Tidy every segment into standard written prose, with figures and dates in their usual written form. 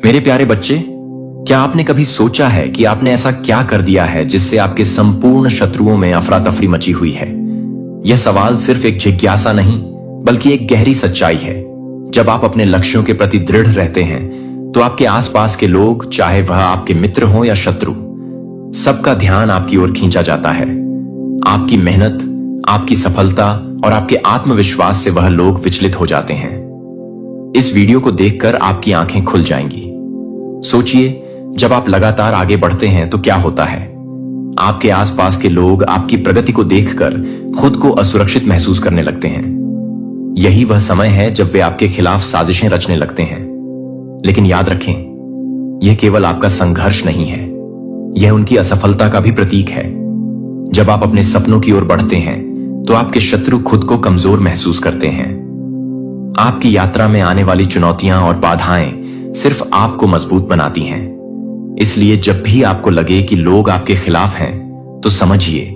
मेरे प्यारे बच्चे, क्या आपने कभी सोचा है कि आपने ऐसा क्या कर दिया है जिससे आपके संपूर्ण शत्रुओं में अफरा तफरी मची हुई है? यह सवाल सिर्फ एक जिज्ञासा नहीं, बल्कि एक गहरी सच्चाई है। जब आप अपने लक्ष्यों के प्रति दृढ़ रहते हैं, तो आपके आसपास के लोग, चाहे वह आपके मित्र हों या शत्रु, सबका ध्यान आपकी ओर खींचा जाता है। आपकी मेहनत, आपकी सफलता और आपके आत्मविश्वास से वह लोग विचलित हो जाते हैं। इस वीडियो को देखकर आपकी आंखें खुल जाएंगी। सोचिए, जब आप लगातार आगे बढ़ते हैं तो क्या होता है? आपके आसपास के लोग आपकी प्रगति को देखकर खुद को असुरक्षित महसूस करने लगते हैं। यही वह समय है जब वे आपके खिलाफ साजिशें रचने लगते हैं। लेकिन याद रखें, यह केवल आपका संघर्ष नहीं है, यह उनकी असफलता का भी प्रतीक है। जब आप अपने सपनों की ओर बढ़ते हैं, तो आपके शत्रु खुद को कमजोर महसूस करते हैं। आपकी यात्रा में आने वाली चुनौतियां और बाधाएं सिर्फ आपको मजबूत बनाती हैं। इसलिए जब भी आपको लगे कि लोग आपके खिलाफ हैं, तो समझिए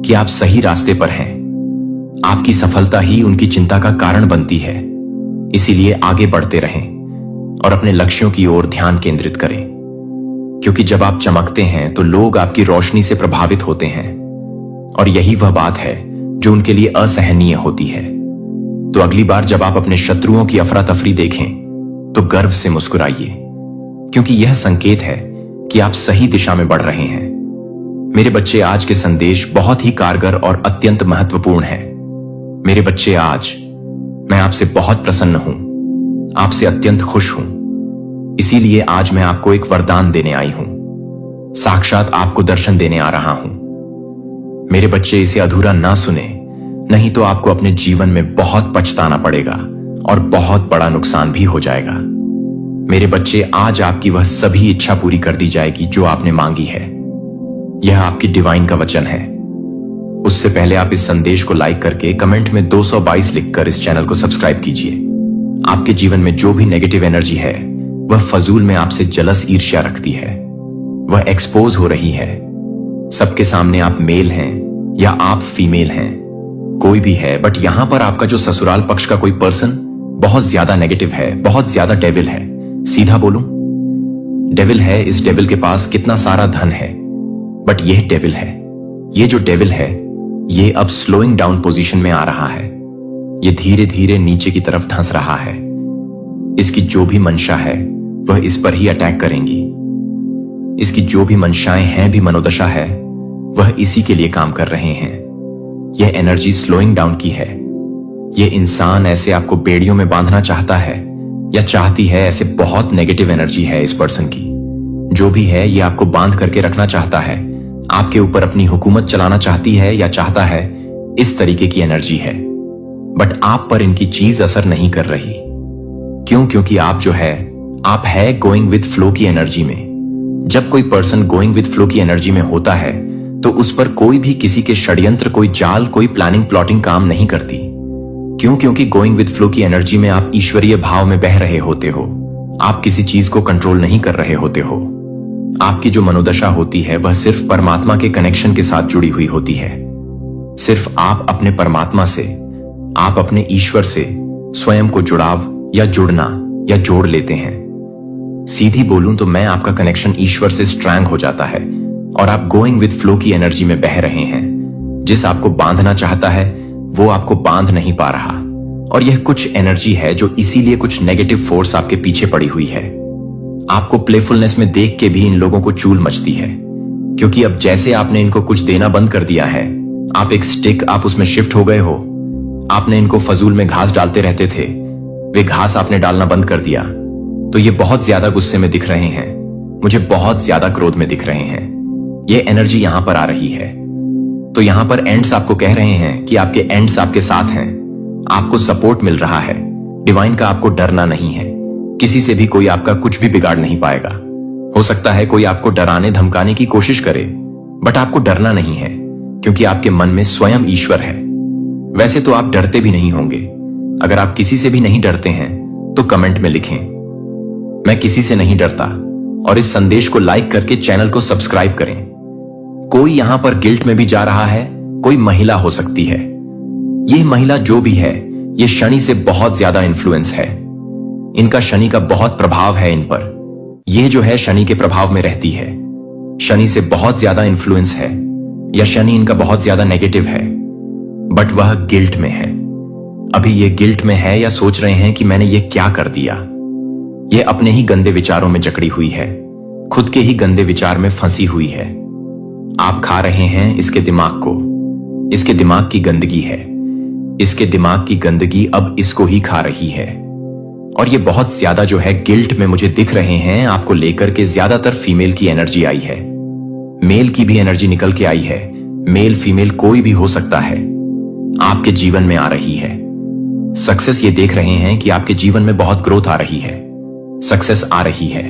कि आप सही रास्ते पर हैं। आपकी सफलता ही उनकी चिंता का कारण बनती है। इसीलिए आगे बढ़ते रहें और अपने लक्ष्यों की ओर ध्यान केंद्रित करें, क्योंकि जब आप चमकते हैं तो लोग आपकी रोशनी से प्रभावित होते हैं, और यही वह बात है जो उनके लिए असहनीय होती है। तो अगली बार जब आप अपने शत्रुओं की अफरा तफरी देखें, तो गर्व से मुस्कुराइए, क्योंकि यह संकेत है कि आप सही दिशा में बढ़ रहे हैं। मेरे बच्चे, आज के संदेश बहुत ही कारगर और अत्यंत महत्वपूर्ण है। मेरे बच्चे, आज मैं आपसे बहुत प्रसन्न हूं, आपसे अत्यंत खुश हूं। इसीलिए आज मैं आपको एक वरदान देने आई हूं, साक्षात आपको दर्शन देने आ रहा हूं। मेरे बच्चे, इसे अधूरा ना सुने, नहीं तो आपको अपने जीवन में बहुत पछताना पड़ेगा और बहुत बड़ा नुकसान भी हो जाएगा। मेरे बच्चे, आज आपकी वह सभी इच्छा पूरी कर दी जाएगी जो आपने मांगी है। यह आपकी डिवाइन का वचन है। उससे पहले आप इस संदेश को लाइक करके कमेंट में 222 लिखकर इस चैनल को सब्सक्राइब कीजिए। आपके जीवन में जो भी नेगेटिव एनर्जी है, वह फजूल में आपसे जलस ईर्ष्या रखती है। वह एक्सपोज हो रही है। सबके सामने आप मेल हैं या आप फीमेल हैं, कोई भी है, बट यहां पर आपका जो ससुराल पक्ष का कोई पर्सन बहुत ज्यादा नेगेटिव है, बहुत ज्यादा डेविल है। सीधा बोलूं, डेविल है। इस डेविल के पास कितना सारा धन है, बट यह डेविल है। ये जो डेविल है, ये अब स्लोइंग डाउन पोजीशन में आ रहा है। ये धीरे धीरे नीचे की तरफ धंस रहा है। इसकी जो भी मंशा है, वह इस पर ही अटैक करेंगी। इसकी जो भी मंशाएं हैं, भी मनोदशा है, वह इसी के लिए काम कर रहे हैं। यह एनर्जी स्लोइंग डाउन की है। यह इंसान ऐसे आपको बेड़ियों में बांधना चाहता है या चाहती है। ऐसे बहुत नेगेटिव एनर्जी है इस पर्सन की। जो भी है, यह आपको बांध करके रखना चाहता है, आपके ऊपर अपनी हुकूमत चलाना चाहती है या चाहता है। इस तरीके की एनर्जी है, बट आप पर इनकी चीज असर नहीं कर रही। क्यों? क्योंकि आप जो है, आप है गोइंग विद फ्लो की एनर्जी में। जब कोई पर्सन गोइंग विद फ्लो की एनर्जी में होता है, तो उस पर कोई भी किसी के षड्यंत्र, कोई जाल, कोई प्लानिंग प्लॉटिंग काम नहीं करती। क्यों? क्योंकि गोइंग विद फ्लो की एनर्जी में आप ईश्वरीय भाव में बह रहे होते हो। आप किसी चीज को कंट्रोल नहीं कर रहे होते हो। आपकी जो मनोदशा होती है, वह सिर्फ परमात्मा के कनेक्शन के साथ जुड़ी हुई होती है। सिर्फ आप अपने परमात्मा से, आप अपने ईश्वर से स्वयं को जुड़ाव या जुड़ना या जोड़ लेते हैं। सीधी बोलूं तो मैं आपका कनेक्शन ईश्वर से स्ट्रांग हो जाता है और आप गोइंग विद फ्लो की एनर्जी में बह रहे हैं। जिस आपको बांधना चाहता है, वो आपको बांध नहीं पा रहा। और यह कुछ एनर्जी है जो इसीलिए कुछ नेगेटिव फोर्स आपके पीछे पड़ी हुई है। आपको प्लेफुलनेस में देख के भी इन लोगों को चूल मचती है, क्योंकि अब जैसे आपने इनको कुछ देना बंद कर दिया है, आप एक स्टिक, आप उसमें शिफ्ट हो गए हो। आपने इनको फजूल में घास डालते रहते थे, वे घास आपने डालना बंद कर दिया। तो ये बहुत ज्यादा गुस्से में दिख रहे हैं, मुझे बहुत ज्यादा क्रोध में दिख रहे हैं। ये एनर्जी यहां पर आ रही है। तो यहां पर एंड्स आपको कह रहे हैं कि आपके एंड्स आपके साथ हैं, आपको सपोर्ट मिल रहा है। डिवाइन का आपको डरना नहीं है। किसी से भी कोई आपका कुछ भी बिगाड़ नहीं पाएगा। हो सकता है कोई आपको डराने धमकाने की कोशिश करे, बट आपको डरना नहीं है, क्योंकि आपके मन में स्वयं ईश्वर है। वैसे तो आप डरते भी नहीं होंगे। अगर आप किसी से भी नहीं डरते हैं, तो कमेंट में लिखें, मैं किसी से नहीं डरता, और इस संदेश को लाइक करके चैनल को सब्सक्राइब करें। कोई यहां पर गिल्ट में भी जा रहा है, कोई महिला हो सकती है। यह महिला जो भी है, यह शनि से बहुत ज्यादा इन्फ्लुएंस है। इनका शनि का बहुत प्रभाव है इन पर। यह जो है शनि के प्रभाव में रहती है, शनि से बहुत ज्यादा इन्फ्लुएंस है, या शनि इनका बहुत ज्यादा नेगेटिव है, बट वह गिल्ट में है। अभी ये गिल्ट में है या सोच रहे हैं कि मैंने ये क्या कर दिया। ये अपने ही गंदे विचारों में जकड़ी हुई है, खुद के ही गंदे विचार में फंसी हुई है। आप खा रहे हैं इसके दिमाग को, इसके दिमाग की गंदगी है, इसके दिमाग की गंदगी अब इसको ही खा रही है। और ये बहुत ज्यादा जो है गिल्ट में मुझे दिख रहे हैं आपको लेकर के ज्यादातर फीमेल की एनर्जी आई है, मेल की भी एनर्जी निकल के आई है, मेल फीमेल कोई भी हो सकता है, आपके जीवन में आ रही है। सक्सेस ये देख रहे हैं कि आपके जीवन में बहुत ग्रोथ आ रही है, सक्सेस आ रही है,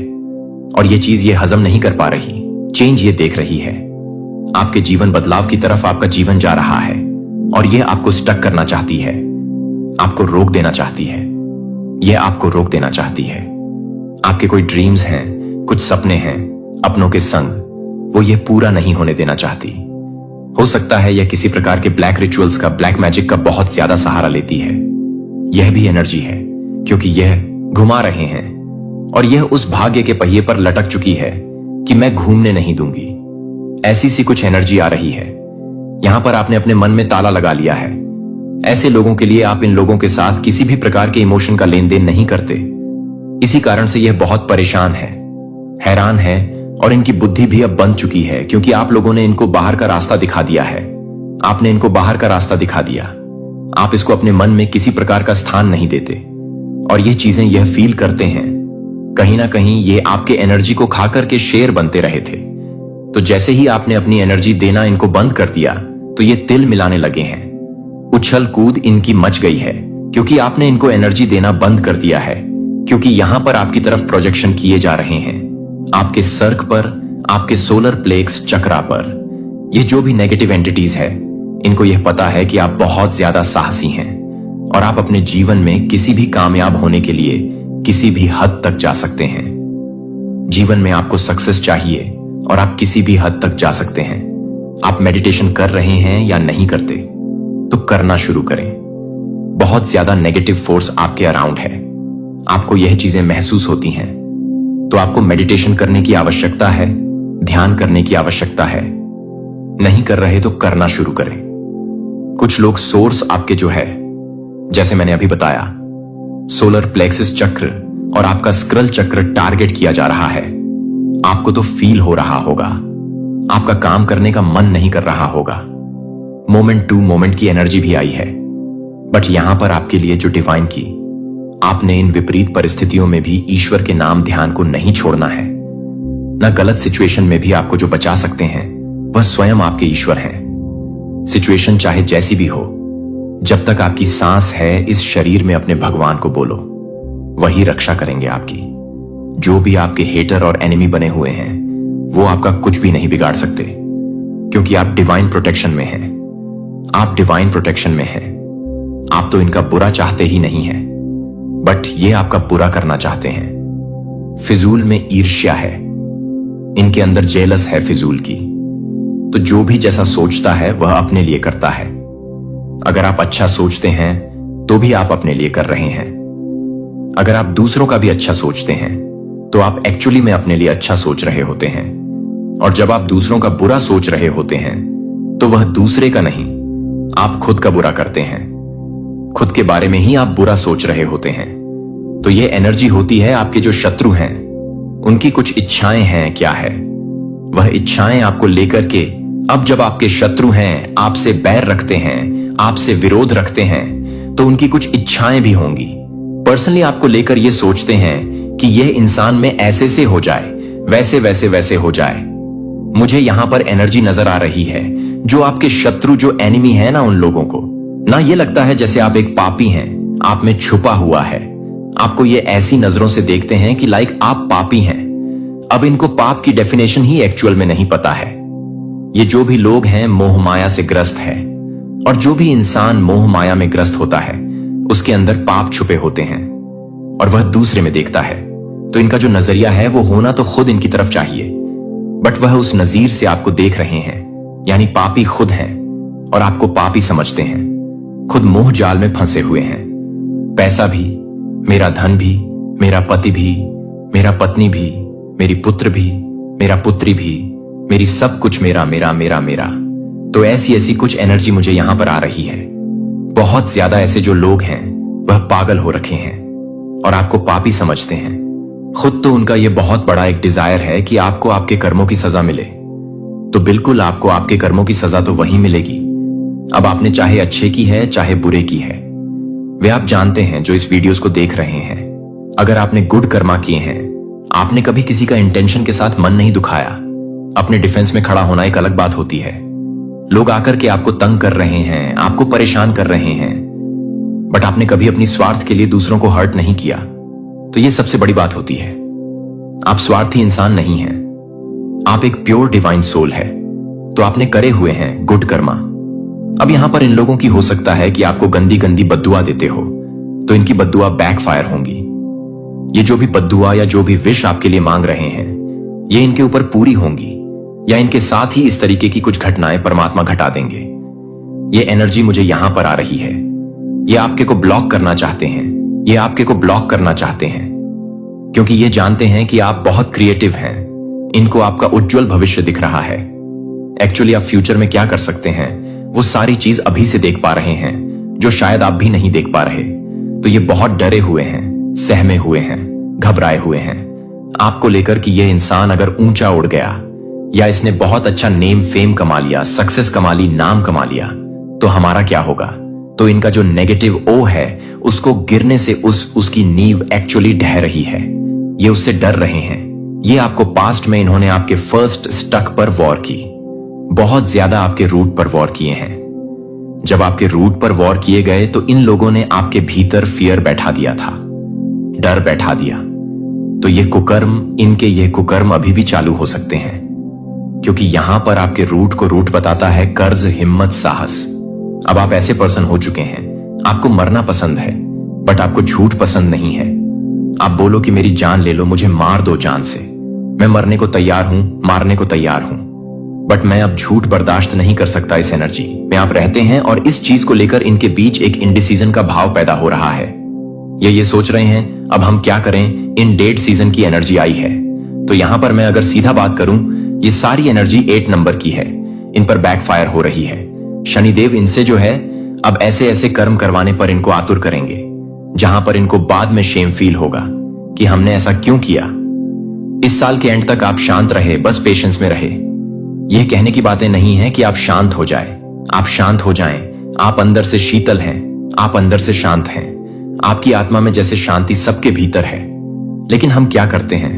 और ये चीज ये हजम नहीं कर पा रही, चेंज ये देख रही है। आपके जीवन बदलाव की तरफ आपका जीवन जा रहा है, और ये आपको स्टक करना चाहती है, आपको रोक देना चाहती है, ये आपको रोक देना चाहती है। आपके कोई ड्रीम्स हैं, कुछ सपने हैं अपनों के संग, वो ये पूरा नहीं होने देना चाहती। हो सकता है यह किसी प्रकार के ब्लैक रिचुअल्स का, ब्लैक मैजिक का बहुत ज्यादा सहारा लेती है। यह भी एनर्जी है, क्योंकि यह घुमा रहे हैं और यह उस भाग्य के पहिए पर लटक चुकी है कि मैं घूमने नहीं दूंगी। ऐसी सी कुछ एनर्जी आ रही है। यहां पर आपने अपने मन में ताला लगा लिया है। ऐसे लोगों के लिए आप इन लोगों के साथ किसी भी प्रकार के इमोशन का लेन देन नहीं करते। इसी कारण से यह बहुत परेशान है, हैरान है, और इनकी बुद्धि भी अब बंद चुकी है, क्योंकि आप लोगों ने इनको बाहर का रास्ता दिखा दिया है। आपने इनको बाहर का रास्ता दिखा दिया। आप इसको अपने मन में किसी प्रकार का स्थान नहीं देते, और ये चीजें यह फील करते हैं। कहीं ना कहीं ये आपके एनर्जी को खाकर के शेर बनते रहे थे। तो जैसे ही आपने अपनी एनर्जी देना इनको बंद कर दिया, तो ये तिल मिलाने लगे हैं। उछल कूद इनकी मच गई है, क्योंकि आपने इनको एनर्जी देना बंद कर दिया है। क्योंकि यहां पर आपकी तरफ प्रोजेक्शन किए जा रहे हैं, आपके सर्क पर, आपके सोलर प्लेक्स चक्रा पर। ये जो भी नेगेटिव एंटिटीज है, इनको यह पता है कि आप बहुत ज्यादा साहसी हैं, और आप अपने जीवन में किसी भी कामयाब होने के लिए किसी भी हद तक जा सकते हैं। जीवन में आपको सक्सेस चाहिए, और आप किसी भी हद तक जा सकते हैं। आप मेडिटेशन कर रहे हैं या नहीं करते, तो करना शुरू करें। बहुत ज्यादा नेगेटिव फोर्स आपके अराउंड है, आपको यह चीजें महसूस होती हैं, तो आपको मेडिटेशन करने की आवश्यकता है, ध्यान करने की आवश्यकता है। नहीं कर रहे तो करना शुरू करें। कुछ लोग सोर्स आपके जो है, जैसे मैंने अभी बताया, सोलर प्लेक्सिस चक्र और आपका स्क्रल चक्र टारगेट किया जा रहा है। आपको तो फील हो रहा होगा, आपका काम करने का मन नहीं कर रहा होगा। मोमेंट टू मोमेंट की एनर्जी भी आई है, बट यहां पर आपके लिए जो डिवाइन की, आपने इन विपरीत परिस्थितियों में भी ईश्वर के नाम ध्यान को नहीं छोड़ना है। न गलत सिचुएशन में भी आपको जो बचा सकते हैं, वह स्वयं आपके ईश्वर हैं। सिचुएशन चाहे जैसी भी हो, जब तक आपकी सांस है इस शरीर में अपने भगवान को बोलो, वही रक्षा करेंगे आपकी। जो भी आपके हेटर और एनिमी बने हुए हैं, वो आपका कुछ भी नहीं बिगाड़ सकते, क्योंकि आप डिवाइन प्रोटेक्शन में हैं। आप डिवाइन प्रोटेक्शन में हैं। आप तो इनका बुरा चाहते ही नहीं हैं, बट ये आपका बुरा करना चाहते हैं। फिजूल में ईर्ष्या है, इनके अंदर जेलस है फिजूल की। तो जो भी जैसा सोचता है वह अपने लिए करता है। अगर आप अच्छा सोचते हैं तो भी आप अपने लिए कर रहे हैं। अगर आप दूसरों का भी अच्छा सोचते हैं तो आप एक्चुअली में अपने लिए अच्छा सोच रहे होते हैं। और जब आप दूसरों का बुरा सोच रहे होते हैं तो वह दूसरे का नहीं, आप खुद का बुरा करते हैं। खुद के बारे में ही आप बुरा सोच रहे होते हैं। तो यह एनर्जी होती है आपके जो शत्रु हैं, उनकी कुछ इच्छाएं हैं। क्या है वह इच्छाएं आपको लेकर के? अब जब आपके शत्रु हैं, आपसे बैर रखते हैं, आपसे विरोध रखते हैं, तो उनकी कुछ इच्छाएं भी होंगी। पर्सनली आपको लेकर ये सोचते हैं कि यह इंसान में ऐसे से हो जाए, वैसे वैसे वैसे हो जाए। मुझे यहां पर एनर्जी नजर आ रही है, जो आपके शत्रु, जो एनिमी है ना, उन लोगों को ना ये लगता है जैसे आप एक पापी हैं, आप में छुपा हुआ है। आपको ये ऐसी नजरों से देखते हैं कि लाइक आप पापी हैं। अब इनको पाप की डेफिनेशन ही एक्चुअल में नहीं पता है। ये जो भी लोग हैं मोह माया से ग्रस्त है, और जो भी इंसान मोह माया में ग्रस्त होता है उसके अंदर पाप छुपे होते हैं, और वह दूसरे में देखता है। तो इनका जो नजरिया है वो होना तो खुद इनकी तरफ चाहिए, बट वह उस नजीर से आपको देख रहे हैं, यानी पापी खुद हैं और आपको पापी समझते हैं। खुद मोह जाल में फंसे हुए हैं। पैसा भी, मेरा धन भी, मेरा पति भी, मेरा पत्नी भी, मेरी पुत्र भी, मेरा पुत्री भी, मेरी सब कुछ मेरा मेरा मेरा मेरा। तो ऐसी ऐसी कुछ एनर्जी मुझे यहां पर आ रही है। बहुत ज्यादा ऐसे जो लोग हैं वह पागल हो रखे हैं और आपको पापी समझते हैं। खुद तो उनका यह बहुत बड़ा एक डिजायर है कि आपको आपके कर्मों की सजा मिले। तो बिल्कुल आपको आपके कर्मों की सजा तो वही मिलेगी। अब आपने चाहे अच्छे की है चाहे बुरे की है। वे आप जानते हैं जो इस वीडियोस को देख रहे हैं। अगर आपने गुड कर्मा किए हैं, आपने कभी किसी का इंटेंशन के साथ मन नहीं दुखाया, अपने डिफेंस में खड़ा होना एक अलग बात होती है। लोग आकर के आपको तंग कर रहे हैं, आपको परेशान कर रहे हैं, बट आपने कभी अपनी स्वार्थ के लिए दूसरों को हर्ट नहीं किया। तो यह सबसे बड़ी बात होती है। आप स्वार्थी इंसान नहीं हैं, आप एक प्योर डिवाइन सोल है। तो आपने करे हुए हैं गुड कर्मा। अब यहां पर इन लोगों की हो सकता है कि आपको गंदी गंदी बद्दुआ देते हो, तो इनकी बद्दुआ बैकफायर होंगी। ये जो भी बद्दुआ या जो भी विश आपके लिए मांग रहे हैं, ये इनके ऊपर पूरी होंगी या इनके साथ ही इस तरीके की कुछ घटनाएं परमात्मा घटा देंगे। ये एनर्जी मुझे यहां पर आ रही है। ये आपके को ब्लॉक करना चाहते हैं, ये आपके को ब्लॉक करना चाहते हैं, क्योंकि ये जानते हैं कि आप बहुत क्रिएटिव हैं। इनको आपका उज्जवल भविष्य दिख रहा है। एक्चुअली आप फ्यूचर में क्या कर सकते हैं, वो सारी चीज अभी से देख पा रहे हैं, जो शायद आप भी नहीं देख पा रहे। तो ये बहुत डरे हुए हैं, सहमे हुए हैं, घबराए हुए हैं आपको लेकर कि ये इंसान अगर ऊंचा उड़ गया या इसने बहुत अच्छा नेम फेम कमा लिया, सक्सेस कमा ली, नाम कमा लिया, तो हमारा क्या होगा। तो इनका जो नेगेटिव ओ है उसको गिरने से उसकी नींव एक्चुअली ढह रही है। ये उससे डर रहे हैं। ये आपको पास्ट में इन्होंने आपके फर्स्ट स्टक पर वॉर की, बहुत ज्यादा आपके रूट पर वॉर किए हैं। जब आपके रूट पर वॉर किए गए तो इन लोगों ने आपके भीतर फियर बैठा दिया था, डर बैठा दिया। तो ये कुकर्म, इनके ये कुकर्म अभी भी चालू हो सकते हैं, क्योंकि यहां पर आपके रूट को रूट बताता है कर्ज, हिम्मत, साहस। अब आप ऐसे पर्सन हो चुके हैं, आपको मरना पसंद है बट आपको झूठ पसंद नहीं है। आप बोलो कि मेरी जान ले लो, मुझे मार दो जान से, मैं मरने को तैयार हूं, मारने को तैयार हूं, बट मैं अब झूठ बर्दाश्त नहीं कर सकता। इस एनर्जी में आप रहते हैं और इस चीज को लेकर इनके बीच एक इंडिसीजन का भाव पैदा हो रहा है। ये सोच रहे हैं अब हम क्या करें, इन डेट सीजन की एनर्जी आई है। तो यहां पर मैं अगर सीधा बात करूं, ये सारी एनर्जी 8 नंबर की है, इन पर बैकफायर हो रही है। शनिदेव इनसे जो है अब ऐसे ऐसे कर्म करवाने पर इनको आतुर करेंगे, जहां पर इनको बाद में शेम फील होगा कि हमने ऐसा क्यों किया। इस साल के एंड तक आप शांत रहे, बस पेशेंस में रहे। यह कहने की बातें नहीं है कि आप शांत हो जाए, आप शांत हो जाएं। आप अंदर से शीतल हैं, आप अंदर से शांत हैं। आपकी आत्मा में जैसे शांति सबके भीतर है, लेकिन हम क्या करते हैं,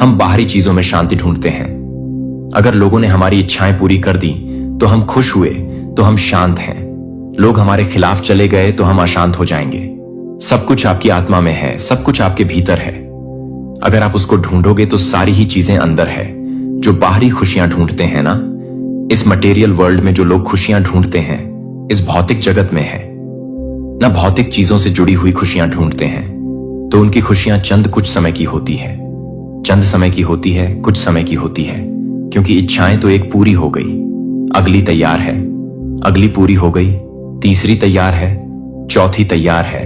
हम बाहरी चीजों में शांति ढूंढते हैं। अगर लोगों ने हमारी इच्छाएं पूरी कर दी तो हम खुश हुए, तो हम शांत हैं। लोग हमारे खिलाफ चले गए तो हम अशांत हो जाएंगे। सब कुछ आपकी आत्मा में है, सब कुछ आपके भीतर है। अगर आप उसको ढूंढोगे तो सारी ही चीजें अंदर है। जो बाहरी खुशियां ढूंढते हैं ना, इस मटेरियल वर्ल्ड में जो लोग खुशियां ढूंढते हैं, इस भौतिक जगत में है ना, भौतिक चीजों से जुड़ी हुई खुशियां ढूंढते हैं, तो उनकी खुशियां चंद कुछ समय की होती है, चंद समय की होती है, कुछ समय की होती है, क्योंकि इच्छाएं तो एक पूरी हो गई, अगली तैयार है, अगली पूरी हो गई, तीसरी तैयार है, चौथी तैयार है।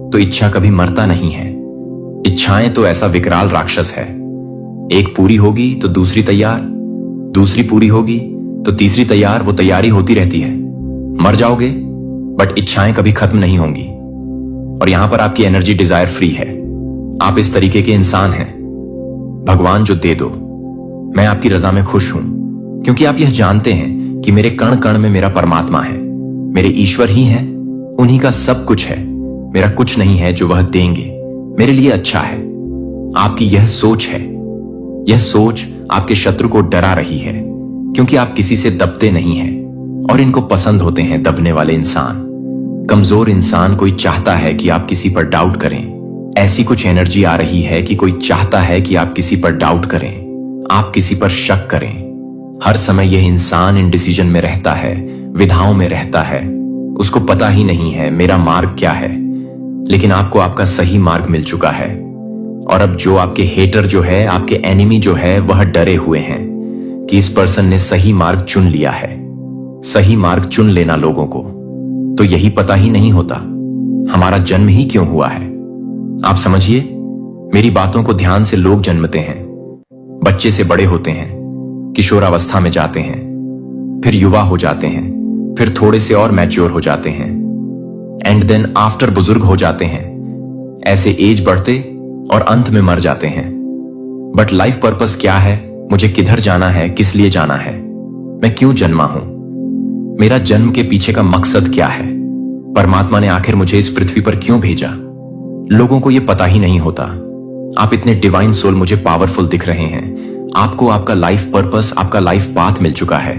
तो इच्छा कभी मरता नहीं है। इच्छाएं तो ऐसा विकराल राक्षस है, एक पूरी होगी तो दूसरी तैयार, दूसरी पूरी होगी तो तीसरी तैयार, वो तैयारी होती रहती है। मर जाओगे बट इच्छाएं कभी खत्म नहीं होंगी। और यहां पर आपकी एनर्जी डिजायर फ्री है। आप इस तरीके के इंसान हैं, भगवान जो दे दो, मैं आपकी रजा में खुश हूं, क्योंकि आप यह जानते हैं कि मेरे कण कण में मेरा परमात्मा है, मेरे ईश्वर ही है, उन्हीं का सब कुछ है, मेरा कुछ नहीं है जो वह देंगे, मेरे लिए अच्छा है। आपकी यह सोच है, यह सोच आपके शत्रु को डरा रही है, क्योंकि आप किसी से दबते नहीं हैं और इनको पसंद होते हैं दबने वाले इंसान। कमजोर इंसान कोई चाहता है कि आप किसी पर डाउट करें। ऐसी कुछ एनर्जी आ रही है कि कोई चाहता है कि आप किसी पर डाउट करें, आप किसी पर शक करें। हर समय यह इंसान इंडिसीजन में रहता है, विधाओं में रहता है, उसको पता ही नहीं है मेरा मार्ग क्या है। लेकिन आपको आपका सही मार्ग मिल चुका है, और अब जो आपके हेटर जो है, आपके एनिमी जो है, वह डरे हुए हैं कि इस पर्सन ने सही मार्ग चुन लिया है। सही मार्ग चुन लेना लोगों को तो यही पता ही नहीं होता हमारा जन्म ही क्यों हुआ है। आप समझिए, मेरी बातों को ध्यान से लोग जन्मते हैं, बच्चे से बड़े होते हैं, किशोरावस्था में जाते हैं, फिर युवा हो जाते हैं, फिर थोड़े से और मैच्योर हो जाते हैं, एंड देन आफ्टर बुजुर्ग हो जाते हैं। ऐसे एज बढ़ते और अंत में मर जाते हैं। बट लाइफ पर्पस क्या है? मुझे किधर जाना है? किस लिए जाना है? मैं क्यों जन्मा हूं? मेरा जन्म के पीछे का मकसद क्या है? परमात्मा ने आखिर मुझे इस पृथ्वी पर क्यों भेजा? लोगों को यह पता ही नहीं होता। आप इतने डिवाइन सोल मुझे पावरफुल दिख रहे हैं। आपको आपका लाइफ पर्पस, आपका लाइफ पाथ मिल चुका है।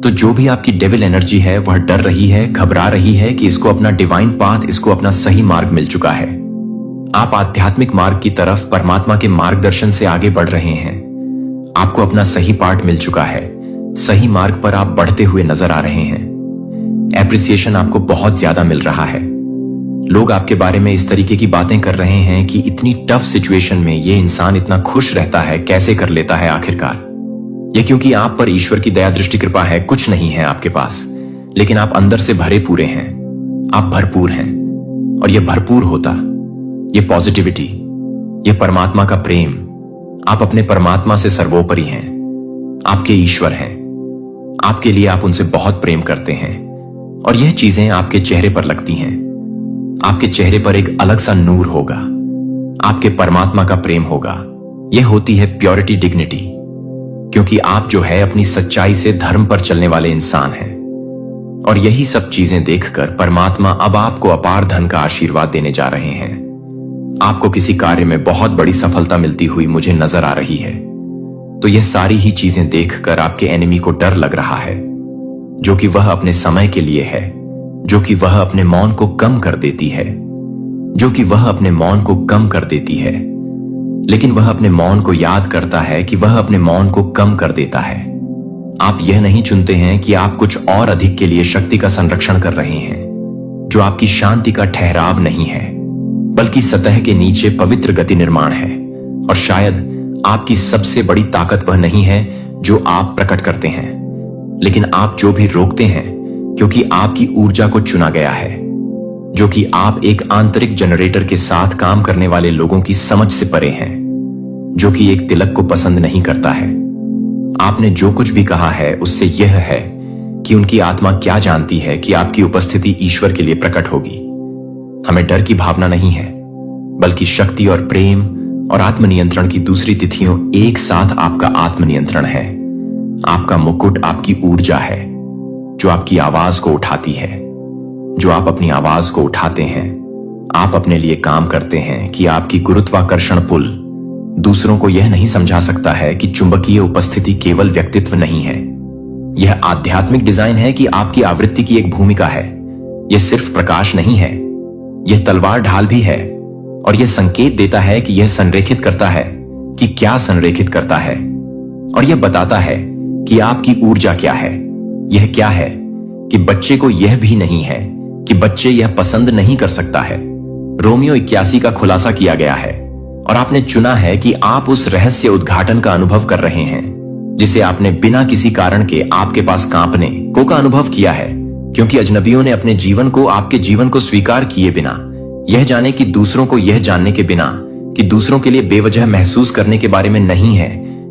तो जो भी आपकी डेविल एनर्जी है वह डर रही है, घबरा रही है कि इसको अपना डिवाइन पाथ, इसको अपना सही मार्ग मिल चुका है। आप आध्यात्मिक मार्ग की तरफ परमात्मा के मार्गदर्शन से आगे बढ़ रहे हैं। आपको अपना सही पार्ट मिल चुका है। सही मार्ग पर आप बढ़ते हुए नजर आ रहे हैं। एप्रिसिएशन आपको बहुत ज्यादा मिल रहा है। लोग आपके बारे में इस तरीके की बातें कर रहे हैं कि इतनी टफ सिचुएशन में ये इंसान इतना खुश रहता है, कैसे कर लेता है आखिरकार? ये क्योंकि आप पर ईश्वर की दया दृष्टि कृपा है। कुछ नहीं है आपके पास, लेकिन आप अंदर से भरे पूरे हैं। आप भरपूर हैं। और यह भरपूर होता, ये पॉजिटिविटी, ये परमात्मा का प्रेम, आप अपने परमात्मा से सर्वोपरि हैं। आपके ईश्वर हैं। आपके लिए आप उनसे बहुत प्रेम करते हैं और यह चीजें आपके चेहरे पर लगती हैं। आपके चेहरे पर एक अलग सा नूर होगा। आपके परमात्मा का प्रेम होगा। यह होती है प्योरिटी, डिग्निटी, क्योंकि आप जो है अपनी सच्चाई से धर्म पर चलने वाले इंसान हैं। और यही सब चीजें देखकर परमात्मा अब आपको अपार धन का आशीर्वाद देने जा रहे हैं। आपको किसी कार्य में बहुत बड़ी सफलता मिलती हुई मुझे नजर आ रही है। तो यह सारी ही चीजें देखकर आपके एनिमी को डर लग रहा है, जो कि वह अपने समय के लिए है, जो कि वह अपने मौन को कम कर देती है, जो कि वह अपने मौन को कम कर देती है। लेकिन वह अपने मौन को याद करता है कि वह अपने मौन को कम कर देता है। आप यह नहीं चुनते हैं कि आप कुछ और अधिक के लिए शक्ति का संरक्षण कर रहे हैं, जो आपकी शांति का ठहराव नहीं है, बल्कि सतह के नीचे पवित्र गति निर्माण है। और शायद आपकी सबसे बड़ी ताकत वह नहीं है जो आप प्रकट करते हैं, लेकिन आप जो भी रोकते हैं, क्योंकि आपकी ऊर्जा को चुना गया है, जो कि आप एक आंतरिक जनरेटर के साथ काम करने वाले लोगों की समझ से परे हैं, जो कि एक तिलक को पसंद नहीं करता है। आपने जो कुछ भी कहा है उससे यह है कि उनकी आत्मा क्या जानती है कि आपकी उपस्थिति ईश्वर के लिए प्रकट होगी। हमें डर की भावना नहीं है, बल्कि शक्ति और प्रेम और आत्मनियंत्रण की दूसरी तिथियों एक साथ आपका आत्मनियंत्रण है। आपका मुकुट आपकी ऊर्जा है, जो आपकी आवाज को उठाती है। जो आप अपनी आवाज को उठाते हैं, आप अपने लिए काम करते हैं कि आपकी गुरुत्वाकर्षण पुल दूसरों को यह नहीं समझा सकता है कि चुंबकीय उपस्थिति केवल व्यक्तित्व नहीं है। यह आध्यात्मिक डिजाइन है कि आपकी आवृत्ति की एक भूमिका है। यह सिर्फ प्रकाश नहीं है, यह तलवार ढाल भी है। और यह संकेत देता है कि यह संरेखित करता है कि क्या संरेखित करता है। और यह बताता है कि आपकी ऊर्जा क्या है। यह क्या है कि बच्चे को यह भी नहीं है कि बच्चे यह पसंद नहीं कर सकता है। रोमियो 81 का खुलासा किया गया है और आपने चुना है कि आप उस रहस्य उद्घाटन का अनुभव कर रहे हैं, जिसे आपने बिना किसी कारण के आपके पास कांपने को का अनुभव किया है, क्योंकि अजनबियों ने अपने जीवन को आपके जीवन को स्वीकार किए बिना, यह जाने कि दूसरों को यह जानने के बिना कि दूसरों के लिए बेवजह महसूस करने के बारे में नहीं है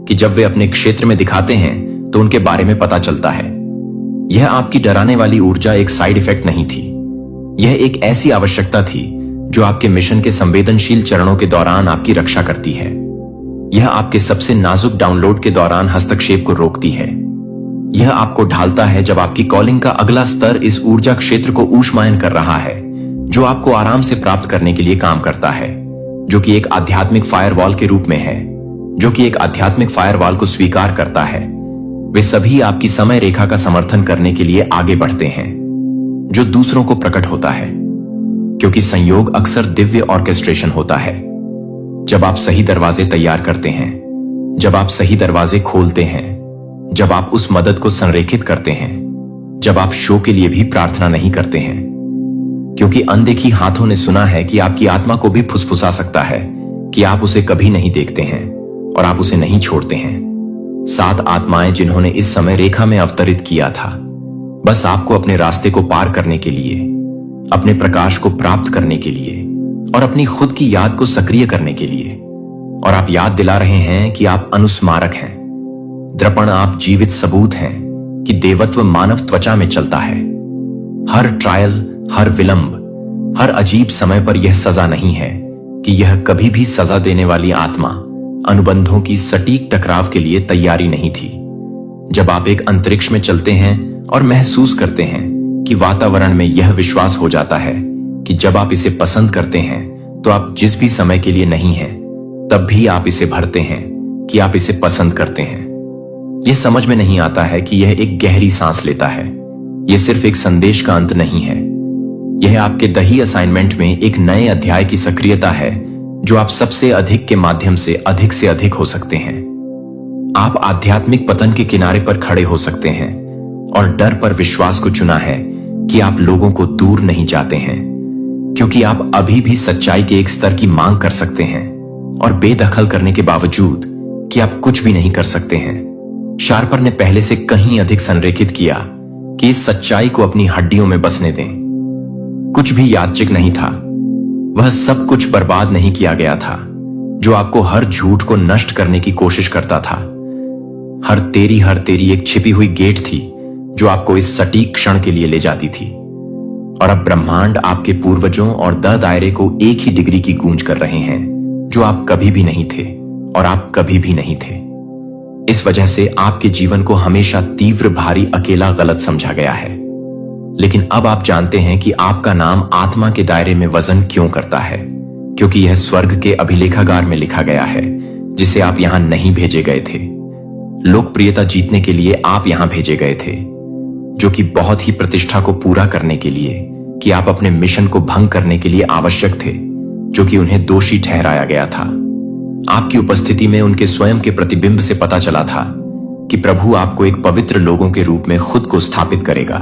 कि जब वे अपने क्षेत्र में दिखाते हैं तो उनके बारे में पता चलता है। यह आपकी डराने वाली ऊर्जा एक साइड इफेक्ट नहीं थी। यह एक ऐसी आवश्यकता थी जो आपके मिशन के संवेदनशील चरणों के दौरान आपकी रक्षा करती है। यह आपके सबसे नाजुक डाउनलोड के दौरान हस्तक्षेप को रोकती है। यह आपको ढालता है जब आपकी कॉलिंग का अगला स्तर इस ऊर्जा क्षेत्र को ऊष्मायन कर रहा है, जो आपको आराम से प्राप्त करने के लिए काम करता है, जो कि एक आध्यात्मिक फायरवॉल के रूप में है, जो कि एक आध्यात्मिक फायरवॉल को स्वीकार करता है। वे सभी आपकी समय रेखा का समर्थन करने के लिए आगे बढ़ते हैं, जो दूसरों को प्रकट होता है, क्योंकि संयोग अक्सर दिव्य ऑर्केस्ट्रेशन होता है। जब आप सही दरवाजे तैयार करते हैं, जब आप सही दरवाजे खोलते हैं, जब आप उस मदद को संरेखित करते हैं, जब आप शो के लिए भी प्रार्थना नहीं करते हैं, क्योंकि अनदेखी हाथों ने सुना है कि आपकी आत्मा को भी फुसफुसा सकता है कि आप उसे कभी नहीं देखते हैं और आप उसे नहीं छोड़ते हैं। 7 आत्माएं जिन्होंने इस समय रेखा में अवतरित किया था, बस आपको अपने रास्ते को पार करने के लिए, अपने प्रकाश को प्राप्त करने के लिए और अपनी खुद की याद को सक्रिय करने के लिए। और आप याद दिला रहे हैं कि आप अनुस्मारक हैं। दर्पण, आप जीवित सबूत हैं कि देवत्व मानव त्वचा में चलता है। हर ट्रायल, हर विलंब, हर अजीब समय पर यह सजा नहीं है कि यह कभी भी सजा देने वाली आत्मा अनुबंधों की सटीक टकराव के लिए तैयारी नहीं थी। जब आप एक अंतरिक्ष में चलते हैं और महसूस करते हैं कि वातावरण में यह विश्वास हो जाता है कि जब आप इसे पसंद करते हैं तो आप जिस भी समय के लिए नहीं हैं, तब भी आप इसे भरते हैं कि आप इसे पसंद करते हैं। यह समझ में नहीं आता है कि यह एक गहरी सांस लेता है। यह सिर्फ एक संदेश का अंत नहीं है, यह आपके दही असाइनमेंट में एक नए अध्याय की सक्रियता है जो आप सबसे अधिक के माध्यम से अधिक हो सकते हैं। आप आध्यात्मिक पतन के किनारे पर खड़े हो सकते हैं और डर पर विश्वास को चुना है कि आप लोगों को दूर नहीं जाते हैं, क्योंकि आप अभी भी सच्चाई के एक स्तर की मांग कर सकते हैं और बेदखल करने के बावजूद कि आप कुछ भी नहीं कर सकते हैं। शार्पर ने पहले से कहीं अधिक संरेखित किया कि इस सच्चाई को अपनी हड्डियों में बसने दें। कुछ भी यादृच्छिक नहीं था, वह सब कुछ बर्बाद नहीं किया गया था जो आपको हर झूठ को नष्ट करने की कोशिश करता था। हर तेरी एक छिपी हुई गेट थी जो आपको इस सटीक क्षण के लिए ले जाती थी। और अब ब्रह्मांड आपके पूर्वजों और द दायरे को एक ही डिग्री की गूंज कर रहे हैं जो आप कभी भी नहीं थे और आप कभी भी नहीं थे। इस वजह से आपके जीवन को हमेशा तीव्र, भारी, अकेला, गलत समझा गया है। लेकिन अब आप जानते हैं कि आपका नाम आत्मा के दायरे में वजन क्यों करता है, क्योंकि यह स्वर्ग के अभिलेखागार में लिखा गया है जिसे आप यहां नहीं भेजे गए थे। लोकप्रियता जीतने के लिए आप यहां भेजे गए थे, जो कि बहुत ही प्रतिष्ठा को पूरा करने के लिए, कि आप अपने मिशन को भंग करने के लिए आवश्यक थे, जो कि उन्हें दोषी ठहराया गया था। आपकी उपस्थिति में उनके स्वयं के प्रतिबिंब से पता चला था कि प्रभु आपको एक पवित्र लोगों के रूप में खुद को स्थापित करेगा।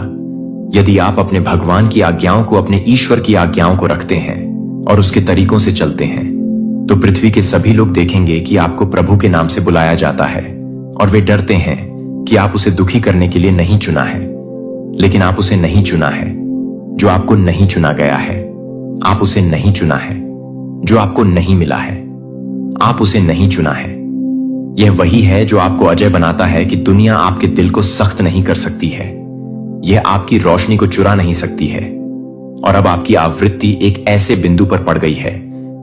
यदि आप अपने भगवान की आज्ञाओं को अपने ईश्वर की आज्ञाओं को रखते हैं और उसके तरीकों से चलते हैं, तो पृथ्वी के सभी लोग देखेंगे कि आपको प्रभु के नाम से बुलाया जाता है और वे डरते हैं कि आप उसे दुखी करने के लिए नहीं चुना है। लेकिन आप उसे नहीं चुना है जो आपको नहीं चुना गया है। आप उसे नहीं चुना है जो आपको नहीं मिला है। आप उसे नहीं चुना है। यह वही है जो आपको अजय बनाता है कि दुनिया आपके दिल को सख्त नहीं कर सकती है, यह आपकी रोशनी को चुरा नहीं सकती है। और अब आपकी आवृत्ति एक ऐसे बिंदु पर पड़ गई है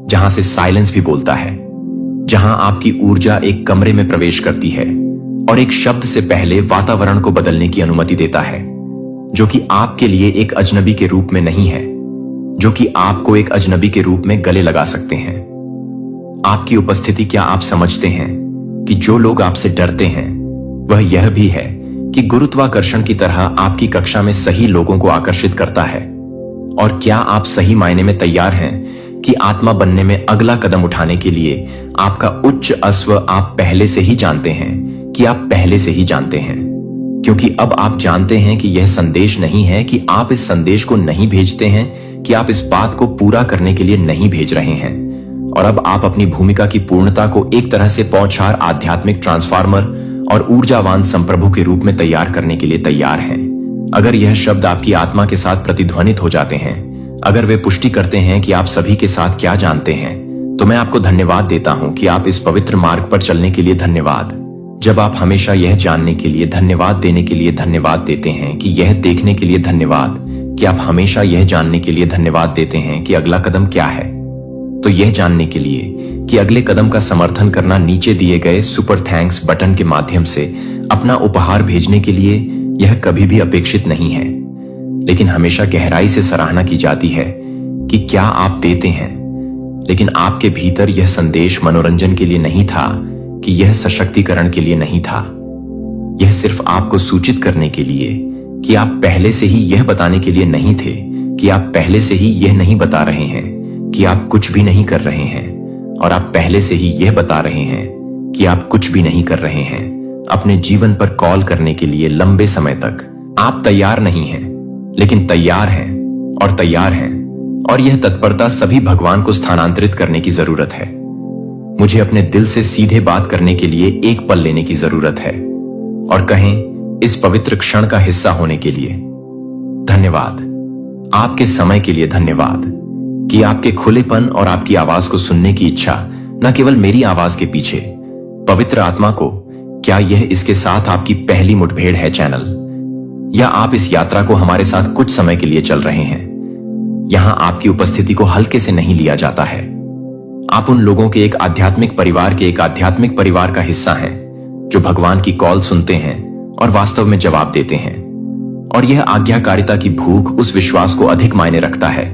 जहां से साइलेंस भी बोलता है, जहां आपकी ऊर्जा एक कमरे में प्रवेश करती है और एक शब्द से पहले वातावरण को बदलने की अनुमति देता है, जो कि आपके लिए एक अजनबी के रूप में नहीं है, जो कि आपको एक अजनबी के रूप में गले लगा सकते हैं। आपकी उपस्थिति, क्या आप समझते हैं कि जो लोग आपसे डरते हैं वह यह भी है कि गुरुत्वाकर्षण की तरह आपकी कक्षा में सही लोगों को आकर्षित करता है? और क्या आप सही मायने में तैयार हैं कि आत्मा बनने में अगला कदम उठाने के लिए आपका उच्च अश्व आप पहले से ही जानते हैं कि आप पहले से ही जानते हैं? क्योंकि अब आप जानते हैं कि यह संदेश नहीं है कि आप इस संदेश को नहीं भेजते हैं, कि आप इस बात को पूरा करने के लिए नहीं भेज रहे हैं। और अब आप अपनी भूमिका की पूर्णता को एक तरह से पौछार आध्यात्मिक ट्रांसफार्मर और ऊर्जावान संप्रभु के रूप में तैयार करने के लिए तैयार हैं। अगर यह शब्द आपकी आत्मा के साथ प्रतिध्वनित हो जाते हैं, अगर वे पुष्टि करते हैं कि आप सभी के साथ क्या जानते हैं, तो मैं आपको धन्यवाद देता हूं कि आप इस पवित्र मार्ग पर चलने के लिए धन्यवाद। जब आप हमेशा यह जानने के लिए धन्यवाद देने के लिए धन्यवाद देते हैं, कि यह देखने के लिए धन्यवाद कि आप हमेशा यह जानने के लिए धन्यवाद देते हैं कि अगला कदम क्या है, तो यह जानने के लिए कि अगले कदम का समर्थन करना नीचे दिए गए सुपर थैंक्स बटन के माध्यम से अपना उपहार भेजने के लिए यह कभी भी अपेक्षित नहीं है, लेकिन हमेशा गहराई से सराहना की जाती है कि क्या आप देते हैं। लेकिन आपके भीतर यह संदेश मनोरंजन के लिए नहीं था, कि यह सशक्तिकरण के लिए नहीं था। यह सिर्फ आपको सूचित करने के लिए कि आप पहले से ही यह बताने के लिए नहीं थे, कि आप पहले से ही यह नहीं बता रहे हैं कि आप कुछ भी नहीं कर रहे हैं, और आप पहले से ही यह बता रहे हैं कि आप कुछ भी नहीं कर रहे हैं। अपने जीवन पर कॉल करने के लिए लंबे समय तक आप तैयार नहीं हैं, लेकिन तैयार हैं और तैयार हैं, और यह तत्परता सभी भगवान को स्थानांतरित करने की जरूरत है। मुझे अपने दिल से सीधे बात करने के लिए एक पल लेने की जरूरत है और कहें, इस पवित्र क्षण का हिस्सा होने के लिए धन्यवाद। आपके समय के लिए धन्यवाद, कि आपके खुलेपन और आपकी आवाज को सुनने की इच्छा न केवल मेरी आवाज के पीछे, पवित्र आत्मा को। क्या यह इसके साथ आपकी पहली मुठभेड़ है चैनल, या आप इस यात्रा को हमारे साथ कुछ समय के लिए चल रहे हैं? यहां आपकी उपस्थिति को हल्के से नहीं लिया जाता है। आप उन लोगों के एक आध्यात्मिक परिवार का हिस्सा हैं जो भगवान की कॉल सुनते हैं और वास्तव में जवाब देते हैं। और यह आज्ञाकारिता की भूख उस विश्वास को अधिक मायने रखता है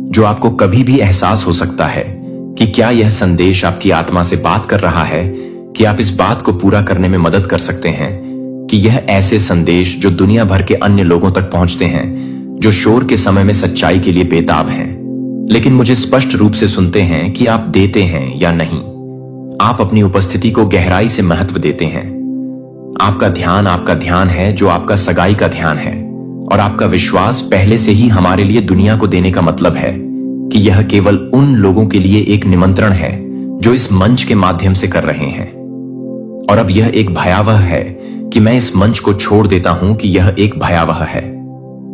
जो आपको कभी भी एहसास हो सकता है कि क्या यह संदेश आपकी आत्मा से बात कर रहा है, कि आप इस बात को पूरा करने में मदद कर सकते हैं कि यह ऐसे संदेश जो दुनिया भर के अन्य लोगों तक पहुंचते हैं, जो शोर के समय में सच्चाई के लिए बेताब हैं, लेकिन मुझे स्पष्ट रूप से सुनते हैं कि आप देते हैं या नहीं। आप अपनी उपस्थिति को गहराई से महत्व देते हैं। आपका ध्यान है जो आपका सगाई का ध्यान है, और आपका विश्वास पहले से ही हमारे लिए दुनिया को देने का मतलब है कि यह केवल उन लोगों के लिए एक निमंत्रण है जो इस मंच के माध्यम से कर रहे हैं। और अब यह एक भयावह है कि मैं इस मंच को छोड़ देता हूं कि यह एक भयावह है।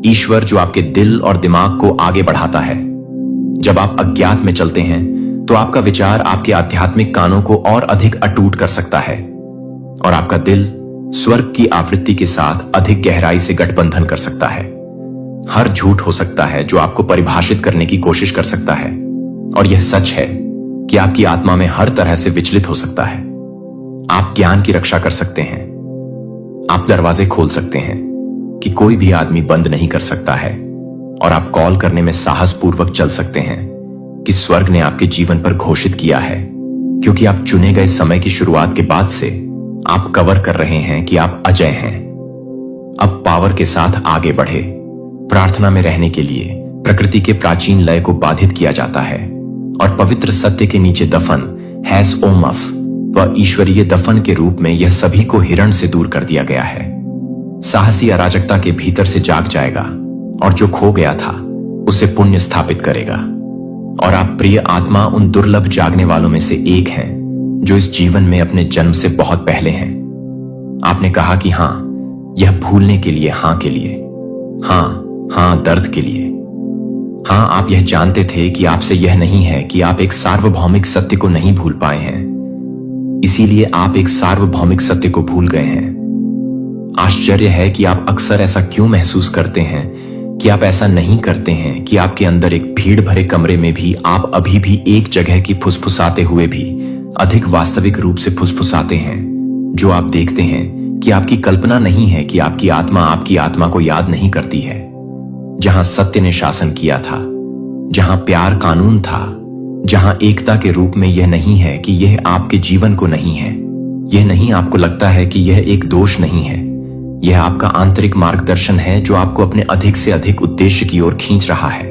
ईश्वर जो आपके दिल और दिमाग को आगे बढ़ाता है। जब आप अज्ञात में चलते हैं तो आपका विचार आपके आध्यात्मिक कानों को और अधिक अटूट कर सकता है, और आपका दिल स्वर्ग की आवृत्ति के साथ अधिक गहराई से गठबंधन कर सकता है। हर झूठ हो सकता है जो आपको परिभाषित करने की कोशिश कर सकता है, और यह सच है कि आपकी आत्मा में हर तरह से विचलित हो सकता है। आप ज्ञान की रक्षा कर सकते हैं। आप दरवाजे खोल सकते हैं कि कोई भी आदमी बंद नहीं कर सकता है, और आप कॉल करने में साहस पूर्वक चल सकते हैं कि स्वर्ग ने आपके जीवन पर घोषित किया है, क्योंकि आप चुने गए समय की शुरुआत के बाद से आप कवर कर रहे हैं कि आप अजय हैं। अब पावर के साथ आगे बढ़े। प्रार्थना में रहने के लिए प्रकृति के प्राचीन लय को बाधित किया जाता है, और पवित्र सत्य के नीचे दफन हैस ओमफ व ईश्वरीय दफन के रूप में यह सभी को हिरण से दूर कर दिया गया है। साहसी अराजकता के भीतर से जाग जाएगा, और जो खो गया था उसे पुण्य स्थापित करेगा। और आप प्रिय आत्मा उन दुर्लभ जागने वालों में से एक हैं जो इस जीवन में अपने जन्म से बहुत पहले हैं। आपने कहा कि हां, यह भूलने के लिए, हां के लिए, हां दर्द के लिए। हां, आप यह जानते थे कि आपसे यह नहीं है कि आप एक सार्वभौमिक सत्य को नहीं भूल पाए हैं, इसीलिए आप एक सार्वभौमिक सत्य को भूल गए हैं। आश्चर्य है कि आप अक्सर ऐसा क्यों महसूस करते हैं कि आप ऐसा नहीं करते हैं, कि आपके अंदर एक भीड़ भरे कमरे में भी आप अभी भी एक जगह की फुसफुसाते हुए भी अधिक वास्तविक रूप से फुसफुसाते हैं, जो आप देखते हैं कि आपकी कल्पना नहीं है कि आपकी आत्मा को याद नहीं करती है। जहां सत्य ने शासन किया था, जहां प्यार कानून था, जहां एकता के रूप में यह नहीं है कि यह आपके जीवन को नहीं है। यह नहीं आपको लगता है कि यह एक दोष नहीं है, यह आपका आंतरिक मार्गदर्शन है जो आपको अपने अधिक से अधिक उद्देश्य की ओर खींच रहा है।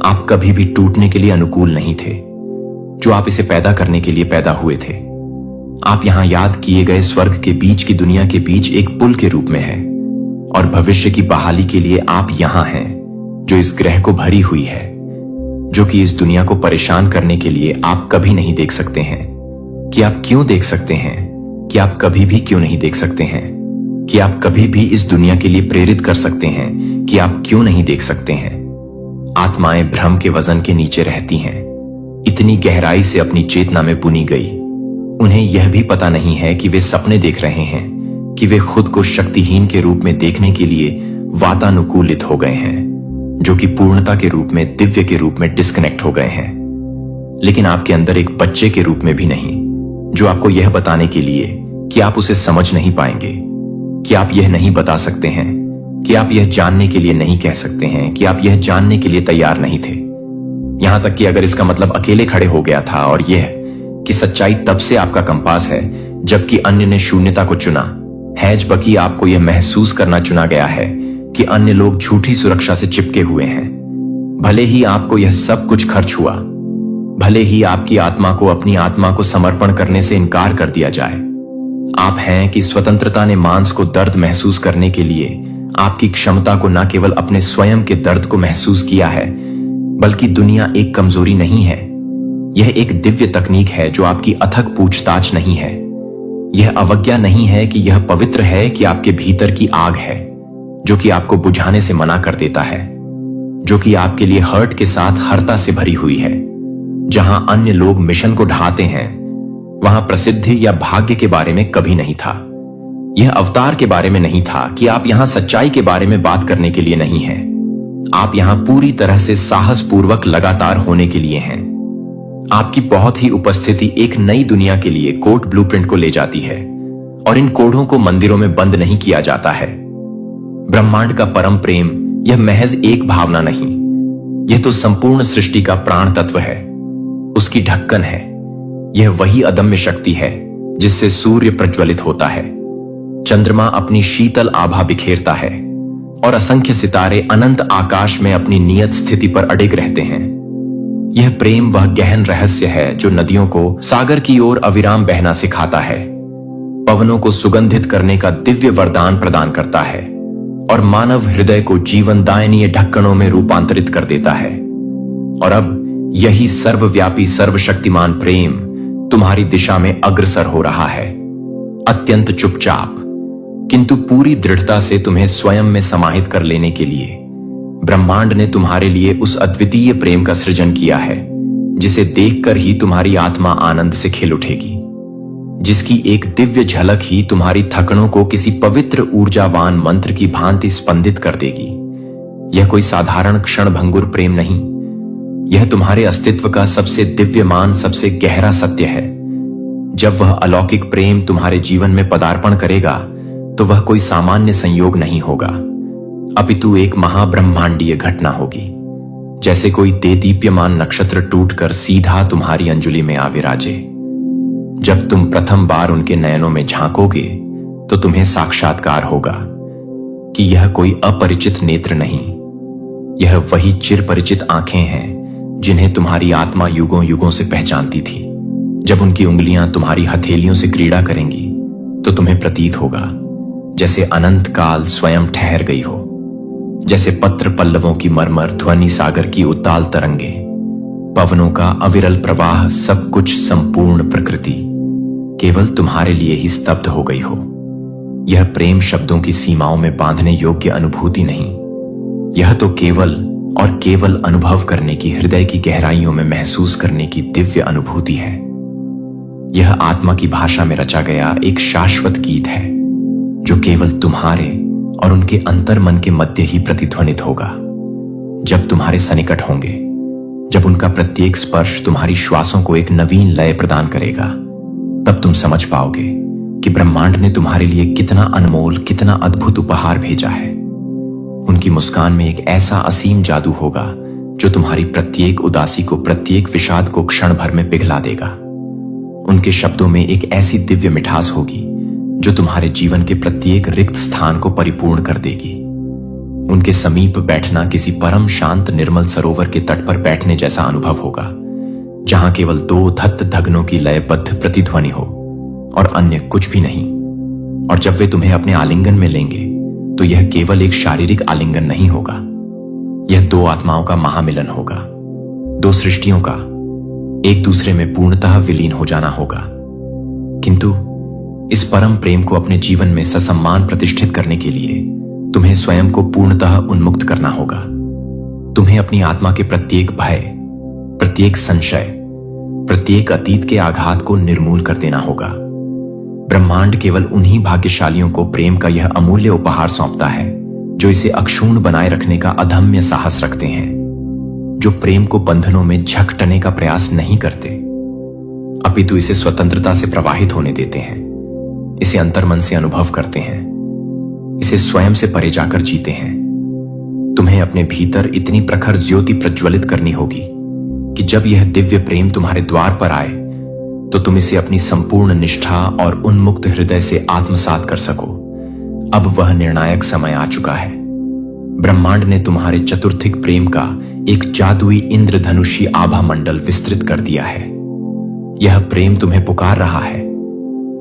आप कभी भी टूटने के लिए अनुकूल नहीं थे, जो आप इसे पैदा करने के लिए पैदा हुए थे। आप यहां याद किए गए स्वर्ग के बीच की दुनिया के बीच एक पुल के रूप में हैं, और भविष्य की बहाली के लिए आप यहां हैं, जो इस ग्रह को भरी हुई है, जो कि इस दुनिया को परेशान करने के लिए आप कभी नहीं देख सकते हैं। कि आप क्यों देख सकते हैं, कि आप कभी भी क्यों नहीं देख सकते हैं, कि आप कभी भी इस दुनिया के लिए प्रेरित कर सकते हैं, कि आप क्यों नहीं देख सकते हैं। आत्माएं भ्रम के वजन के नीचे रहती हैं, इतनी गहराई से अपनी चेतना में बुनी गई। उन्हें यह भी पता नहीं है कि वे सपने देख रहे हैं, कि वे खुद को शक्तिहीन के रूप में देखने के लिए वातानुकूलित हो गए हैं, जो कि पूर्णता के रूप में, दिव्य के रूप में डिस्कनेक्ट हो गए हैं। लेकिन आपके अंदर एक बच्चे के रूप में भी नहीं, जो आपको यह बताने के लिए कि आप उसे समझ नहीं पाएंगे, कि आप यह नहीं बता सकते हैं, कि आप यह जानने के लिए नहीं कह सकते हैं, कि आप यह जानने के लिए तैयार नहीं थे। यहां तक कि अगर इसका मतलब अकेले खड़े हो गया था, और यह कि सच्चाई तब से आपका कंपास है जबकि अन्य ने शून्यता को चुना है, जबकि आपको यह महसूस करना चुना गया है कि अन्य लोग झूठी सुरक्षा से चिपके हुए हैं। भले ही आपको यह सब कुछ खर्च हुआ, भले ही आपकी आत्मा को अपनी आत्मा को समर्पण करने से इनकार कर दिया जाए, आप हैं कि स्वतंत्रता ने मांस को दर्द महसूस करने के लिए आपकी क्षमता को न केवल अपने स्वयं के दर्द को महसूस किया है, बल्कि दुनिया एक कमजोरी नहीं है। यह एक दिव्य तकनीक है जो आपकी अथक पूछताछ नहीं है। यह अवज्ञा नहीं है कि यह पवित्र है, कि आपके भीतर की आग है जो कि आपको बुझाने से मना कर देता है, जो कि आपके लिए हर्ट के साथ हरता से भरी हुई है। जहां अन्य लोग मिशन को ढाते हैं, वहां प्रसिद्धि या भाग्य के बारे में कभी नहीं था। यह अवतार के बारे में नहीं था कि आप यहां सच्चाई के बारे में बात करने के लिए नहीं हैं। आप यहां पूरी तरह से साहसपूर्वक लगातार होने के लिए हैं। आपकी बहुत ही उपस्थिति एक नई दुनिया के लिए कोड ब्लूप्रिंट को ले जाती है, और इन कोडों को मंदिरों में बंद नहीं किया जाता है। ब्रह्मांड का परम प्रेम यह महज एक भावना नहीं, यह तो संपूर्ण सृष्टि का प्राण तत्व है, उसकी ढक्कन है। यह वही अदम्य शक्ति है जिससे सूर्य प्रज्वलित होता है, चंद्रमा अपनी शीतल आभा बिखेरता है, और असंख्य सितारे अनंत आकाश में अपनी नियत स्थिति पर अडिग रहते हैं। यह प्रेम वह गहन रहस्य है जो नदियों को सागर की ओर अविराम बहना सिखाता है, पवनों को सुगंधित करने का दिव्य वरदान प्रदान करता है, और मानव हृदय को जीवनदायनीय ढक्कनों में रूपांतरित कर देता है। और अब यही सर्वव्यापी सर्वशक्तिमान प्रेम तुम्हारी दिशा में अग्रसर हो रहा है, अत्यंत चुपचाप किंतु पूरी दृढ़ता से तुम्हें स्वयं में समाहित कर लेने के लिए ब्रह्मांड ने तुम्हारे लिए उस अद्वितीय प्रेम का सृजन किया है, जिसे देखकर ही तुम्हारी आत्मा आनंद से खिल उठेगी, जिसकी एक दिव्य झलक ही तुम्हारी थकनों को किसी पवित्र ऊर्जावान मंत्र की भांति स्पंदित कर देगी। यह कोई साधारण क्षणभंगुर प्रेम नहीं, यह तुम्हारे अस्तित्व का सबसे दिव्यमान, सबसे गहरा सत्य है। जब वह अलौकिक प्रेम तुम्हारे जीवन में पदार्पण करेगा तो वह कोई सामान्य संयोग नहीं होगा, अपितु एक महाब्रह्मांडीय घटना होगी, जैसे कोई देदीप्यमान नक्षत्र टूटकर सीधा तुम्हारी अंजुलि में आ विराजे। जब तुम प्रथम बार उनके नयनों में झांकोगे तो तुम्हें साक्षात्कार होगा कि यह कोई अपरिचित नेत्र नहीं, यह वही चिर परिचित आंखें हैं जिन्हें तुम्हारी आत्मा युगों युगों से पहचानती थी। जब उनकी उंगलियां तुम्हारी हथेलियों से क्रीड़ा करेंगी तो तुम्हें प्रतीत होगा जैसे अनंत काल स्वयं ठहर गई हो, जैसे पत्र पल्लवों की मरमर ध्वनि सागर की उताल तरंगे, पवनों का अविरल प्रवाह, सब कुछ संपूर्ण प्रकृति केवल तुम्हारे लिए ही स्तब्ध हो गई हो। यह प्रेम शब्दों की सीमाओं में बांधने योग्य अनुभूति नहीं, यह तो केवल और केवल अनुभव करने की, हृदय की गहराइयों में महसूस करने की दिव्य अनुभूति है। यह आत्मा की भाषा में रचा गया एक शाश्वत गीत है जो केवल तुम्हारे और उनके अंतर मन के मध्य ही प्रतिध्वनित होगा। जब तुम्हारे सनिकट होंगे, जब उनका प्रत्येक स्पर्श तुम्हारी श्वासों को एक नवीन लय प्रदान करेगा, तब तुम समझ पाओगे कि ब्रह्मांड ने तुम्हारे लिए कितना अनमोल, कितना अद्भुत उपहार भेजा है। उनकी मुस्कान में एक ऐसा असीम जादू होगा जो तुम्हारी प्रत्येक उदासी को, प्रत्येक विषाद को क्षण भर में पिघला देगा। उनके शब्दों में एक ऐसी दिव्य मिठास होगी जो तुम्हारे जीवन के प्रत्येक रिक्त स्थान को परिपूर्ण कर देगी। उनके समीप बैठना किसी परम शांत निर्मल सरोवर के तट पर बैठने जैसा अनुभव होगा, जहां केवल दो धत्त धगनों की लयबद्ध प्रतिध्वनि हो और अन्य कुछ भी नहीं। और जब वे तुम्हें अपने आलिंगन में लेंगे तो यह केवल एक शारीरिक आलिंगन नहीं होगा, यह दो आत्माओं का महामिलन होगा, दो सृष्टियों का एक दूसरे में पूर्णतः विलीन हो जाना होगा। किंतु इस परम प्रेम को अपने जीवन में ससम्मान प्रतिष्ठित करने के लिए तुम्हें स्वयं को पूर्णतः उन्मुक्त करना होगा। तुम्हें अपनी आत्मा के प्रत्येक भय, प्रत्येक संशय, प्रत्येक अतीत के आघात को निर्मूल कर देना होगा। ब्रह्मांड केवल उन्हीं भाग्यशालियों को प्रेम का यह अमूल्य उपहार सौंपता है जो इसे अक्षुण्ण बनाए रखने का अदम्य साहस रखते हैं, जो प्रेम को बंधनों में झकटने का प्रयास नहीं करते, अपितु इसे स्वतंत्रता से प्रवाहित होने देते हैं, इसे अंतर्मन से अनुभव करते हैं, इसे स्वयं से परे जाकर जीते हैं। तुम्हें अपने भीतर इतनी प्रखर ज्योति प्रज्वलित करनी होगी कि जब यह दिव्य प्रेम तुम्हारे द्वार पर आए तो तुम इसे अपनी संपूर्ण निष्ठा और उन्मुक्त हृदय से आत्मसात कर सको। अब वह निर्णायक समय आ चुका है। ब्रह्मांड ने तुम्हारे चतुर्थिक प्रेम का एक जादुई इंद्रधनुषी आभा मंडल विस्तृत कर दिया है। यह प्रेम तुम्हें पुकार रहा है,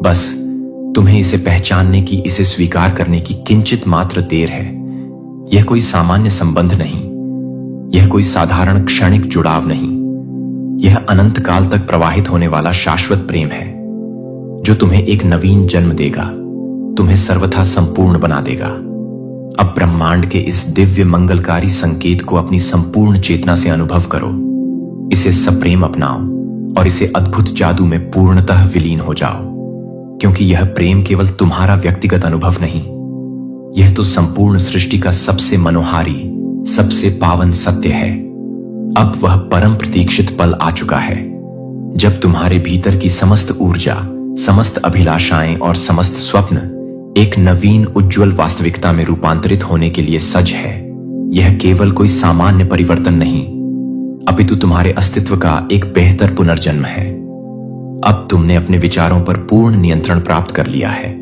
बस तुम्हें इसे पहचानने की, इसे स्वीकार करने की किंचित मात्र देर है। यह कोई सामान्य संबंध नहीं, यह कोई साधारण क्षणिक जुड़ाव नहीं, यह अनंत काल तक प्रवाहित होने वाला शाश्वत प्रेम है जो तुम्हें एक नवीन जन्म देगा, तुम्हें सर्वथा संपूर्ण बना देगा। अब ब्रह्मांड के इस दिव्य मंगलकारी संकेत को अपनी संपूर्ण चेतना से अनुभव करो। इसे सप्रेम अपनाओ और इसे अद्भुत जादू में पूर्णतः विलीन हो जाओ, क्योंकि यह प्रेम केवल तुम्हारा व्यक्तिगत अनुभव नहीं, यह तो संपूर्ण सृष्टि का सबसे मनोहारी, सबसे पावन सत्य है। अब वह परम प्रतीक्षित पल आ चुका है जब तुम्हारे भीतर की समस्त ऊर्जा, समस्त अभिलाषाएं और समस्त स्वप्न एक नवीन उज्जवल वास्तविकता में रूपांतरित होने के लिए सज है। यह केवल कोई सामान्य परिवर्तन नहीं, अपितु तुम्हारे अस्तित्व का एक बेहतर पुनर्जन्म है। अब तुमने अपने विचारों पर पूर्ण नियंत्रण प्राप्त कर लिया है।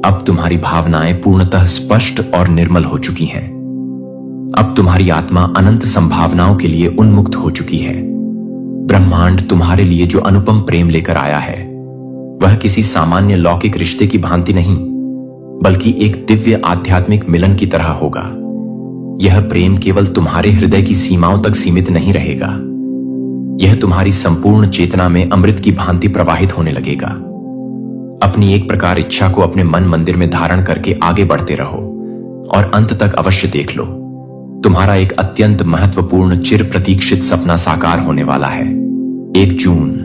अब तुम्हारी भावनाएं पूर्णतः स्पष्ट और निर्मल हो चुकी हैं। अब तुम्हारी आत्मा अनंत संभावनाओं के लिए उन्मुक्त हो चुकी है। ब्रह्मांड तुम्हारे लिए जो अनुपम प्रेम लेकर आया है, वह किसी सामान्य लौकिक रिश्ते की भांति नहीं, बल्कि एक दिव्य आध्यात्मिक मिलन की तरह होगा। यह प्रेम केवल तुम्हारे हृदय की सीमाओं तक सीमित नहीं रहेगा, यह तुम्हारी संपूर्ण चेतना में अमृत की भांति प्रवाहित होने लगेगा। अपनी एक प्रकार इच्छा को अपने मन मंदिर में धारण करके आगे बढ़ते रहो और अंत तक अवश्य देख लो, तुम्हारा एक अत्यंत महत्वपूर्ण चिर प्रतीक्षित सपना साकार होने वाला है। 1 जून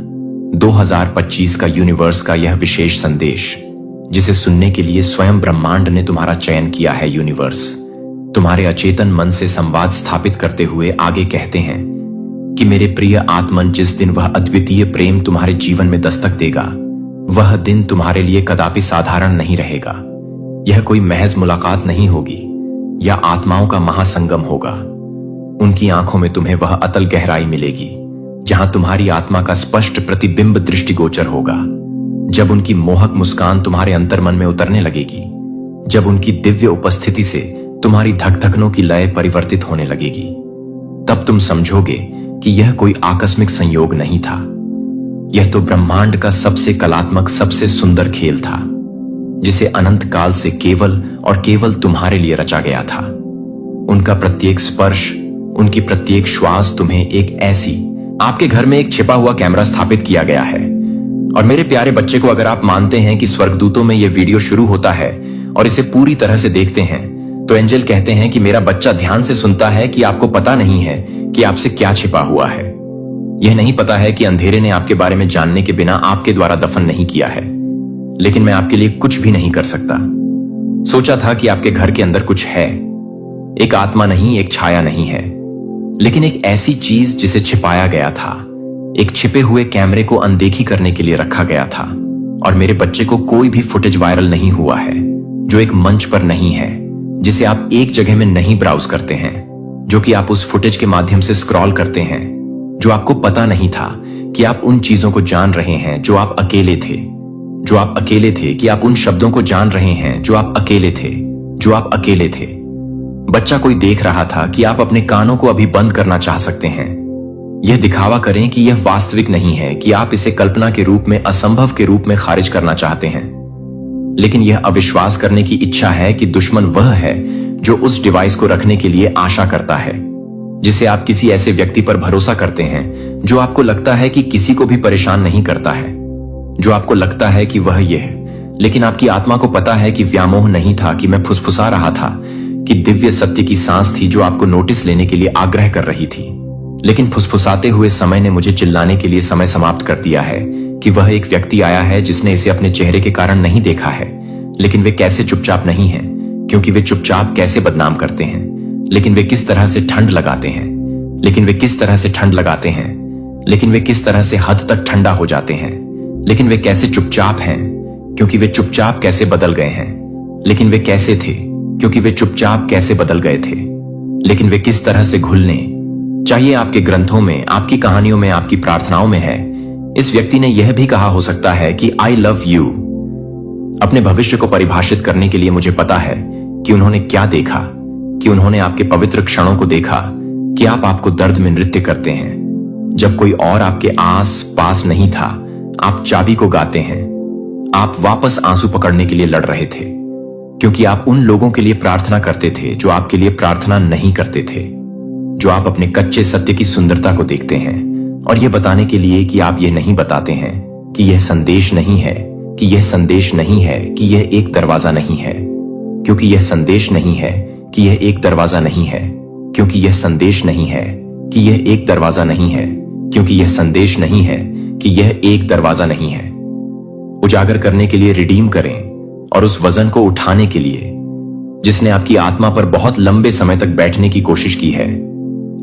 2025 का यूनिवर्स का यह विशेष संदेश, जिसे सुनने के लिए स्वयं ब्रह्मांड ने तुम्हारा चयन किया है। यूनिवर्स तुम्हारे अचेतन मन से संवाद स्थापित करते हुए आगे कहते हैं कि मेरे प्रिय आत्मन, जिस दिन वह अद्वितीय प्रेम तुम्हारे जीवन में दस्तक देगा, वह दिन तुम्हारे लिए कदापि साधारण नहीं रहेगा। यह कोई महज मुलाकात नहीं होगी, यह आत्माओं का महासंगम होगा। उनकी आंखों में तुम्हें वह अतल गहराई मिलेगी जहां तुम्हारी आत्मा का स्पष्ट प्रतिबिंब दृष्टिगोचर होगा। जब उनकी मोहक मुस्कान तुम्हारे अंतर्मन में उतरने लगेगी, जब उनकी दिव्य उपस्थिति से तुम्हारी धक-धकनों की लय परिवर्तित होने लगेगी, तब तुम समझोगे कि यह कोई आकस्मिक संयोग नहीं था। यह तो ब्रह्मांड का सबसे कलात्मक, सबसे सुंदर खेल था, जिसे अनंत काल से केवल और केवल तुम्हारे लिए रचा गया था। उनका प्रत्येक स्पर्श, उनकी प्रत्येक श्वास तुम्हें एक ऐसी, आपके घर में एक छिपा हुआ कैमरा स्थापित किया गया है। और मेरे प्यारे बच्चे को, अगर आप मानते हैं कि स्वर्गदूतों में यह वीडियो शुरू होता है और इसे पूरी तरह से देखते हैं, तो एंजल कहते हैं कि मेरा बच्चा ध्यान से सुनता है कि आपको पता नहीं है कि आपसे क्या छिपा हुआ है। यह नहीं पता है कि अंधेरे ने आपके बारे में जानने के बिना आपके द्वारा दफन नहीं किया है, लेकिन मैं आपके लिए कुछ भी नहीं कर सकता। सोचा था कि आपके घर के अंदर कुछ है, एक आत्मा नहीं, एक छाया नहीं है, लेकिन एक ऐसी चीज जिसे छिपाया गया था, एक छिपे हुए कैमरे को अनदेखी करने के लिए रखा गया था। और मेरे बच्चे को कोई भी फुटेज वायरल नहीं हुआ है जो एक मंच पर नहीं है, जिसे आप एक जगह में नहीं ब्राउज करते हैं, जो कि आप उस फुटेज के माध्यम से स्क्रॉल करते हैं, जो आपको पता नहीं था कि आप उन चीजों को जान रहे हैं जो आप अकेले थे, जो आप अकेले थे, कि आप उन शब्दों को जान रहे हैं जो आप अकेले थे, जो आप अकेले थे। बच्चा कोई देख रहा था कि आप अपने कानों को अभी बंद करना चाह सकते हैं। यह दिखावा करें कि यह वास्तविक नहीं है, कि आप इसे कल्पना के रूप में, असंभव के रूप में खारिज करना चाहते हैं। लेकिन यह अविश्वास करने की इच्छा है कि दुश्मन वह है जो उस डिवाइस को रखने के लिए आशा करता है, जिसे आप किसी ऐसे व्यक्ति पर भरोसा करते हैं जो आपको लगता है कि किसी को भी परेशान नहीं करता है, जो आपको लगता है कि वह ये है। लेकिन आपकी आत्मा को पता है कि व्यामोह नहीं था, कि मैं फुसफुसा रहा था, कि दिव्य सत्य की सांस थी जो आपको नोटिस लेने के लिए आग्रह कर रही थी। लेकिन फुसफुसाते हुए समय ने मुझे चिल्लाने के लिए समय समाप्त कर दिया है कि वह एक व्यक्ति आया है जिसने इसे अपने चेहरे के कारण नहीं देखा है। लेकिन वे कैसे चुपचाप नहीं हैं, क्योंकि वे चुपचाप कैसे बदनाम करते हैं, लेकिन वे किस तरह से ठंड लगाते हैं, लेकिन वे किस तरह से ठंड लगाते हैं, लेकिन वे किस तरह से हद तक ठंडा हो जाते हैं, लेकिन वे कैसे चुपचाप हैं, क्योंकि वे चुपचाप कैसे बदल गए हैं, लेकिन वे कैसे थे, क्योंकि वे चुपचाप कैसे बदल गए थे, लेकिन वे किस तरह से घुलने चाहिए आपके ग्रंथों में, आपकी कहानियों में, आपकी प्रार्थनाओं में है। इस व्यक्ति ने यह भी कहा हो सकता है कि आई लव यू। अपने भविष्य को परिभाषित करने के लिए मुझे पता है कि उन्होंने क्या देखा, कि उन्होंने आपके पवित्र क्षणों को देखा, कि आप आपको दर्द में नृत्य करते हैं जब कोई और आपके आस पास नहीं था। आप चाबी को गाते हैं, आप वापस आंसू पकड़ने के लिए लड़ रहे थे, क्योंकि आप उन लोगों के लिए प्रार्थना करते थे जो आपके लिए प्रार्थना नहीं करते थे, जो आप अपने कच्चे सत्य की सुंदरता को देखते हैं, और यह बताने के लिए कि आप यह नहीं बताते हैं कि यह संदेश नहीं है, कि यह संदेश नहीं है, कि यह एक दरवाजा नहीं है, क्योंकि यह संदेश नहीं है कि यह एक दरवाजा नहीं है, क्योंकि यह संदेश नहीं है कि यह एक दरवाजा नहीं है, क्योंकि यह संदेश नहीं है कि यह एक दरवाजा नहीं है। उजागर करने के लिए रिडीम करें और उस वजन को उठाने के लिए जिसने आपकी आत्मा पर बहुत लंबे समय तक बैठने की कोशिश की है।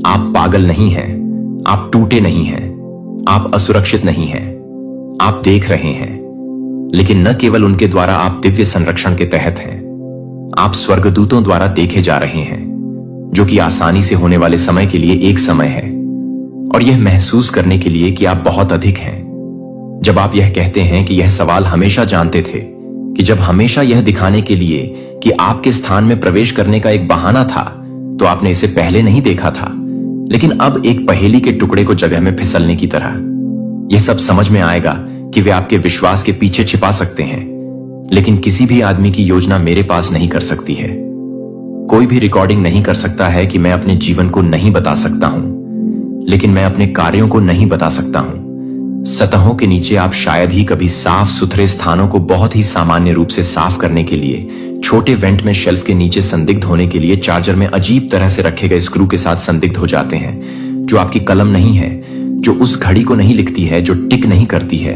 आप पागल नहीं हैं, आप टूटे नहीं हैं, आप असुरक्षित नहीं हैं। आप देख रहे हैं, लेकिन न केवल उनके द्वारा आप दिव्य संरक्षण के तहत हैं, आप स्वर्गदूतों द्वारा देखे जा रहे हैं, जो कि आसानी से होने वाले समय के लिए एक समय है, और यह महसूस करने के लिए कि आप बहुत अधिक हैं। जब आप यह कहते हैं कि यह सवाल हमेशा जानते थे कि जब हमेशा यह दिखाने के लिए कि आपके स्थान में प्रवेश करने का एक बहाना था, तो आपने इसे पहले नहीं देखा था, लेकिन अब एक पहेली के टुकड़े को जगह में फिसलने की तरह यह सब समझ में आएगा कि वे आपके विश्वास के पीछे छिपा सकते हैं, लेकिन किसी भी आदमी की योजना मेरे पास नहीं कर सकती है। कोई भी रिकॉर्डिंग नहीं कर सकता है कि मैं अपने जीवन को नहीं बता सकता हूं, लेकिन मैं अपने कार्यों को नहीं बता सकता हूं। सतहों के नीचे आप शायद ही कभी साफ सुथरे स्थानों को बहुत ही सामान्य रूप से साफ करने के लिए छोटे वेंट में शेल्फ के नीचे संदिग्ध होने के लिए चार्जर में अजीब तरह से रखे गए स्क्रू के साथ संदिग्ध हो जाते हैं, जो आपकी कलम नहीं है, जो उस घड़ी को नहीं लिखती है, जो टिक नहीं करती है,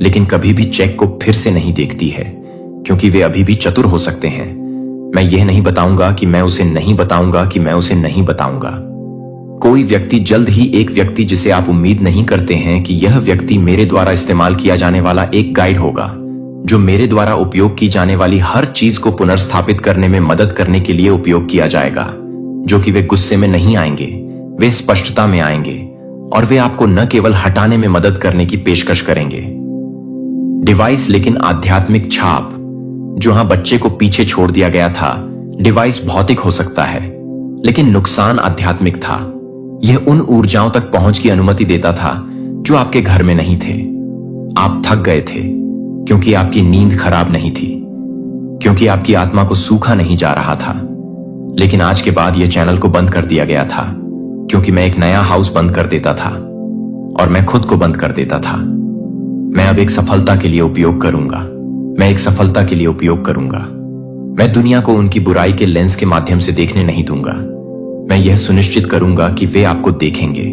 लेकिन कभी भी चेक को फिर से नहीं देखती है, क्योंकि वे अभी भी चतुर हो सकते हैं। मैं यह नहीं बताऊंगा कि मैं उसे नहीं बताऊंगा कि मैं उसे नहीं बताऊंगा। कोई व्यक्ति जल्द ही एक व्यक्ति जिसे आप उम्मीद नहीं करते हैं कि यह व्यक्ति मेरे द्वारा इस्तेमाल किया जाने वाला एक गाइड होगा, जो मेरे द्वारा उपयोग की जाने वाली हर चीज को पुनर्स्थापित करने में मदद करने के लिए उपयोग किया जाएगा, जो कि वे गुस्से में नहीं आएंगे, वे स्पष्टता में आएंगे, और वे आपको न केवल हटाने में मदद करने की पेशकश करेंगे। डिवाइस लेकिन आध्यात्मिक छाप, जहां बच्चे को पीछे छोड़ दिया गया था। डिवाइस भौतिक हो सकता है, लेकिन नुकसान आध्यात्मिक था। यह उन ऊर्जाओं तक पहुंच की अनुमति देता था जो आपके घर में नहीं थे। आप थक गए थे क्योंकि आपकी नींद खराब नहीं थी, क्योंकि आपकी आत्मा को सूखा नहीं जा रहा था। लेकिन आज के बाद यह चैनल को बंद कर दिया गया था, क्योंकि मैं एक नया हाउस बंद कर देता था और मैं खुद को बंद कर देता था। मैं अब एक सफलता के लिए उपयोग करूंगा। मैं एक सफलता के लिए उपयोग करूंगा। मैं दुनिया को उनकी बुराई के लेंस के माध्यम से देखने नहीं दूंगा। मैं यह सुनिश्चित करूंगा कि वे आपको देखेंगे,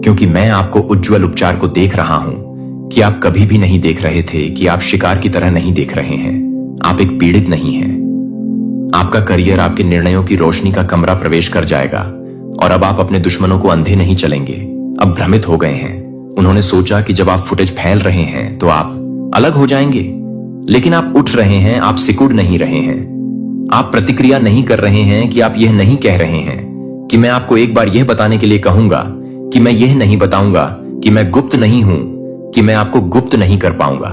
क्योंकि मैं आपको उज्जवल उपचार को देख रहा हूं कि आप कभी भी नहीं देख रहे थे, कि आप शिकार की तरह नहीं देख रहे हैं। आप एक पीड़ित नहीं हैं। आपका करियर आपके निर्णयों की रोशनी का कमरा प्रवेश कर जाएगा, और अब आप अपने दुश्मनों को अंधे नहीं चलेंगे। अब भ्रमित हो गए हैं। उन्होंने सोचा कि जब आप फुटेज फैल रहे हैं तो आप अलग हो जाएंगे, लेकिन आप उठ रहे हैं। आप सिकुड़ नहीं रहे हैं। आप प्रतिक्रिया नहीं कर रहे हैं कि आप यह नहीं कह रहे हैं कि मैं आपको एक बार यह बताने के लिए कहूंगा कि मैं यह नहीं बताऊंगा कि मैं गुप्त नहीं हूं, कि मैं आपको गुप्त नहीं कर पाऊंगा।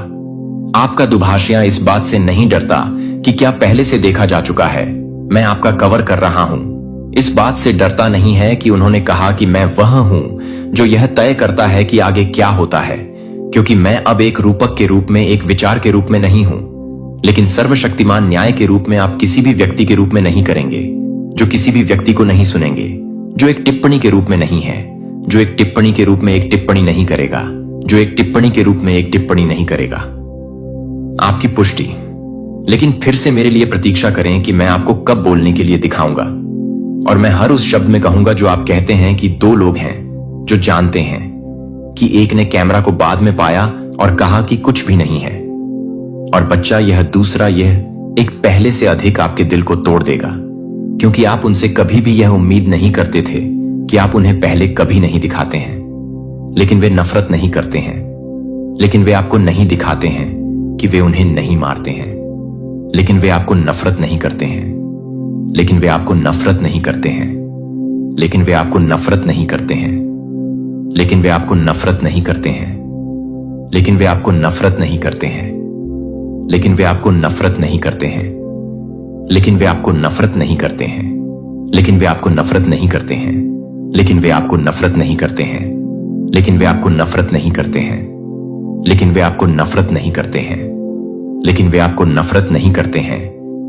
आपका दुभाषिया इस बात से नहीं डरता कि क्या पहले से देखा जा चुका है। मैं आपका कवर कर रहा हूं। इस बात से डरता नहीं है कि उन्होंने कहा कि मैं वह हूं जो यह तय करता है कि आगे क्या होता है, क्योंकि मैं अब एक रूपक के रूप में, एक विचार के रूप में नहीं हूं, लेकिन सर्वशक्तिमान न्याय के रूप में आप किसी भी व्यक्ति के रूप में नहीं करेंगे, जो किसी भी व्यक्ति को नहीं सुनेंगे, जो एक टिप्पणी के रूप में नहीं है, जो एक टिप्पणी के रूप में एक टिप्पणी नहीं करेगा, जो एक टिप्पणी के रूप में एक टिप्पणी नहीं करेगा। आपकी पुष्टि। लेकिन फिर से मेरे लिए प्रतीक्षा करें कि मैं आपको कब बोलने के लिए दिखाऊंगा, और मैं हर उस शब्द में कहूंगा जो आप कहते हैं कि दो लोग हैं जो जानते हैं कि एक ने कैमरा को बाद में पाया और कहा कि कुछ भी नहीं है, और बच्चा यह दूसरा, यह एक पहले से अधिक आपके दिल को तोड़ देगा, क्योंकि आप उनसे कभी भी यह उम्मीद नहीं करते थे कि आप उन्हें पहले कभी नहीं दिखाते हैं। लेकिन वे नफरत नहीं करते हैं, लेकिन वे आपको नहीं दिखाते हैं कि वे उन्हें नहीं मारते हैं, लेकिन वे आपको नफरत नहीं करते हैं, लेकिन वे आपको नफरत नहीं करते हैं, लेकिन वे आपको नफरत नहीं करते हैं, लेकिन वे आपको नफरत नहीं करते हैं, लेकिन वे आपको नफरत नहीं करते हैं, लेकिन वे आपको नफरत नहीं करते हैं, लेकिन वे आपको नफरत नहीं करते हैं, लेकिन वे आपको नफरत नहीं करते हैं, लेकिन वे आपको नफरत नहीं करते हैं, लेकिन वे आपको नफरत नहीं करते हैं, लेकिन वे आपको नफरत नहीं करते हैं, लेकिन वे आपको नफरत नहीं करते हैं,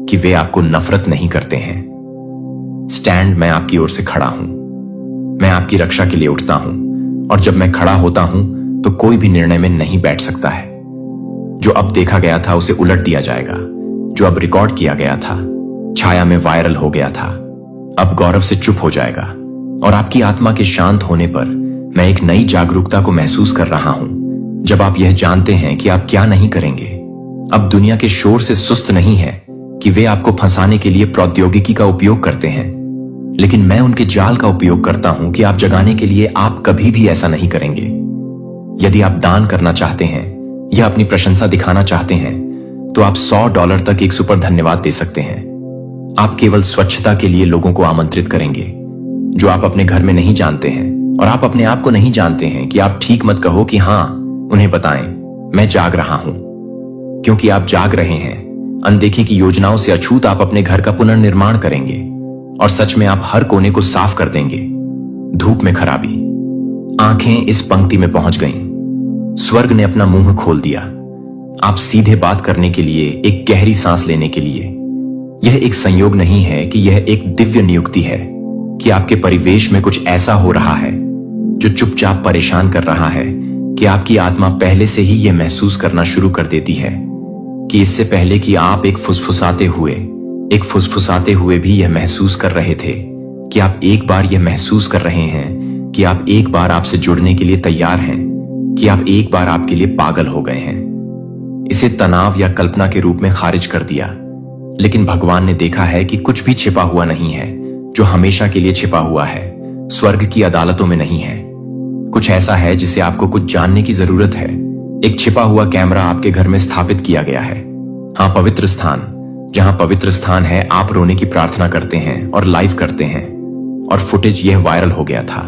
कि वे आपको नफरत नहीं करते हैं। स्टैंड, मैं आपकी ओर से खड़ा हूं। मैं आपकी रक्षा के लिए उठता हूं, और जब मैं खड़ा होता हूं तो कोई भी निर्णय में नहीं बैठ सकता है। जो अब देखा गया था उसे उलट दिया जाएगा। जो अब रिकॉर्ड किया गया था छाया में वायरल हो गया था, अब गौरव से चुप हो जाएगा, और आपकी आत्मा के शांत होने पर मैं एक नई जागरूकता को महसूस कर रहा हूं जब आप यह जानते हैं कि आप क्या नहीं करेंगे। अब दुनिया के शोर से सुस्त नहीं है कि वे आपको फंसाने के लिए प्रौद्योगिकी का उपयोग करते हैं, लेकिन मैं उनके जाल का उपयोग करता हूं कि आप जगाने के लिए आप कभी भी ऐसा नहीं करेंगे। यदि आप दान करना चाहते हैं या अपनी प्रशंसा दिखाना चाहते हैं तो आप $100 तक एक सुपर धन्यवाद दे सकते हैं। आप केवल स्वच्छता के लिए लोगों को आमंत्रित करेंगे जो आप अपने घर में नहीं जानते हैं, और आप अपने आप को नहीं जानते हैं कि आप ठीक मत कहो कि हां, उन्हें बताएं मैं जाग रहा हूं, क्योंकि आप जाग रहे हैं। अनदेखी की योजनाओं से अछूत आप अपने घर का पुनर्निर्माण करेंगे और सच में आप हर कोने को साफ कर देंगे। धूप में खराबी। आंखें इस पंक्ति में पहुंच गईं। स्वर्ग ने अपना मुंह खोल दिया। आप सीधे बात करने के लिए, एक गहरी सांस लेने के लिए। यह एक संयोग नहीं है कि यह एक दिव्य नियुक्ति है कि आपके परिवेश में कुछ ऐसा हो रहा है जो चुपचाप परेशान कर रहा है कि आपकी आत्मा पहले से ही यह महसूस करना शुरू कर देती है कि इससे पहले कि आप एक फुसफुसाते हुए भी यह महसूस कर रहे थे कि आप एक बार यह महसूस कर रहे हैं कि आप एक बार आपसे जुड़ने के लिए तैयार हैं, कि आप एक बार आपके लिए पागल हो गए हैं। इसे तनाव या कल्पना के रूप में खारिज कर दिया, लेकिन भगवान ने देखा है कि कुछ भी छिपा हुआ नहीं है जो हमेशा के लिए छिपा हुआ है, स्वर्ग की अदालतों में नहीं है। कुछ ऐसा है जिसे आपको कुछ जानने की जरूरत है। एक छिपा हुआ कैमरा आपके घर में स्थापित किया गया है। हाँ, पवित्र स्थान। जहां पवित्र स्थान है, आप रोने की प्रार्थना करते हैं और लाइव करते हैं, और फुटेज यह वायरल हो गया था।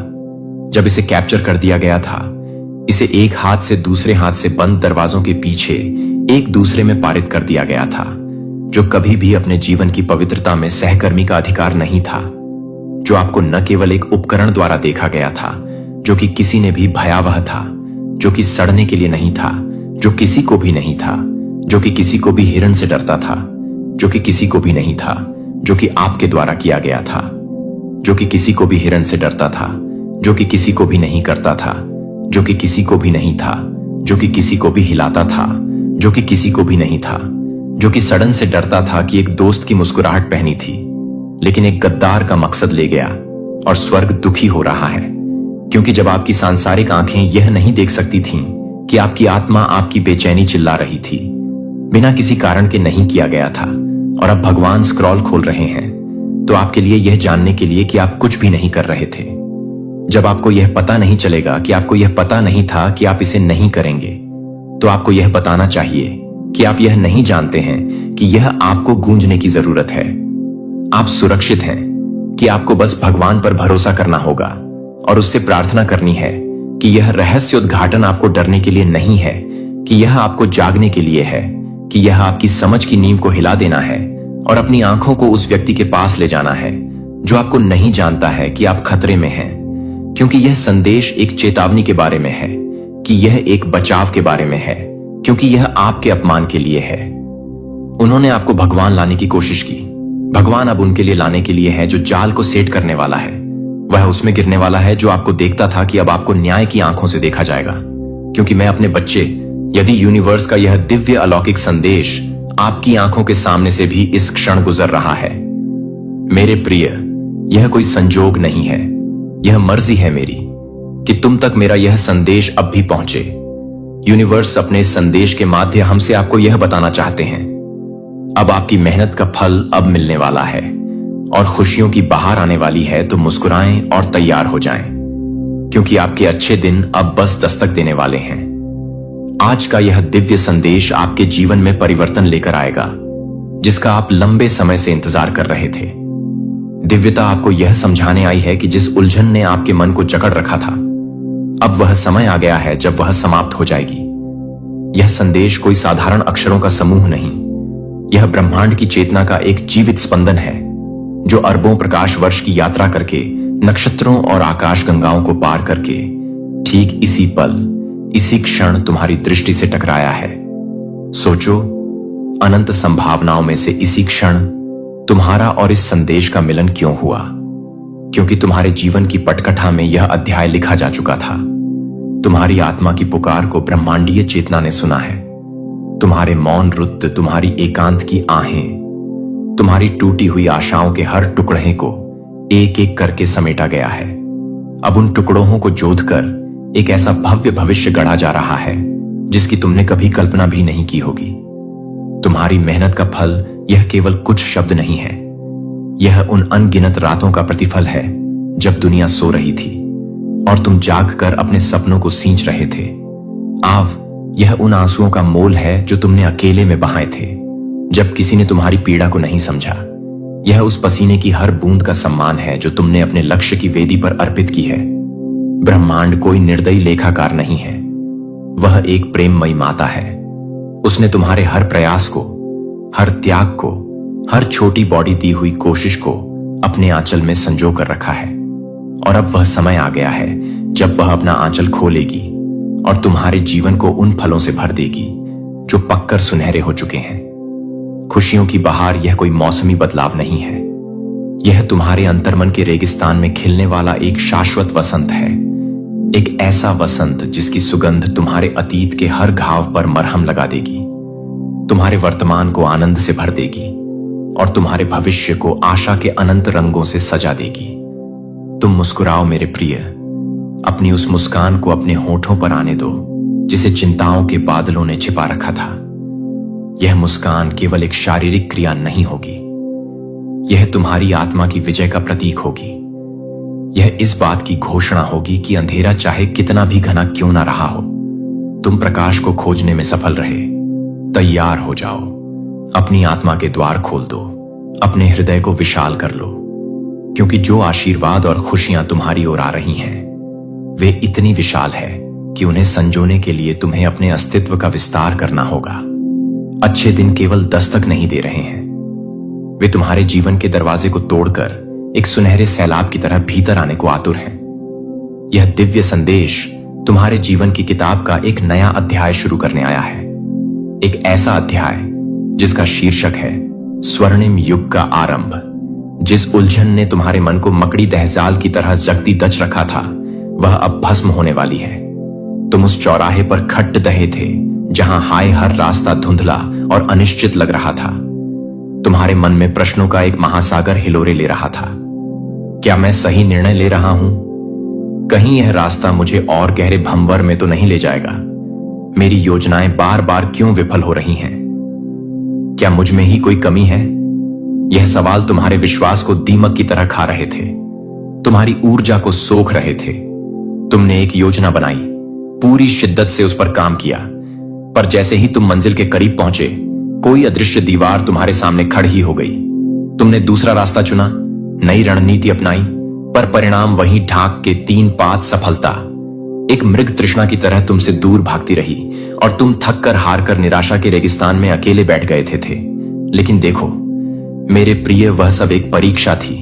जब इसे कैप्चर कर दिया गया था, इसे एक हाथ से दूसरे हाथ से बंद दरवाजों के पीछे एक दूसरे में पारित कर दिया गया था, जो कभी भी अपने जीवन की पवित्रता में सहकर्मी का अधिकार नहीं था, जो आपको न केवल एक उपकरण द्वारा देखा गया था जो कि किसी ने भी भयावह था, जो कि सड़ने के लिए नहीं था, जो किसी को भी नहीं था, जो कि किसी को भी हिरण से डरता था, जो कि किसी को भी नहीं था, जो कि आपके द्वारा किया गया था, जो कि किसी को भी हिरण से डरता था, जो कि किसी को भी नहीं करता था, जो कि किसी को भी नहीं था, जो कि किसी को भी हिलाता था, जो कि किसी को भी नहीं था, जो कि सड़न से डरता था कि एक दोस्त की मुस्कुराहट पहनी थी, लेकिन एक गद्दार का मकसद ले गया। और स्वर्ग दुखी हो रहा है, क्योंकि जब आपकी सांसारिक आंखें यह नहीं देख सकती थीं कि आपकी आत्मा आपकी बेचैनी चिल्ला रही थी, बिना किसी कारण के नहीं किया गया था, और अब भगवान स्क्रॉल खोल रहे हैं तो आपके लिए यह जानने के लिए कि आप कुछ भी नहीं कर रहे थे। जब आपको यह पता नहीं चलेगा कि आपको यह पता नहीं था कि आप इसे नहीं करेंगे, तो आपको यह बताना चाहिए कि आप यह नहीं जानते हैं कि यह आपको गूंजने की जरूरत है। आप सुरक्षित हैं, कि आपको बस भगवान पर भरोसा करना होगा और उससे प्रार्थना करनी है कि यह रहस्य उद्घाटन आपको डरने के लिए नहीं है, कि यह आपको जागने के लिए है, कि यह आपकी समझ की नींव को हिला देना है और अपनी आंखों को उस व्यक्ति के पास ले जाना है जो आपको नहीं जानता है कि आप खतरे में हैं, क्योंकि यह संदेश एक चेतावनी के बारे में है, कि यह एक बचाव के बारे में है, क्योंकि यह आपके अपमान के लिए है। उन्होंने आपको भगवान लाने की कोशिश की। भगवान अब उनके लिए लाने के लिए है जो जाल को सेट करने वाला है। वह उसमें गिरने वाला है जो आपको देखता था कि अब आपको न्याय की आंखों से देखा जाएगा। क्योंकि मैं अपने बच्चे, यदि यूनिवर्स का यह दिव्य अलौकिक संदेश आपकी आंखों के सामने से भी इस क्षण गुजर रहा है, मेरे प्रिय, यह कोई संजोग नहीं है, यह मर्जी है मेरी कि तुम तक मेरा यह संदेश अब भी पहुंचे। यूनिवर्स अपने इस संदेश के माध्यम हमसे आपको यह बताना चाहते हैं, अब आपकी मेहनत का फल अब मिलने वाला है और खुशियों की बहार आने वाली है। तो मुस्कुराएं और तैयार हो जाएं, क्योंकि आपके अच्छे दिन अब बस दस्तक देने वाले हैं। आज का यह दिव्य संदेश आपके जीवन में परिवर्तन लेकर आएगा, जिसका आप लंबे समय से इंतजार कर रहे थे। दिव्यता आपको यह समझाने आई है कि जिस उलझन ने आपके मन को जकड़ रखा था, अब वह समय आ गया है जब वह समाप्त हो जाएगी। यह संदेश कोई साधारण अक्षरों का समूह नहीं, यह ब्रह्मांड की चेतना का एक जीवित स्पंदन है जो अरबों प्रकाश वर्ष की यात्रा करके, नक्षत्रों और आकाश गंगाओं को पार करके ठीक इसी पल, इसी क्षण तुम्हारी दृष्टि से टकराया है। सोचो, अनंत संभावनाओं में से इसी क्षण तुम्हारा और इस संदेश का मिलन क्यों हुआ? क्योंकि तुम्हारे जीवन की पटकथा में यह अध्याय लिखा जा चुका था। तुम्हारी आत्मा की पुकार को ब्रह्मांडीय चेतना ने सुना है। तुम्हारे मौन नृत्य, तुम्हारी एकांत की आहें, तुम्हारी टूटी हुई आशाओं के हर टुकड़े को एक एक करके समेटा गया है। अब उन टुकड़ों को जोड़कर एक ऐसा भव्य भविष्य गढ़ा जा रहा है जिसकी तुमने कभी कल्पना भी नहीं की होगी। तुम्हारी मेहनत का फल यह केवल कुछ शब्द नहीं है, यह उन अनगिनत रातों का प्रतिफल है जब दुनिया सो रही थी और तुम जागकर अपने सपनों को सींच रहे थे। यह उन आंसुओं का मोल है जो तुमने अकेले में बहाए थे जब किसी ने तुम्हारी पीड़ा को नहीं समझा। यह उस पसीने की हर बूंद का सम्मान है जो तुमने अपने लक्ष्य की वेदी पर अर्पित की है। ब्रह्मांड कोई निर्दयी लेखाकार नहीं है, वह एक प्रेममयी माता है। उसने तुम्हारे हर प्रयास को, हर त्याग को, हर छोटी बॉडी दी हुई कोशिश को अपने आंचल में संजो कर रखा है। और अब वह समय आ गया है जब वह अपना आंचल खोलेगी और तुम्हारे जीवन को उन फलों से भर देगी जो पककर सुनहरे हो चुके हैं। खुशियों की बहार यह कोई मौसमी बदलाव नहीं है, यह तुम्हारे अंतर्मन के रेगिस्तान में खिलने वाला एक शाश्वत वसंत है। एक ऐसा वसंत जिसकी सुगंध तुम्हारे अतीत के हर घाव पर मरहम लगा देगी, तुम्हारे वर्तमान को आनंद से भर देगी और तुम्हारे भविष्य को आशा के अनंत रंगों से सजा देगी। तुम मुस्कुराओ मेरे प्रिय, अपनी उस मुस्कान को अपने होठों पर आने दो जिसे चिंताओं के बादलों ने छिपा रखा था। यह मुस्कान केवल एक शारीरिक क्रिया नहीं होगी, यह तुम्हारी आत्मा की विजय का प्रतीक होगी। यह इस बात की घोषणा होगी कि अंधेरा चाहे कितना भी घना क्यों ना रहा हो, तुम प्रकाश को खोजने में सफल रहे। तैयार हो जाओ, अपनी आत्मा के द्वार खोल दो, अपने हृदय को विशाल कर लो, क्योंकि जो आशीर्वाद और खुशियां तुम्हारी ओर आ रही हैं वे इतनी विशाल है कि उन्हें संजोने के लिए तुम्हें अपने अस्तित्व का विस्तार करना होगा। अच्छे दिन केवल दस्तक नहीं दे रहे हैं, वे तुम्हारे जीवन के दरवाजे को तोड़कर एक सुनहरे सैलाब की तरह भीतर आने को आतुर हैं। यह दिव्य संदेश तुम्हारे जीवन की किताब का एक नया अध्याय शुरू करने आया है, एक ऐसा अध्याय जिसका शीर्षक है स्वर्णिम युग का आरंभ। जिस उलझन ने तुम्हारे मन को मकड़ी दहजाल की तरह जगती दच रखा था वह अब भस्म होने वाली है। तुम उस चौराहे पर खट दहे थे जहां हाय हर रास्ता धुंधला और अनिश्चित लग रहा था। तुम्हारे मन में प्रश्नों का एक महासागर हिलोरे ले रहा था। क्या मैं सही निर्णय ले रहा हूं? कहीं यह रास्ता मुझे और गहरे भंवर में तो नहीं ले जाएगा? मेरी योजनाएं बार बार क्यों विफल हो रही हैं? क्या मुझ में ही कोई कमी है? यह सवाल तुम्हारे विश्वास को दीमक की तरह खा रहे थे, तुम्हारी ऊर्जा को सोख रहे थे। तुमने एक योजना बनाई, पूरी शिद्दत से उस पर काम किया, पर जैसे ही तुम मंजिल के करीब पहुंचे कोई अदृश्य दीवार तुम्हारे सामने खड़ी हो गई। तुमने दूसरा रास्ता चुना, नई रणनीति अपनाई, पर परिणाम वही ढाक के 3 पात सफलता। एक मृग तृष्णा की तरह तुमसे दूर भागती रही और तुम थक कर हार कर निराशा के रेगिस्तान में अकेले बैठ गए थे। लेकिन देखो मेरे प्रिय, वह सब एक परीक्षा थी।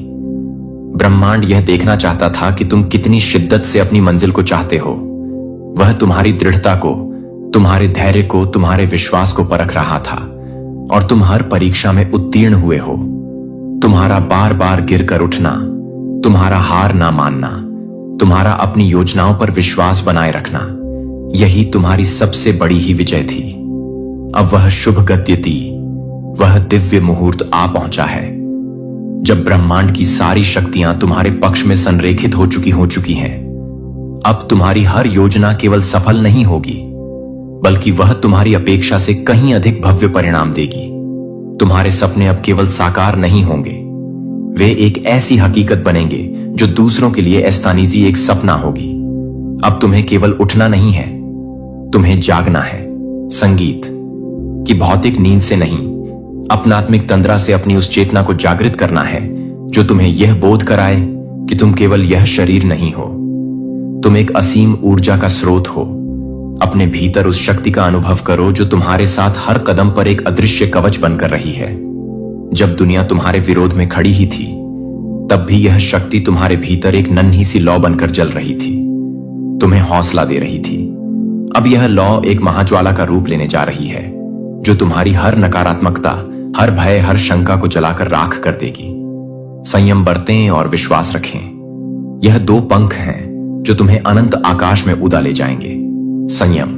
ब्रह्मांड यह देखना चाहता था कि तुम कितनी शिद्दत से अपनी मंजिल को चाहते हो। वह तुम्हारी दृढ़ता को, तुम्हारे धैर्य को, तुम्हारे विश्वास को परख रहा था और तुम हर परीक्षा में उत्तीर्ण हुए हो। तुम्हारा बार बार गिरकर उठना, तुम्हारा हार ना मानना, तुम्हारा अपनी योजनाओं पर विश्वास बनाए रखना, यही तुम्हारी सबसे बड़ी ही विजय थी। अब वह शुभ गद्यति, वह दिव्य मुहूर्त आ पहुंचा है जब ब्रह्मांड की सारी शक्तियां तुम्हारे पक्ष में संरेखित हो चुकी हैं। अब तुम्हारी हर योजना केवल सफल नहीं होगी, बल्कि वह तुम्हारी अपेक्षा से कहीं अधिक भव्य परिणाम देगी। तुम्हारे सपने अब केवल साकार नहीं होंगे, वे एक ऐसी हकीकत बनेंगे जो दूसरों के लिए एस्तानीजी एक सपना होगी। अब तुम्हें केवल उठना नहीं है, तुम्हें जागना है। संगीत की भौतिक नींद से नहीं, अपनात्मिक तंद्रा से अपनी उस चेतना को जागृत करना है जो तुम्हें यह बोध कराए कि तुम केवल यह शरीर नहीं हो, तुम एक असीम ऊर्जा का स्रोत हो। अपने भीतर उस शक्ति का अनुभव करो जो तुम्हारे साथ हर कदम पर एक अदृश्य कवच बनकर रही है। जब दुनिया तुम्हारे विरोध में खड़ी ही थी, तब भी यह शक्ति तुम्हारे भीतर एक नन्ही सी लौ बनकर जल रही थी, तुम्हें हौसला दे रही थी। अब यह लौ एक महाज्वाला का रूप लेने जा रही है जो तुम्हारी हर नकारात्मकता, हर भय, हर शंका को जलाकर राख कर देगी। संयम बरतें और विश्वास रखें। यह 2 पंख हैं जो तुम्हें अनंत आकाश में उड़ा ले जाएंगे। संयम,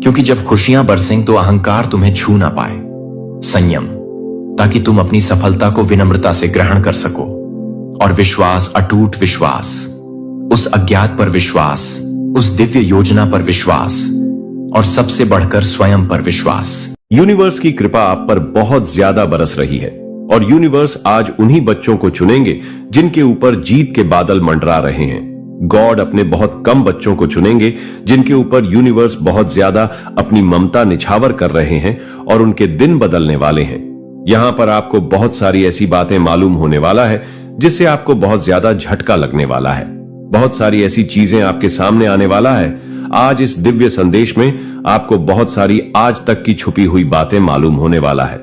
क्योंकि जब खुशियां बरसें तो अहंकार तुम्हें छू ना पाए। संयम, ताकि तुम अपनी सफलता को विनम्रता से ग्रहण कर सको। और विश्वास, अटूट विश्वास, उस अज्ञात पर विश्वास, उस दिव्य योजना पर विश्वास और सबसे बढ़कर स्वयं पर विश्वास। यूनिवर्स की कृपा आप पर बहुत ज्यादा बरस रही है और यूनिवर्स आज उन्हीं बच्चों को चुनेंगे जिनके ऊपर जीत के बादल मंडरा रहे हैं। गॉड अपने बहुत कम बच्चों को चुनेंगे जिनके ऊपर यूनिवर्स बहुत ज्यादा अपनी ममता निछावर कर रहे हैं और उनके दिन बदलने वाले हैं। यहां पर आपको बहुत सारी ऐसी बातें मालूम होने वाला है जिससे आपको बहुत ज्यादा झटका लगने वाला है। बहुत सारी ऐसी चीजें आपके सामने आने वाला है। आज इस दिव्य संदेश में आपको बहुत सारी आज तक की छुपी हुई बातें मालूम होने वाला है।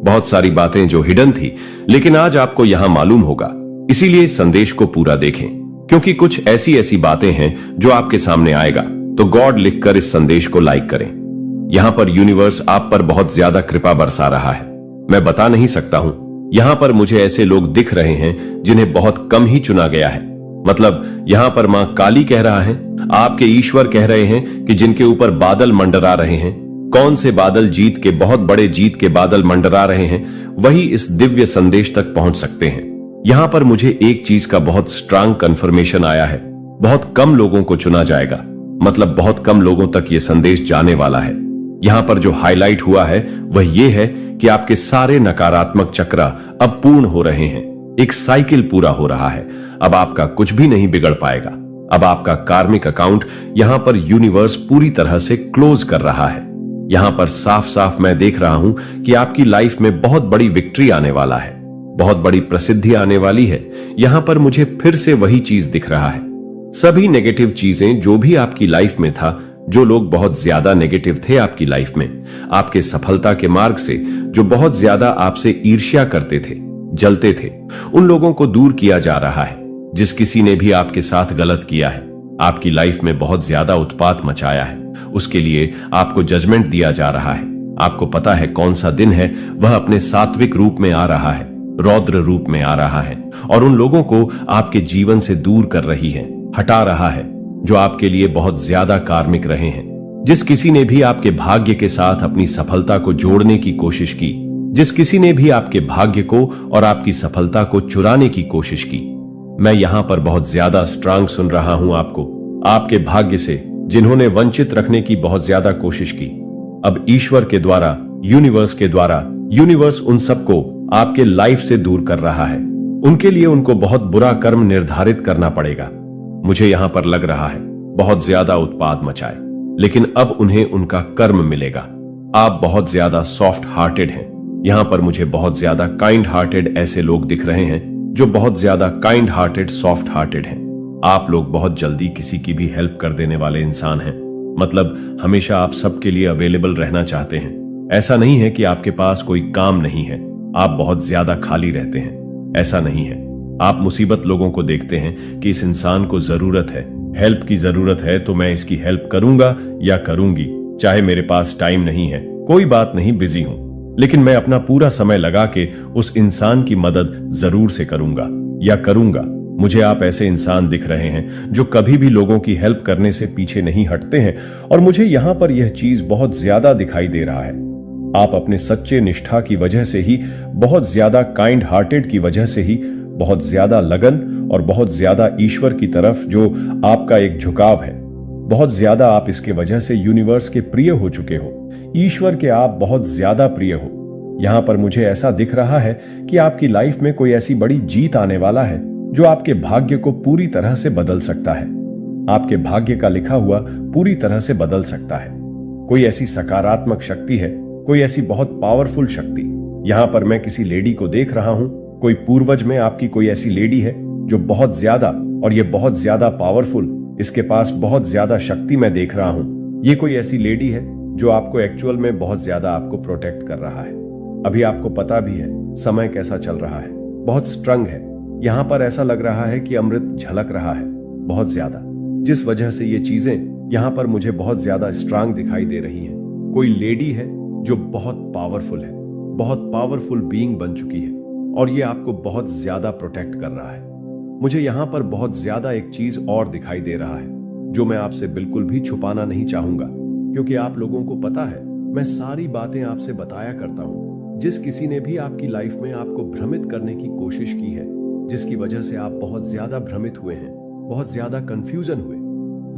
बहुत सारी बातें जो हिडन थी लेकिन आज आपको यहां मालूम होगा। इसीलिए इस संदेश को पूरा देखें क्योंकि कुछ ऐसी ऐसी बातें हैं जो आपके सामने आएगा। तो गॉड लिखकर इस संदेश को लाइक करें। यहां पर यूनिवर्स आप पर बहुत ज्यादा कृपा बरसा रहा है। मैं बता नहीं सकता हूं। यहां पर मुझे ऐसे लोग दिख रहे हैं जिन्हें बहुत कम ही चुना गया है। मतलब यहां पर मां काली कह रहा है, आपके ईश्वर कह रहे हैं कि जिनके ऊपर बादल मंडरा रहे हैं, कौन से बादल, जीत के, बहुत बड़े जीत के बादल मंडरा रहे हैं, वही इस दिव्य संदेश तक पहुंच सकते हैं। यहां पर मुझे एक चीज का बहुत स्ट्रांग कंफर्मेशन आया है। बहुत कम लोगों को चुना जाएगा। मतलब बहुत कम लोगों तक यह संदेश जाने वाला है। यहां पर जो हाईलाइट हुआ है वह यह है कि आपके सारे नकारात्मक चक्र अब पूर्ण हो रहे हैं। एक साइकिल पूरा हो रहा है। अब आपका कुछ भी नहीं बिगड़ पाएगा। अब आपका कार्मिक अकाउंट यहां पर यूनिवर्स पूरी तरह से क्लोज कर रहा है। यहां पर साफ साफ मैं देख रहा हूं कि आपकी लाइफ में बहुत बड़ी विक्ट्री आने वाला है, बहुत बड़ी प्रसिद्धि आने वाली है। यहां पर मुझे फिर से वही चीज दिख रहा है। सभी नेगेटिव चीजें जो भी आपकी लाइफ में था, जो लोग बहुत ज्यादा नेगेटिव थे आपकी लाइफ में, आपके सफलता के मार्ग से, जो बहुत ज्यादा आपसे ईर्ष्या करते थे, जलते थे, उन लोगों को दूर किया जा रहा है। जिस किसी ने भी आपके साथ गलत किया है, आपकी लाइफ में बहुत ज्यादा उत्पात मचाया है, उसके लिए आपको जजमेंट दिया जा रहा है। आपको पता है कौन सा दिन है, वह अपने सात्विक रूप में आ रहा है, रौद्र रूप में आ रहा है और उन लोगों को आपके जीवन से दूर कर रही है, हटा रहा है जो आपके लिए बहुत ज्यादा कार्मिक रहे हैं। जिस किसी ने भी आपके भाग्य के साथ अपनी सफलता को जोड़ने की कोशिश की, जिस किसी ने भी आपके भाग्य को और आपकी सफलता को चुराने की कोशिश की, मैं यहां पर बहुत ज्यादा स्ट्रांग सुन रहा हूं आपको। आपके भाग्य से जिन्होंने वंचित रखने की बहुत ज्यादा कोशिश की, अब ईश्वर के द्वारा, यूनिवर्स के द्वारा, यूनिवर्स उन सबको आपके लाइफ से दूर कर रहा है। उनके लिए उनको बहुत बुरा कर्म निर्धारित करना पड़ेगा। मुझे यहां पर लग रहा है बहुत ज्यादा उत्पात मचाए, लेकिन अब उन्हें उनका कर्म मिलेगा। आप बहुत ज्यादा सॉफ्ट हार्टेड हैं। यहां पर मुझे बहुत ज्यादा काइंड हार्टेड ऐसे लोग दिख रहे हैं जो बहुत ज्यादा काइंड हार्टेड, सॉफ्ट हार्टेड हैं। आप लोग बहुत जल्दी किसी की भी हेल्प कर देने वाले इंसान हैं। मतलब हमेशा आप सबके लिए अवेलेबल रहना चाहते हैं। ऐसा नहीं है कि आपके पास कोई काम नहीं है, आप बहुत ज्यादा खाली रहते हैं। ऐसा नहीं है। आप मुसीबत लोगों को देखते हैं कि इस इंसान को जरूरत है, हेल्प की जरूरत है, तो मैं इसकी हेल्प करूंगा या करूंगी, चाहे मेरे पास टाइम नहीं है, कोई बात नहीं, बिजी हूं, लेकिन मैं अपना पूरा समय लगा के उस इंसान की मदद जरूर से करूंगा या करूंगा। मुझे आप ऐसे इंसान दिख रहे हैं जो कभी भी लोगों की हेल्प करने से पीछे नहीं हटते हैं और मुझे यहां पर यह चीज बहुत ज्यादा दिखाई दे रहा है। आप अपने सच्चे निष्ठा की वजह से ही, बहुत ज्यादा काइंड हार्टेड की वजह से ही, बहुत ज्यादा लगन और बहुत ज्यादा ईश्वर की तरफ जो आपका एक झुकाव है, बहुत ज्यादा आप इसके वजह से यूनिवर्स के प्रिय हो चुके हो। ईश्वर के आप बहुत ज्यादा प्रिय हो। यहां पर मुझे ऐसा दिख रहा है कि आपकी लाइफ में कोई ऐसी बड़ी जीत आने वाला है जो आपके भाग्य को पूरी तरह से बदल सकता है। आपके भाग्य का लिखा हुआ पूरी तरह से बदल सकता है। कोई ऐसी सकारात्मक शक्ति है, कोई ऐसी बहुत पावरफुल शक्ति। यहां पर मैं किसी लेडी को देख रहा हूं। कोई पूर्वज में आपकी कोई ऐसी लेडी है जो बहुत ज्यादा, और ये बहुत ज्यादा पावरफुल, इसके पास बहुत ज्यादा शक्ति मैं देख रहा हूं। ये कोई ऐसी लेडी है जो आपको एक्चुअल में बहुत ज्यादा आपको प्रोटेक्ट कर रहा है। अभी आपको पता भी है समय कैसा चल रहा है, बहुत स्ट्रंग है। यहां पर ऐसा लग रहा है कि अमृत झलक रहा है बहुत ज्यादा, जिस वजह से ये चीजें यहां पर मुझे बहुत ज्यादा स्ट्रांग दिखाई दे रही हैं। कोई लेडी है जो बहुत पावरफुल है, बहुत पावरफुल बीइंग बन चुकी है और ये आपको बहुत ज्यादा प्रोटेक्ट कर रहा है। मुझे यहां पर बहुत ज्यादा एक चीज और दिखाई दे रहा है जो मैं आपसे बिल्कुल भी छुपाना नहीं चाहूंगा, क्योंकि आप लोगों को पता है मैं सारी बातें आपसे बताया करता हूं। जिस किसी ने भी आपकी लाइफ में आपको भ्रमित करने की कोशिश की है, जिसकी वजह से आप बहुत ज्यादा भ्रमित हुए हैं, बहुत ज्यादा कंफ्यूजन हुए।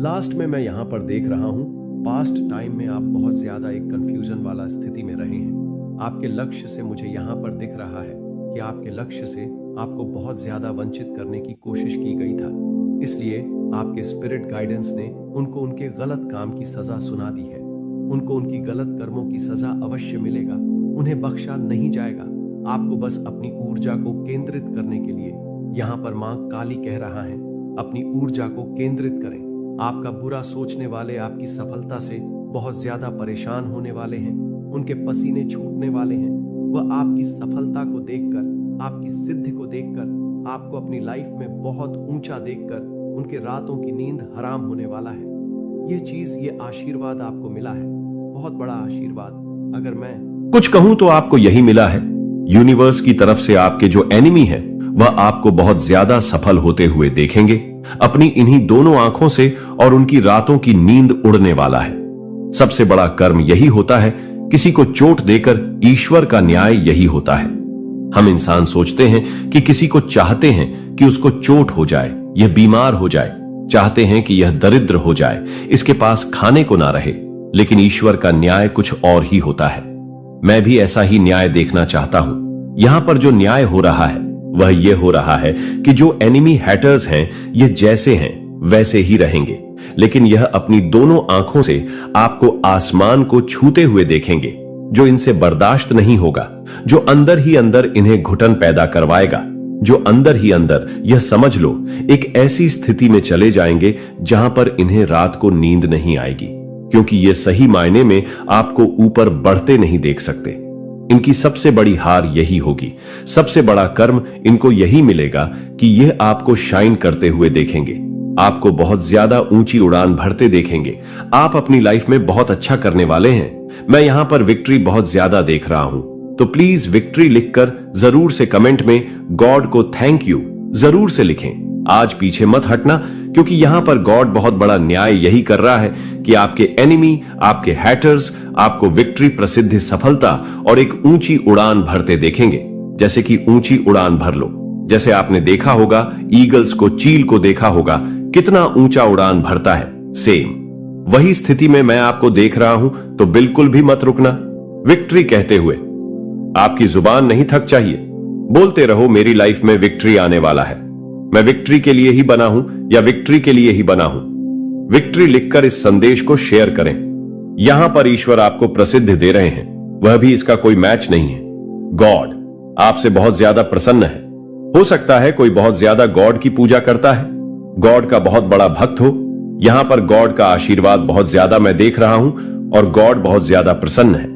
लास्ट में मैं यहां पर देख रहा हूं, पास्ट टाइम में आप बहुत ज्यादा एक कंफ्यूजन वाला स्थिति में रहे हैं। आपके लक्ष्य से मुझे यहां पर दिख रहा है कि आपके लक्ष्य से आपको बहुत ज्यादा वंचित करने की कोशिश की गई था, इसलिए आपके स्पिरिट गाइडेंस ने उनको उनके गलत काम की सजा सुना दी है। उनको उनकी गलत कर्मों की सजा अवश्य मिलेगा, उन्हें बख्शा नहीं जाएगा। आपको बस अपनी ऊर्जा को केंद्रित करने के लिए यहाँ पर मां काली कह रहा है, अपनी ऊर्जा को केंद्रित करें। आपका बुरा सोचने वाले आपकी सफलता से बहुत ज्यादा परेशान होने वाले हैं, उनके पसीने छूटने वाले हैं। वह आपकी सफलता को देखकर, आपकी सिद्धि को देखकर, आपको अपनी लाइफ में बहुत ऊंचा देखकर उनके रातों की नींद हराम होने वाला है। ये चीज, ये आशीर्वाद आपको मिला है, बहुत बड़ा आशीर्वाद। अगर मैं कुछ कहूं तो आपको यही मिला है। यूनिवर्स की तरफ से आपके जो एनिमी है वह आपको बहुत ज्यादा सफल होते हुए देखेंगे अपनी इन्हीं दोनों आंखों से, और उनकी रातों की नींद उड़ने वाला है। सबसे बड़ा कर्म यही होता है, किसी को चोट देकर ईश्वर का न्याय यही होता है। हम इंसान सोचते हैं कि किसी को चाहते हैं कि उसको चोट हो जाए, यह बीमार हो जाए, चाहते हैं कि यह दरिद्र हो जाए, इसके पास खाने को ना रहे। लेकिन ईश्वर का न्याय कुछ और ही होता है। मैं भी ऐसा ही न्याय देखना चाहता हूं। यहां पर जो न्याय हो रहा है वह यह हो रहा है कि जो एनिमी हैटर्स हैं, ये जैसे हैं वैसे ही रहेंगे, लेकिन यह अपनी दोनों आंखों से आपको आसमान को छूते हुए देखेंगे, जो इनसे बर्दाश्त नहीं होगा, जो अंदर ही अंदर इन्हें घुटन पैदा करवाएगा, जो अंदर ही अंदर, यह समझ लो, एक ऐसी स्थिति में चले जाएंगे जहां पर इन्हें रात को नींद नहीं आएगी, क्योंकि ये सही मायने में आपको ऊपर बढ़ते नहीं देख सकते। इनकी सबसे बड़ी हार यही होगी, सबसे बड़ा कर्म इनको यही मिलेगा कि यह आपको शाइन करते हुए देखेंगे, आपको बहुत ज्यादा ऊंची उड़ान भरते देखेंगे। आप अपनी लाइफ में बहुत अच्छा करने वाले हैं। मैं यहां पर विक्ट्री बहुत ज्यादा देख रहा हूं, तो प्लीज विक्ट्री लिखकर जरूर से कमेंट में गॉड को थैंक यू जरूर से लिखें। आज पीछे मत हटना, क्योंकि यहां पर गॉड बहुत बड़ा न्याय यही कर रहा है कि आपके एनिमी, आपके हैटर्स आपको विक्ट्री, प्रसिद्धि, सफलता और एक ऊंची उड़ान भरते देखेंगे। जैसे कि ऊंची उड़ान भर लो, जैसे आपने देखा होगा ईगल्स को, चील को देखा होगा कितना ऊंचा उड़ान भरता है, सेम वही स्थिति में मैं आपको देख रहा हूं, तो बिल्कुल भी मत रुकना। विक्ट्री कहते हुए आपकी जुबान नहीं थक चाहिए, बोलते रहो मेरी लाइफ में विक्ट्री आने वाला है, मैं विक्ट्री के लिए ही बना हूं या विक्ट्री के लिए ही बना हूं। विक्ट्री लिखकर इस संदेश को शेयर करें। यहां पर ईश्वर आपको प्रसिद्ध दे रहे हैं, वह भी इसका कोई मैच नहीं है। गॉड आपसे बहुत ज्यादा प्रसन्न है। हो सकता है कोई बहुत ज्यादा गॉड की पूजा करता है, गॉड का बहुत बड़ा भक्त हो। यहां पर गॉड का आशीर्वाद बहुत ज्यादा मैं देख रहा हूं और गॉड बहुत ज्यादा प्रसन्न है।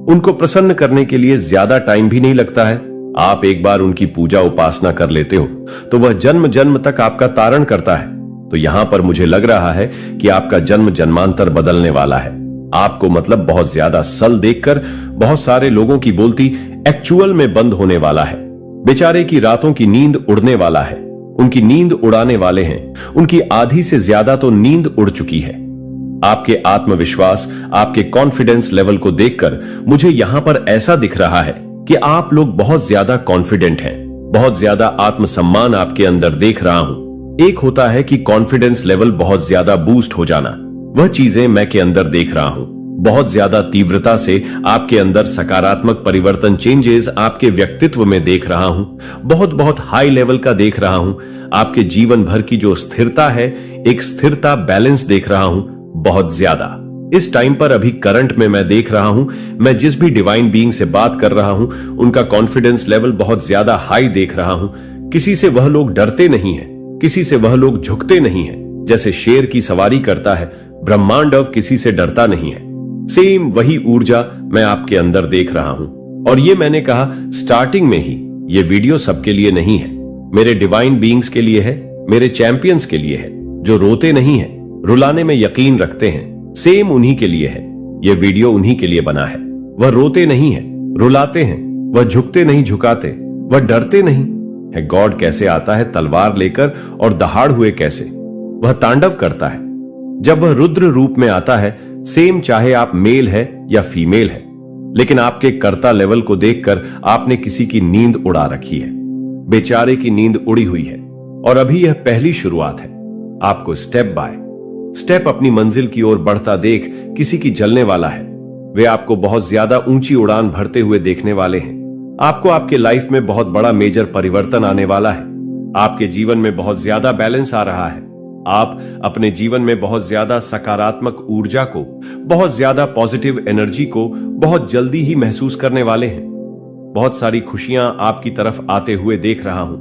उनको प्रसन्न करने के लिए ज्यादा टाइम भी नहीं लगता है। आप एक बार उनकी पूजा उपासना कर लेते हो तो वह जन्म जन्म तक आपका तारण करता है। तो यहां पर मुझे लग रहा है कि आपका जन्म जन्मांतर बदलने वाला है। आपको मतलब बहुत ज्यादा सल देखकर बहुत सारे लोगों की बोलती एक्चुअल में बंद होने वाला है। बेचारे की रातों की नींद उड़ने वाला है। उनकी नींद उड़ाने वाले हैं। उनकी आधी से ज्यादा तो नींद उड़ चुकी है। आपके आत्मविश्वास, आपके कॉन्फिडेंस लेवल को देखकर मुझे यहां पर ऐसा दिख रहा है कि आप लोग बहुत ज्यादा कॉन्फिडेंट हैं, बहुत ज्यादा आत्मसम्मान आपके अंदर देख रहा हूं। एक होता है कि कॉन्फिडेंस लेवल बहुत ज्यादा बूस्ट हो जाना, वह चीजें मैं के अंदर देख रहा हूं। बहुत ज्यादा तीव्रता से आपके अंदर सकारात्मक परिवर्तन, चेंजेस आपके व्यक्तित्व में देख रहा हूं। बहुत बहुत हाई लेवल का देख रहा हूं। आपके जीवन भर की जो स्थिरता है, एक स्थिरता, बैलेंस देख रहा हूं बहुत ज्यादा। इस टाइम पर अभी करंट में मैं देख रहा हूं, मैं जिस भी डिवाइन बीइंग से बात कर रहा हूं, उनका कॉन्फिडेंस लेवल बहुत ज्यादा हाई देख रहा हूं। किसी से वह लोग डरते नहीं हैं, किसी से वह लोग झुकते नहीं हैं। जैसे शेर की सवारी करता है, ब्रह्मांड अब किसी से डरता नहीं है। सेम वही ऊर्जा मैं आपके अंदर देख रहा हूं। और ये मैंने कहा स्टार्टिंग में ही, ये वीडियो सबके लिए नहीं है, मेरे डिवाइन बीइंग्स के लिए है, मेरे चैंपियंस के लिए है, जो रोते नहीं है, रुलाने में यकीन रखते हैं। सेम उन्हीं के लिए है, यह वीडियो उन्हीं के लिए बना है। वह रोते नहीं है, रुलाते हैं, वह झुकते नहीं, झुकाते, वह डरते नहीं है। गॉड कैसे आता है तलवार लेकर और दहाड़ हुए कैसे, वह तांडव करता है। जब वह रुद्र रूप में आता है, सेम चाहे आप मेल है या फीमेल है, लेकिन आपके कर्ता लेवल को देखकर आपने किसी की नींद उड़ा रखी है। बेचारे की नींद उड़ी हुई है और अभी यह पहली शुरुआत है। आपको स्टेप बाय स्टेप अपनी मंजिल की ओर बढ़ता देख किसी की जलने वाला है। वे आपको बहुत ज्यादा ऊंची उड़ान भरते हुए देखने वाले हैं। आपको आपके लाइफ में बहुत बड़ा मेजर परिवर्तन आने वाला है। आपके जीवन में बहुत ज्यादा बैलेंस आ रहा है। आप अपने जीवन में बहुत ज्यादा सकारात्मक ऊर्जा को, बहुत ज्यादा पॉजिटिव एनर्जी को बहुत जल्दी ही महसूस करने वाले हैं। बहुत सारी खुशियां आपकी तरफ आते हुए देख रहा हूं।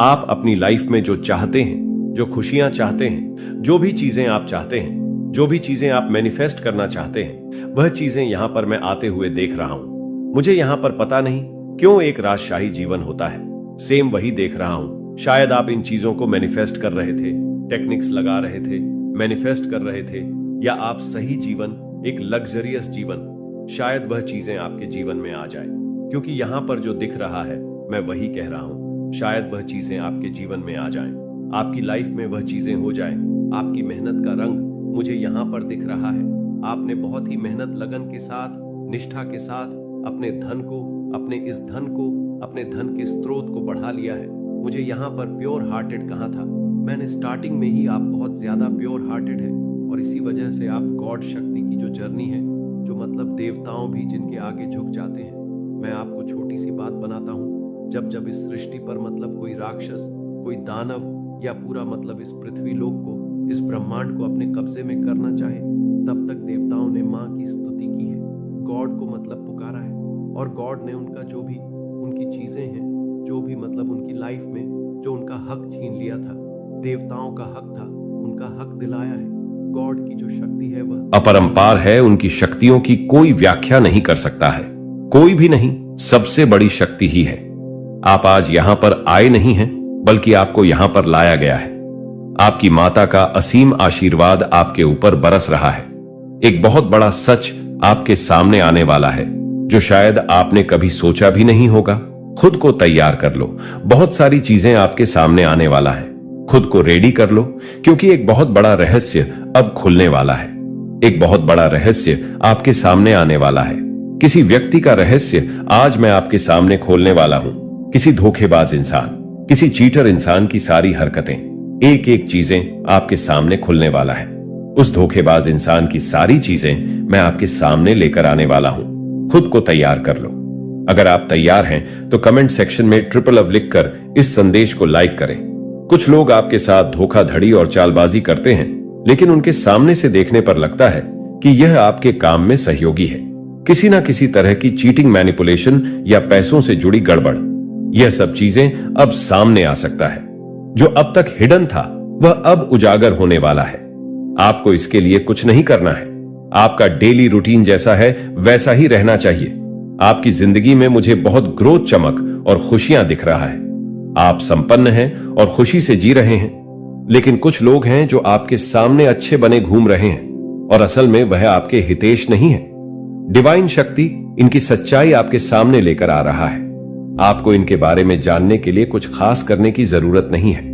आप अपनी लाइफ में जो चाहते हैं, जो खुशियां चाहते हैं, जो भी चीजें आप चाहते हैं, जो भी चीजें आप मैनिफेस्ट करना चाहते हैं, वह चीजें यहां पर मैं आते हुए देख रहा हूं। मुझे यहां पर पता नहीं क्यों एक राजशाही जीवन होता है। सेम वही देख रहा हूं। शायद आप इन चीजों को मैनिफेस्ट कर रहे थे, टेक्निक्स लगा रहे थे, मैनिफेस्ट कर रहे थे, या आप सही जीवन, एक लग्जरियस जीवन, शायद वह चीजें आपके जीवन में आ जाए। क्योंकि यहां पर जो दिख रहा है मैं वही कह रहा हूं। शायद वह चीजें आपके जीवन में आ जाएं, आपकी लाइफ में वह चीजें हो जाएं। आपकी मेहनत का रंग मुझे यहां पर दिख रहा है। आपने बहुत ही मेहनत, लगन के साथ, निष्ठा के साथ अपने धन को, अपने इस धन को, अपने धन के स्रोत को बढ़ा लिया है। मुझे यहाँ पर प्योर हार्टेड कहा था। मैंने स्टार्टिंग में ही, आप बहुत ज्यादा प्योर हार्टेड है, और इसी वजह से आप गॉड शक्ति की जो जर्नी है, जो मतलब देवताओं भी जिनके आगे झुक जाते हैं। मैं आपको छोटी सी बात बनाता हूँ। जब जब इस सृष्टि पर मतलब कोई राक्षस, कोई दानव, या पूरा मतलब इस पृथ्वी लोक को, इस ब्रह्मांड को अपने कब्जे में करना चाहे, तब तक देवताओं ने माँ की स्तुति की है, गॉड को मतलब पुकारा है, और गॉड ने उनका जो भी उनकी चीजें हैं, जो भी मतलब उनकी लाइफ में जो उनका हक छीन लिया था, देवताओं का हक था, उनका हक दिलाया है। गॉड की जो शक्ति है वह अपरंपार है। उनकी शक्तियों की कोई व्याख्या नहीं कर सकता है, कोई भी नहीं। सबसे बड़ी शक्ति ही है। आप आज यहां पर आए नहीं हैं, बल्कि आपको यहां पर लाया गया है। आपकी माता का असीम आशीर्वाद आपके ऊपर बरस रहा है। एक बहुत बड़ा सच आपके सामने आने वाला है, जो शायद आपने कभी सोचा भी नहीं होगा। खुद को तैयार कर लो, बहुत सारी चीजें आपके सामने आने वाला है। खुद को रेडी कर लो, क्योंकि एक बहुत बड़ा रहस्य अब खुलने वाला है। एक बहुत बड़ा रहस्य आपके सामने आने वाला है। किसी व्यक्ति का रहस्य आज मैं आपके सामने खोलने वाला हूं। किसी धोखेबाज इंसान, किसी चीटर इंसान की सारी हरकतें, एक एक चीजें आपके सामने खुलने वाला है। उस धोखेबाज इंसान की सारी चीजें मैं आपके सामने लेकर आने वाला हूं। खुद को तैयार कर लो। अगर आप तैयार हैं तो कमेंट सेक्शन में ट्रिपल लिखकर इस संदेश को लाइक करें। कुछ लोग आपके साथ धोखाधड़ी और चालबाजी करते हैं, लेकिन उनके सामने से देखने पर लगता है कि यह आपके काम में सहयोगी है। किसी ना किसी तरह की चीटिंग, मैनिपुलेशन या पैसों से जुड़ी गड़बड़, यह सब चीजें अब सामने आ सकता है। जो अब तक हिडन था वह अब उजागर होने वाला है। आपको इसके लिए कुछ नहीं करना है। आपका डेली रूटीन जैसा है वैसा ही रहना चाहिए। आपकी जिंदगी में मुझे बहुत ग्रोथ, चमक और खुशियां दिख रहा है। आप संपन्न हैं और खुशी से जी रहे हैं। लेकिन कुछ लोग हैं जो आपके सामने अच्छे बने घूम रहे हैं, और असल में वह आपके हितेश नहीं है। डिवाइन शक्ति इनकी सच्चाई आपके सामने लेकर आ रहा है। आपको इनके बारे में जानने के लिए कुछ खास करने की जरूरत नहीं है।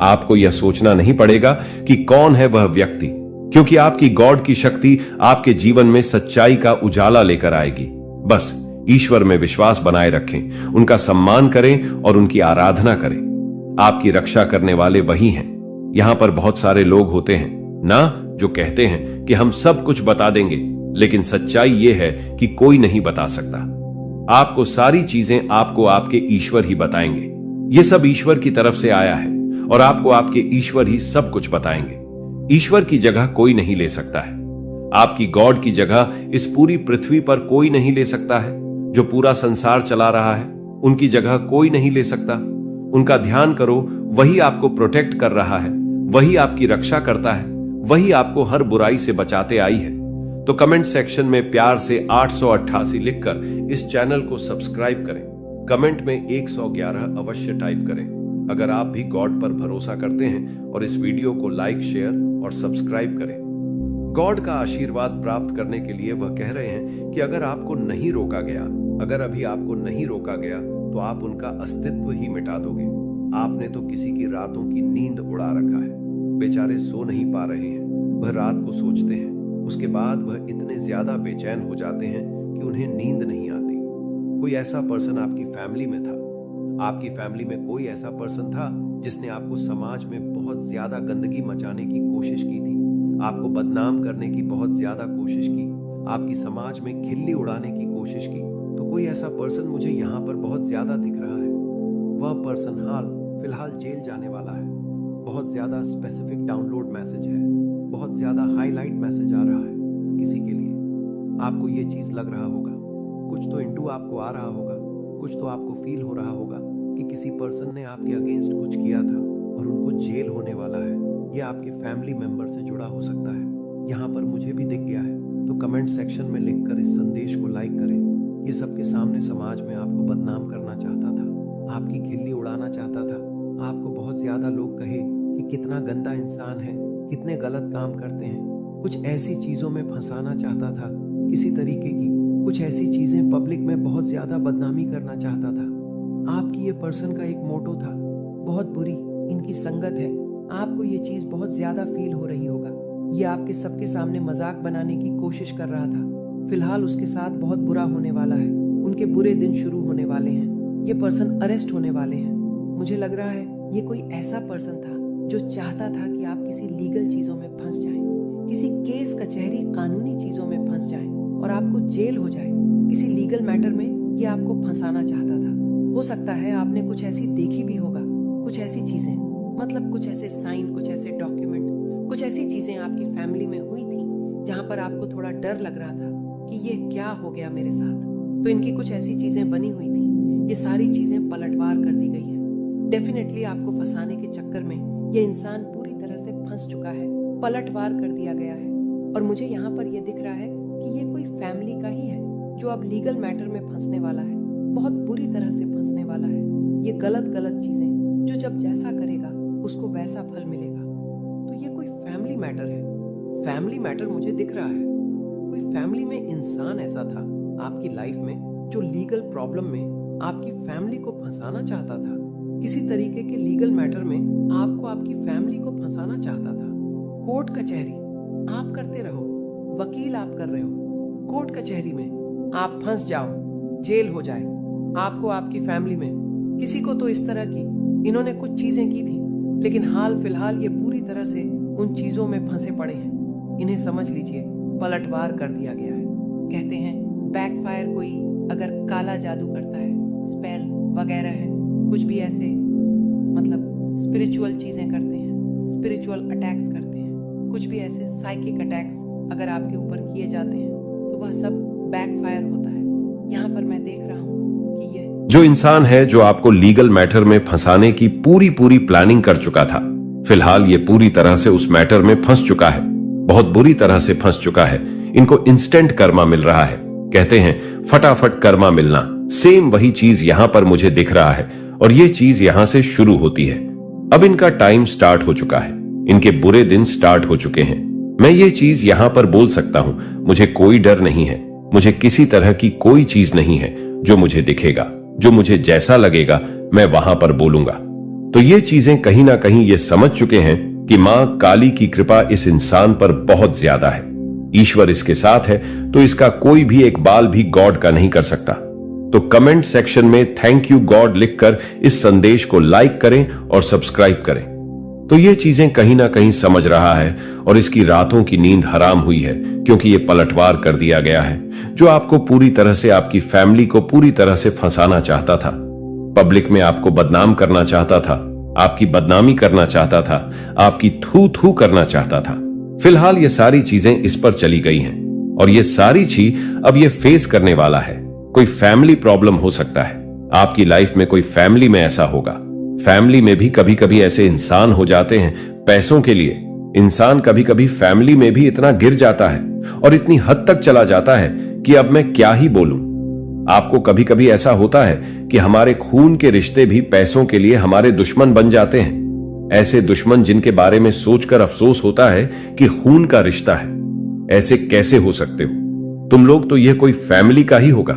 आपको यह सोचना नहीं पड़ेगा कि कौन है वह व्यक्ति, क्योंकि आपकी गॉड की शक्ति आपके जीवन में सच्चाई का उजाला लेकर आएगी। बस ईश्वर में विश्वास बनाए रखें, उनका सम्मान करें और उनकी आराधना करें। आपकी रक्षा करने वाले वही हैं। यहां पर बहुत सारे लोग होते हैं ना, जो कहते हैं कि हम सब कुछ बता देंगे, लेकिन सच्चाई यह है कि कोई नहीं बता सकता। आपको सारी चीजें आपको आपके ईश्वर ही बताएंगे। यह सब ईश्वर की तरफ से आया है, और आपको आपके ईश्वर ही सब कुछ बताएंगे। ईश्वर की जगह कोई नहीं ले सकता है। आपकी गॉड की जगह इस पूरी पृथ्वी पर कोई नहीं ले सकता है। जो पूरा संसार चला रहा है, उनकी जगह कोई नहीं ले सकता। उनका ध्यान करो, वही आपको प्रोटेक्ट कर रहा है, वही आपकी रक्षा करता है, वही आपको हर बुराई से बचाते आई है। तो कमेंट सेक्शन में प्यार से 888 लिखकर इस चैनल को सब्सक्राइब करें। कमेंट में 111 अवश्य टाइप करें अगर आप भी गॉड पर भरोसा करते हैं, और इस वीडियो को लाइक, शेयर और सब्सक्राइब करें। गॉड का आशीर्वाद प्राप्त करने के लिए वह कह रहे हैं कि अगर आपको नहीं रोका गया, अगर अभी आपको नहीं रोका गया, तो आप उनका अस्तित्व ही मिटा दोगे। आपने तो किसी की रातों की नींद उड़ा रखा है। बेचारे सो नहीं पा रहे हैं, वह रात को सोचते हैं, उसके बाद वह इतने ज्यादा बेचैन हो जाते हैं कि उन्हें नींद नहीं आती। कोई ऐसा पर्सन आपकी फैमिली में था, आपकी फैमिली में कोई ऐसा पर्सन था जिसने आपको समाज में बहुत ज्यादा गंदगी मचाने की कोशिश की थी, आपको बदनाम करने की बहुत ज्यादा कोशिश की, आपकी समाज में खिल्ली उड़ाने की कोशिश की, तो कोई ऐसा पर्सन मुझे यहाँ पर बहुत ज्यादा दिख रहा है। वह पर्सन फिलहाल जेल जाने वाला है। बहुत ज्यादा स्पेसिफिक डाउनलोड मैसेज है, बहुत ज्यादा हाईलाइट मैसेज आ रहा है किसी के लिए। आपको ये चीज लग रहा होगा, कुछ तो इंटू आपको आ रहा होगा, कुछ तो आपको फील हो रहा होगा कि किसी पर्सन ने आपके अगेंस्ट कुछ किया था और उनको जेल होने वाला है, या आपके फैमिली मेंबर से जुड़ा हो सकता है। यहाँ पर मुझे भी दिख गया है, तो कमेंट सेक्शन में लिखकर इस संदेश को लाइक करें। ये सबके सामने समाज में आपको बदनाम करना चाहता था, आपकी खिल्ली उड़ाना चाहता था, आपको बहुत ज्यादा लोग कहे कि कितना गंदा इंसान है, कितने गलत काम करते हैं, कुछ ऐसी चीजों में फंसाना चाहता था, किसी तरीके की कुछ ऐसी चीजें पब्लिक में बहुत ज्यादा बदनामी करना चाहता था। आपकी ये पर्सन का एक मोटो था, बहुत बुरी इनकी संगत है। आपको ये चीज बहुत ज्यादा फील हो रही होगा। ये आपके सबके सामने मजाक बनाने की कोशिश कर रहा था। फिलहाल उसके साथ बहुत बुरा होने वाला है, उनके बुरे दिन शुरू होने वाले हैं। ये पर्सन अरेस्ट होने वाले हैं। मुझे लग रहा है ये कोई ऐसा पर्सन था जो चाहता था कि आप किसी लीगल चीजों में फंस जाएं, किसी केस कचहरी कानूनी चीजों में फंस जाएं और आपको जेल हो जाए। किसी लीगल मैटर में ये आपको फंसाना चाहता था। हो सकता है आपने कुछ ऐसी देखी भी होगा, कुछ ऐसी चीजें, मतलब कुछ ऐसे साइन, कुछ ऐसे डॉक्यूमेंट, कुछ ऐसी चीजें आपकी फैमिली में हुई थी जहां पर आपको थोड़ा डर लग रहा था कि ये क्या हो गया मेरे साथ। तो इनकी कुछ ऐसी चीजें बनी हुई थी, ये सारी चीजें पलटवार कर दी गई है। डेफिनेटली आपको फंसाने के चक्कर में ये इंसान पूरी तरह से फंस चुका है, पलटवार कर दिया गया है। और मुझे यहाँ पर यह दिख रहा है कि ये कोई फैमिली का ही है जो अब लीगल मैटर में फंसने वाला है, बहुत बुरी तरह से फंसने वाला है। ये गलत चीजें जो जब जैसा करेगा उसको वैसा फल मिलेगा। तो ये कोई फैमिली मैटर है। फैमिली मैटर मुझे दिख रहा है। कोई फैमिली में इंसान ऐसा था आपकी लाइफ में जो लीगल प्रॉब्लम में आपकी फैमिली को फंसाना चाहता था। किसी तरीके के लीगल मैटर में आपको आपकी फैमिली को फंसाना चाहता था। कोर्ट कचहरी आप करते रहो, वकील आप कर रहे हो, कोर्ट कचहरी में आप फंस जाओ, जेल हो जाए आपको, आपकी फैमिली में किसी को तो इस तरह की इन्होंने कुछ चीजें की थी, लेकिन हाल फिलहाल ये पूरी तरह से उन चीजों में फंसे पड़े हैं। इन्हें समझ लीजिए पलटवार कर दिया गया है। कहते हैं बैकफायर कोई अगर काला जादू करता है, स्पेल वगैरह है, कुछ भी ऐसे मतलब स्पिरिचुअल चीजें करते हैं, स्पिरिचुअल अटैक्स करते हैं, कुछ भी ऐसे साइकिक अटैक्स अगर आपके ऊपर किए जाते हैं तो वह सब बैकफायर होता है। यहाँ पर मैं देख रहा हूँ कि ये जो इंसान है जो आपको लीगल मैटर में फंसाने की पूरी प्लानिंग कर चुका था, फिलहाल ये पूरी तरह से उस मैटर में फंस चुका है, बहुत बुरी तरह से फंस चुका है। इनको इंस्टेंट कर्मा मिल रहा है, कहते हैं फटाफट कर्मा मिलना। सेम वही चीज यहां पर मुझे दिख रहा है और ये चीज यहां से शुरू होती है। अब इनका टाइम स्टार्ट हो चुका है, इनके बुरे दिन स्टार्ट हो चुके हैं। मैं ये चीज यहां पर बोल सकता हूं, मुझे कोई डर नहीं है, मुझे किसी तरह की कोई चीज नहीं है। जो मुझे दिखेगा, जो मुझे जैसा लगेगा, मैं वहां पर बोलूंगा। तो ये चीजें कहीं ना कहीं ये समझ चुके हैं कि मां काली की कृपा इस इंसान पर बहुत ज्यादा है। ईश्वर इसके साथ है तो इसका कोई भी एक बाल भी गॉड का नहीं कर सकता। तो कमेंट सेक्शन में थैंक यू गॉड लिखकर इस संदेश को लाइक करें और सब्सक्राइब करें। तो ये चीजें कहीं ना कहीं समझ रहा है और इसकी रातों की नींद हराम हुई है, क्योंकि ये पलटवार कर दिया गया है। जो आपको पूरी तरह से, आपकी फैमिली को पूरी तरह से फंसाना चाहता था, पब्लिक में आपको बदनाम करना चाहता था, आपकी बदनामी करना चाहता था, आपकी थू करना चाहता था। फिलहाल ये सारी चीजें इस पर चली गई हैं और ये सारी चीज अब ये फेस करने वाला है। कोई फैमिली प्रॉब्लम हो सकता है आपकी लाइफ में, कोई फैमिली में ऐसा होगा। फैमिली में भी कभी कभी ऐसे इंसान हो जाते हैं पैसों के लिए। इंसान कभी कभी फैमिली में भी इतना गिर जाता है और इतनी हद तक चला जाता है कि अब मैं क्या ही बोलूं। आपको कभी कभी ऐसा होता है कि हमारे खून के रिश्ते भी पैसों के लिए हमारे दुश्मन बन जाते हैं। ऐसे दुश्मन जिनके बारे में सोचकर अफसोस होता है कि खून का रिश्ता है। ऐसे कैसे हो सकते हो तुम लोग? तो यह कोई फैमिली का ही होगा।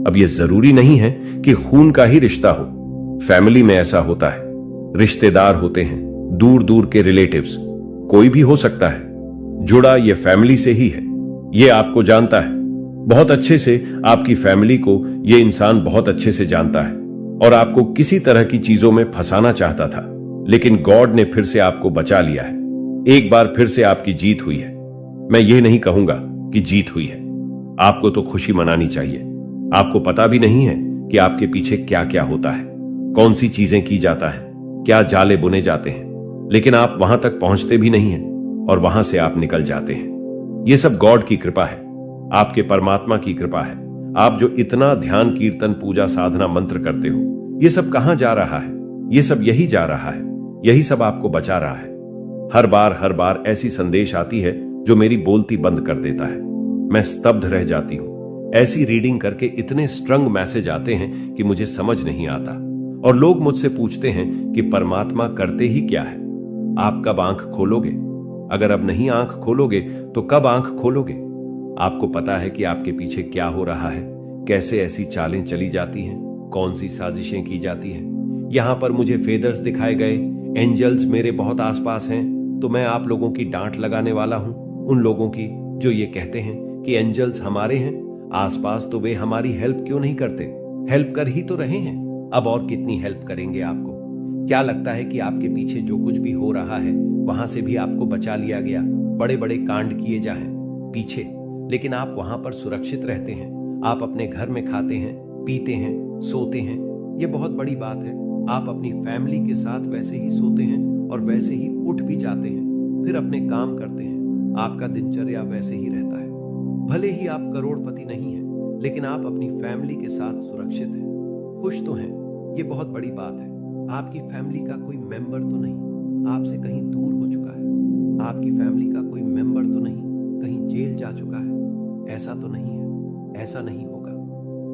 अब यह जरूरी नहीं है कि खून का ही रिश्ता हो। फैमिली में ऐसा होता है, रिश्तेदार होते हैं, दूर दूर के रिलेटिव्स, कोई भी हो सकता है। जुड़ा ये फैमिली से ही है, ये आपको जानता है बहुत अच्छे से। आपकी फैमिली को ये इंसान बहुत अच्छे से जानता है और आपको किसी तरह की चीजों में फंसाना चाहता था। लेकिन गॉड ने फिर से आपको बचा लिया है। एक बार फिर से आपकी जीत हुई है। मैं ये नहीं कहूंगा कि जीत हुई है। आपको तो खुशी मनानी चाहिए। आपको पता भी नहीं है कि आपके पीछे क्या क्या होता है, कौन सी चीजें की जाता है, क्या जाले बुने जाते हैं, लेकिन आप वहां तक पहुंचते भी नहीं हैं और वहां से आप निकल जाते हैं। यह सब गॉड की कृपा है, आपके परमात्मा की कृपा है। आप जो इतना ध्यान, कीर्तन, पूजा, साधना, मंत्र करते हो, यह सब कहां जा रहा है? यह सब यही जा रहा है। यही सब आपको बचा रहा है। हर बार ऐसी संदेश आती है जो मेरी बोलती बंद कर देता है। मैं स्तब्ध रह जाती हूं। ऐसी रीडिंग करके इतने स्ट्रंग मैसेज आते हैं कि मुझे समझ नहीं आता। और लोग मुझसे पूछते हैं कि परमात्मा करते ही क्या है? आप कब आंख खोलोगे? अगर अब नहीं आंख खोलोगे तो कब आंख खोलोगे? आपको पता है कि आपके पीछे क्या हो रहा है, कैसे ऐसी चालें चली जाती हैं, कौन सी साजिशें की जाती हैं। यहां पर मुझे फेदर्स दिखाए गए, एंजल्स मेरे बहुत आसपास हैं, तो मैं आप लोगों की डांट लगाने वाला हूं, उन लोगों की जो ये कहते हैं कि एंजल्स हमारे हैं आसपास, तो वे हमारी हेल्प क्यों नहीं करते? हेल्प कर ही तो रहे हैं। अब और कितनी हेल्प करेंगे आपको? क्या लगता है कि आपके पीछे जो कुछ भी हो रहा है वहां से भी आपको बचा लिया गया? बड़े बड़े कांड किए जाएं पीछे, लेकिन आप वहां पर सुरक्षित रहते हैं। आप अपने घर में खाते हैं, पीते हैं, सोते हैं। ये बहुत बड़ी बात है। आप अपनी फैमिली के साथ वैसे ही सोते हैं और वैसे ही उठ भी जाते हैं, फिर अपने काम करते हैं। आपका दिनचर्या वैसे ही रहता है। भले ही आप करोड़पति नहीं हैं, लेकिन आप अपनी फैमिली के साथ सुरक्षित हैं, खुश तो हैं। ये बहुत बड़ी बात है। आपकी फैमिली का कोई मेंबर तो नहीं आपसे कहीं दूर हो चुका है। आपकी फैमिली का कोई मेंबर तो नहीं कहीं जेल जा चुका है। ऐसा तो नहीं है, ऐसा नहीं होगा।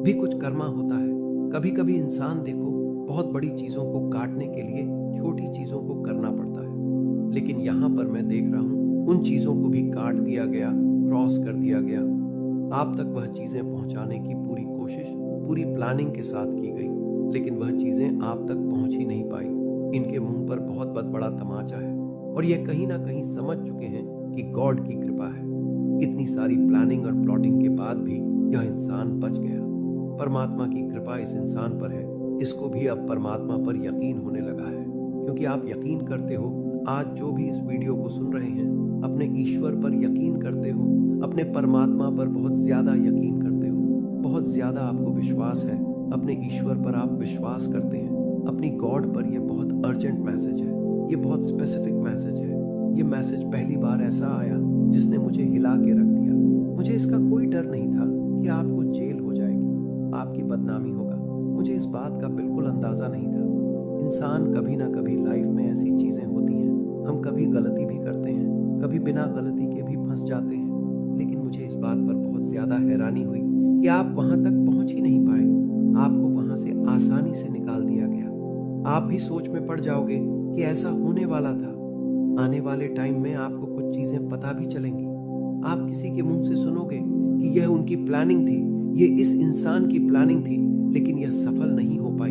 भी कुछ कर्मा होता है। कभी कभी इंसान देखो बहुत बड़ी चीजों को काटने के लिए छोटी चीजों को करना पड़ता है, लेकिन यहां पर मैं देख रहा हूं उन चीजों को भी काट दिया गया, क्रॉस कर दिया गया। आप तक वह चीजें पहुंचाने की पूरी कोशिश, पूरी प्लानिंग के साथ की गई, लेकिन वह चीजें आप तक पहुंच ही नहीं पाई। इनके मुंह पर बहुत बड़ा तमाचा है और यह कहीं ना कहीं समझ चुके हैं कि गॉड की कृपा है। इतनी सारी प्लानिंग और प्लॉटिंग के बाद भी यह इंसान बच गया। परमात्मा की कृपा इस इंसान पर है। इसको भी अब परमात्मा पर यकीन होने लगा है, क्योंकि आप यकीन करते हो। आज जो भी इस वीडियो को सुन रहे हैं, अपने ईश्वर पर यकीन करते हो, अपने परमात्मा पर बहुत ज्यादा यकीन करते हो, बहुत ज्यादा आपको विश्वास है। अपने ईश्वर पर आप विश्वास करते हैं, अपनी गॉड पर। यह बहुत अर्जेंट मैसेज है, ये बहुत स्पेसिफिक मैसेज है। ये मैसेज पहली बार ऐसा आया जिसने मुझे हिला के रख दिया। मुझे इसका कोई डर नहीं था कि आपको जेल हो जाएगी, आपकी बदनामी होगा। मुझे इस बात का बिल्कुल अंदाजा नहीं था। इंसान कभी ना कभी लाइफ में ऐसी चीजें होती हैं, हम कभी गलती भी करते हैं, कभी बिना गलती के भी फंस जाते हैं। लेकिन मुझे इस बात पर बहुत ज्यादा हैरानी हुई कि आप वहां तक पहुंच ही नहीं पाए। आपको वहां से आसानी से निकाल दिया गया। आप भी सोच में पड़ जाओगे कि ऐसा होने वाला था। आने वाले टाइम में आपको कुछ चीजें पता भी चलेंगी। आप किसी के मुंह से सुनोगे कि यह उनकी प्लानिंग थी, ये इस इंसान की प्लानिंग थी, लेकिन यह सफल नहीं हो पाई।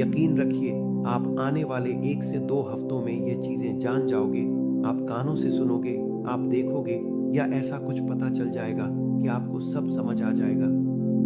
यकीन रखिए, आप आने वाले 1 से 2 हफ्तों में ये चीजें जान जाओगे। आप कानों से सुनोगे, आप देखोगे, या ऐसा कुछ पता चल जाएगा कि आपको सब समझ आ जाएगा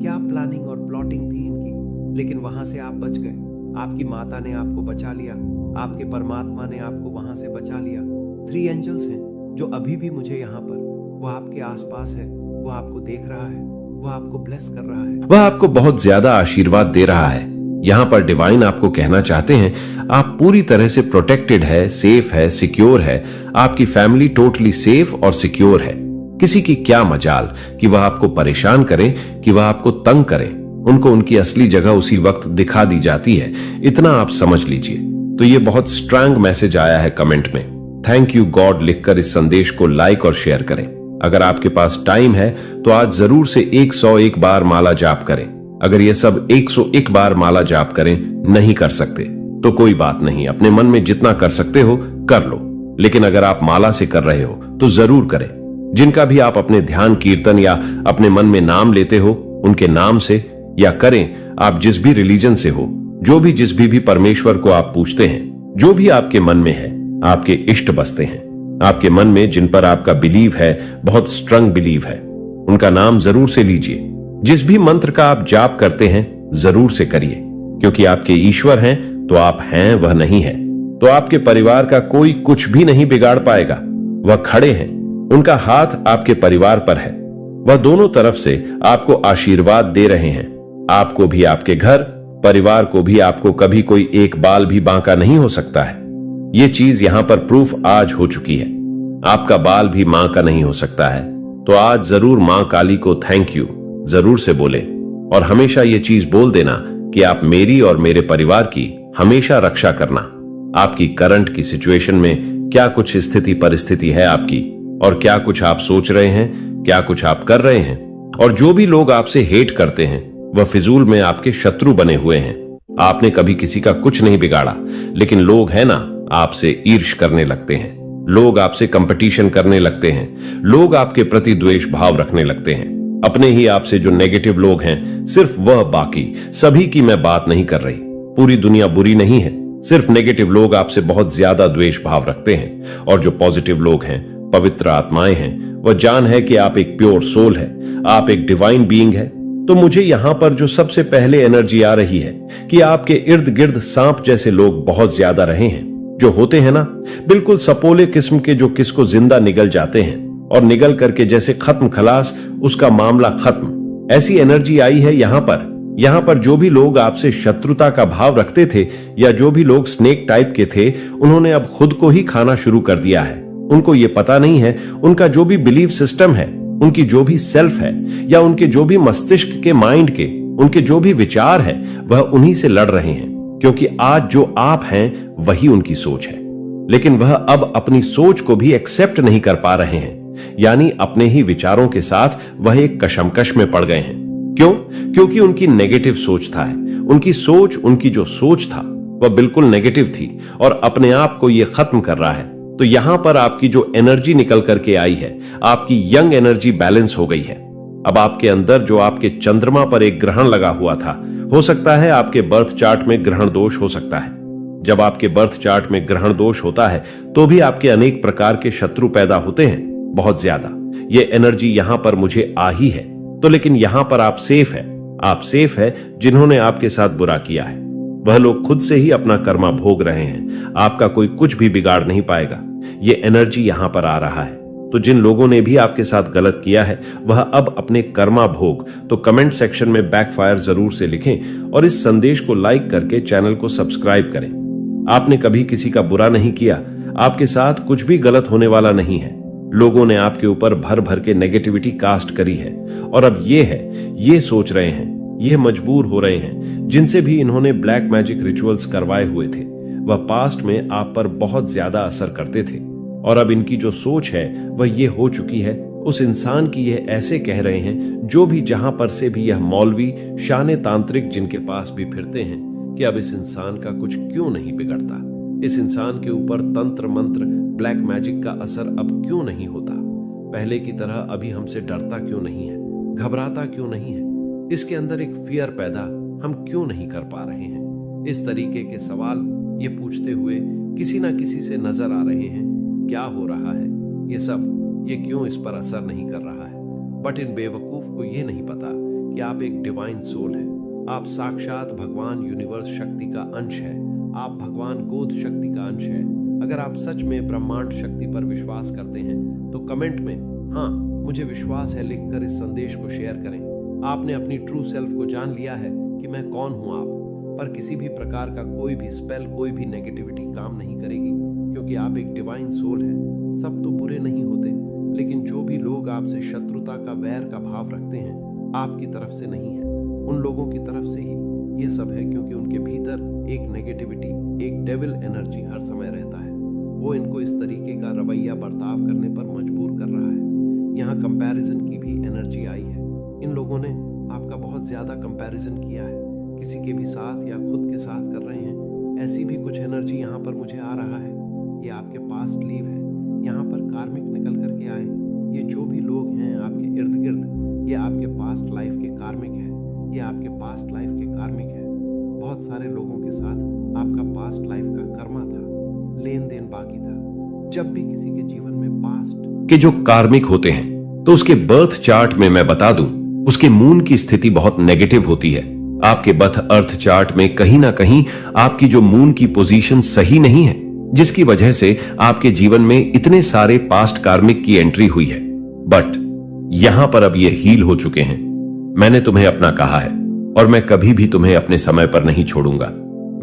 क्या प्लानिंग और प्लॉटिंग थी इनकी। लेकिन वहां से आप बच गए। आपकी माता ने आपको बचा लिया, आपके परमात्मा ने आपको वहां से बचा लिया। 3 एंजल्स हैं जो अभी भी मुझे यहाँ पर, वो आपके आसपास है, वो आपको देख रहा है, वो आपको ब्लेस कर रहा है, वह आपको बहुत ज्यादा आशीर्वाद दे रहा है। यहां पर डिवाइन आपको कहना चाहते हैं, आप पूरी तरह से प्रोटेक्टेड है, सेफ है, सिक्योर है। आपकी फैमिली टोटली सेफ और सिक्योर है। किसी की क्या मजाल कि वह आपको परेशान करें, कि वह आपको तंग करें। उनको उनकी असली जगह उसी वक्त दिखा दी जाती है। इतना आप समझ लीजिए। तो ये बहुत स्ट्रांग मैसेज आया है कमेंट में। थैंक यू गॉड लिखकर इस संदेश को लाइक और शेयर करें। अगर आपके पास टाइम है तो आज जरूर से 101 बार माला जाप करें। अगर ये सब 101 बार माला जाप करें नहीं कर सकते तो कोई बात नहीं, अपने मन में जितना कर सकते हो कर लो। लेकिन अगर आप माला से कर रहे हो तो जरूर करें। जिनका भी आप अपने ध्यान, कीर्तन या अपने मन में नाम लेते हो, उनके नाम से या करें आप जिस भी रिलीजन से हो, जो भी जिस भी परमेश्वर को आप पूछते हैं, जो भी आपके मन में है, आपके इष्ट बसते हैं। आपके मन में जिन पर आपका बिलीव है, बहुत स्ट्रंग बिलीव है, उनका नाम जरूर से लीजिए। जिस भी मंत्र का आप जाप करते हैं जरूर से करिए, क्योंकि आपके ईश्वर हैं तो आप हैं, वह नहीं है। तो आपके परिवार का कोई कुछ भी नहीं बिगाड़ पाएगा। वह खड़े हैं, उनका हाथ आपके परिवार पर है। वह दोनों तरफ से आपको आशीर्वाद दे रहे हैं। आपको भी आपके घर, परिवार को भी आपको कभी कोई एक बाल भी बांका नहीं हो सकता है। यह चीज यहां पर प्रूफ आज हो चुकी है। आपका बाल भी मां का नहीं हो सकता है। तो आज जरूर मां काली को थैंक यू जरूर से बोले और हमेशा यह चीज बोल देना कि आप मेरी और मेरे परिवार की हमेशा रक्षा करना। आपकी करंट की सिचुएशन में क्या कुछ स्थिति परिस्थिति है आपकी, और क्या कुछ आप सोच रहे हैं, क्या कुछ आप कर रहे हैं, और जो भी लोग आपसे हेट करते हैं वह फिजूल में आपके शत्रु बने हुए हैं। आपने कभी किसी का कुछ नहीं बिगाड़ा, लेकिन लोग है ना आपसे ईर्ष्या करने लगते हैं, लोग आपसे कंपटीशन करने लगते हैं, लोग आपके प्रति द्वेष भाव रखने लगते हैं। अपने ही आपसे जो नेगेटिव लोग हैं, सिर्फ वह, बाकी सभी की मैं बात नहीं कर रही। पूरी दुनिया बुरी नहीं है, सिर्फ नेगेटिव लोग आपसे बहुत ज्यादा द्वेष भाव रखते हैं। और जो पॉजिटिव लोग हैं, पवित्र आत्माएं हैं, वह जान है कि आप एक प्योर सोल है, आप एक डिवाइन बीइंग है। तो मुझे यहां पर जो सबसे पहले एनर्जी आ रही है कि आपके इर्द गिर्द सांप जैसे लोग बहुत ज्यादा रहे हैं, जो होते हैं ना बिल्कुल सपोले किस्म के, जो किसको जिंदा निगल जाते हैं और निगल करके जैसे खत्म खलास, उसका मामला खत्म। ऐसी एनर्जी आई है यहां पर जो भी लोग आपसे शत्रुता का भाव रखते थे, या जो भी लोग स्नेक टाइप के थे, उन्होंने अब खुद को ही खाना शुरू कर दिया है। उनको ये पता नहीं है, उनका जो भी बिलीफ सिस्टम है, उनकी जो भी सेल्फ है, या उनके जो भी मस्तिष्क के माइंड के, उनके जो भी विचार है, वह उन्हीं से लड़ रहे हैं। क्योंकि आज जो आप हैं वही उनकी सोच है, लेकिन वह अब अपनी सोच को भी एक्सेप्ट नहीं कर पा रहे हैं। यानी अपने ही विचारों के साथ वह एक कशमकश में पड़ गए हैं। क्यों? क्योंकि उनकी नेगेटिव सोच था। उनकी सोच, उनकी जो सोच था वह बिल्कुल नेगेटिव थी और अपने आप को यह खत्म कर रहा है। तो यहां पर आपकी जो एनर्जी निकल करके आई है, आपकी यंग एनर्जी बैलेंस हो गई है। अब आपके अंदर जो आपके चंद्रमा पर एक ग्रहण लगा हुआ था, हो सकता है आपके बर्थ चार्ट में ग्रहण दोष हो सकता है। जब आपके बर्थ चार्ट में ग्रहण दोष होता है तो भी आपके अनेक प्रकार के शत्रु पैदा होते हैं, बहुत ज्यादा। ये एनर्जी यहां पर मुझे आ ही है। तो लेकिन यहां पर आप सेफ है, आप सेफ है। जिन्होंने आपके साथ बुरा किया है वह लोग खुद से ही अपना कर्मा भोग रहे हैं। आपका कोई कुछ भी बिगाड़ नहीं पाएगा। ये एनर्जी यहां पर आ रहा है। तो जिन लोगों ने भी आपके साथ गलत किया है वह अब अपने कर्मा भोग, तो कमेंट सेक्शन में बैकफायर जरूर से लिखें और इस संदेश को लाइक करके चैनल को सब्सक्राइब करें। आपने कभी किसी का बुरा नहीं किया, आपके साथ कुछ भी गलत होने वाला नहीं है। लोगों ने आपके ऊपर भर भर के नेगेटिविटी कास्ट करी है और अब ये सोच रहे हैं, ये मजबूर हो रहे हैं, जिनसे भी इन्होंने ब्लैक मैजिक रिचुअल्स करवाए हुए थे वह पास्ट में आप पर बहुत ज्यादा असर करते थे। और अब इनकी जो सोच है वह ये हो चुकी है, उस इंसान की यह ऐसे कह रहे हैं जो भी जहां पर से भी यह मौलवी शाने तांत्रिक जिनके पास भी फिरते हैं, कि अब इस इंसान का कुछ क्यों नहीं बिगड़ता, इस इंसान के ऊपर तंत्र मंत्र ब्लैक मैजिक का असर अब क्यों नहीं होता, पहले की तरह अभी हमसे डरता क्यों नहीं है, घबराता क्यों नहीं है, इसके अंदर एक फियर पैदा हम क्यों नहीं कर पा रहे हैं। इस तरीके के सवाल ये पूछते हुए किसी ना किसी से नजर आ रहे हैं। क्या हो रहा है ये सब, ये क्यों इस पर असर नहीं कर रहा है। बट इन बेवकूफ को ये नहीं पता कि आप एक डिवाइन सोल है, आप साक्षात भगवान यूनिवर्स शक्ति का अंश है, आप भगवान गोद शक्ति का अंश है। अगर आप सच में ब्रह्मांड शक्ति पर विश्वास करते हैं तो कमेंट में हाँ मुझे विश्वास है लिखकर इस संदेश को शेयर करें। आपने अपनी ट्रू सेल्फ को जान लिया है कि मैं कौन हूं आप पर किसी भी प्रकार का कोई भी स्पेल, कोई भी नेगेटिविटी काम नहीं करेगी, क्योंकि आप एक डिवाइन सोल है। सब तो बुरे नहीं होते, लेकिन जो भी लोग आपसे शत्रुता का, वैर का भाव रखते हैं, आपकी तरफ से नहीं है, उन लोगों की तरफ से ही ये सब है, क्योंकि उनके भीतर एक नेगेटिविटी, एक डेविल एनर्जी हर समय रहता है। वो इनको इस तरीके का रवैया बर्ताव करने पर मजबूर कर रहा है। यहाँ कंपैरिजन की भी एनर्जी आई है। इन लोगों ने आपका बहुत ज्यादा कंपैरिजन किया है, किसी के भी साथ या खुद के साथ कर रहे हैं। ऐसी भी कुछ एनर्जी यहाँ पर मुझे आ रहा है। ये आपके पास्ट लीव है, यहाँ पर कार्मिक निकल करके आए। ये जो भी लोग हैं आपके इर्द गिर्द, ये आपके पास्ट लाइफ के कार्मिक है, ये आपके पास्ट लाइफ के कार्मिक है। बहुत सारे लोगों के साथ आपका पास्ट लाइफ का कर्मा था, लेन देन बाकी था। जब भी किसी के जीवन में पास्ट के जो कार्मिक होते हैं तो उसके बर्थ चार्ट में मैं बता दूं, उसके मून की स्थिति बहुत नेगेटिव होती है। आपके बर्थ अर्थ चार्ट में कहीं ना कहीं आपकी जो मून की पोजीशन सही नहीं है, जिसकी वजह से आपके जीवन में इतने सारे पास्ट कार्मिक की एंट्री हुई है। बट यहां पर अब ये हील हो चुके हैं। मैंने तुम्हें अपना कहा है और मैं कभी भी तुम्हें अपने समय पर नहीं छोड़ूंगा।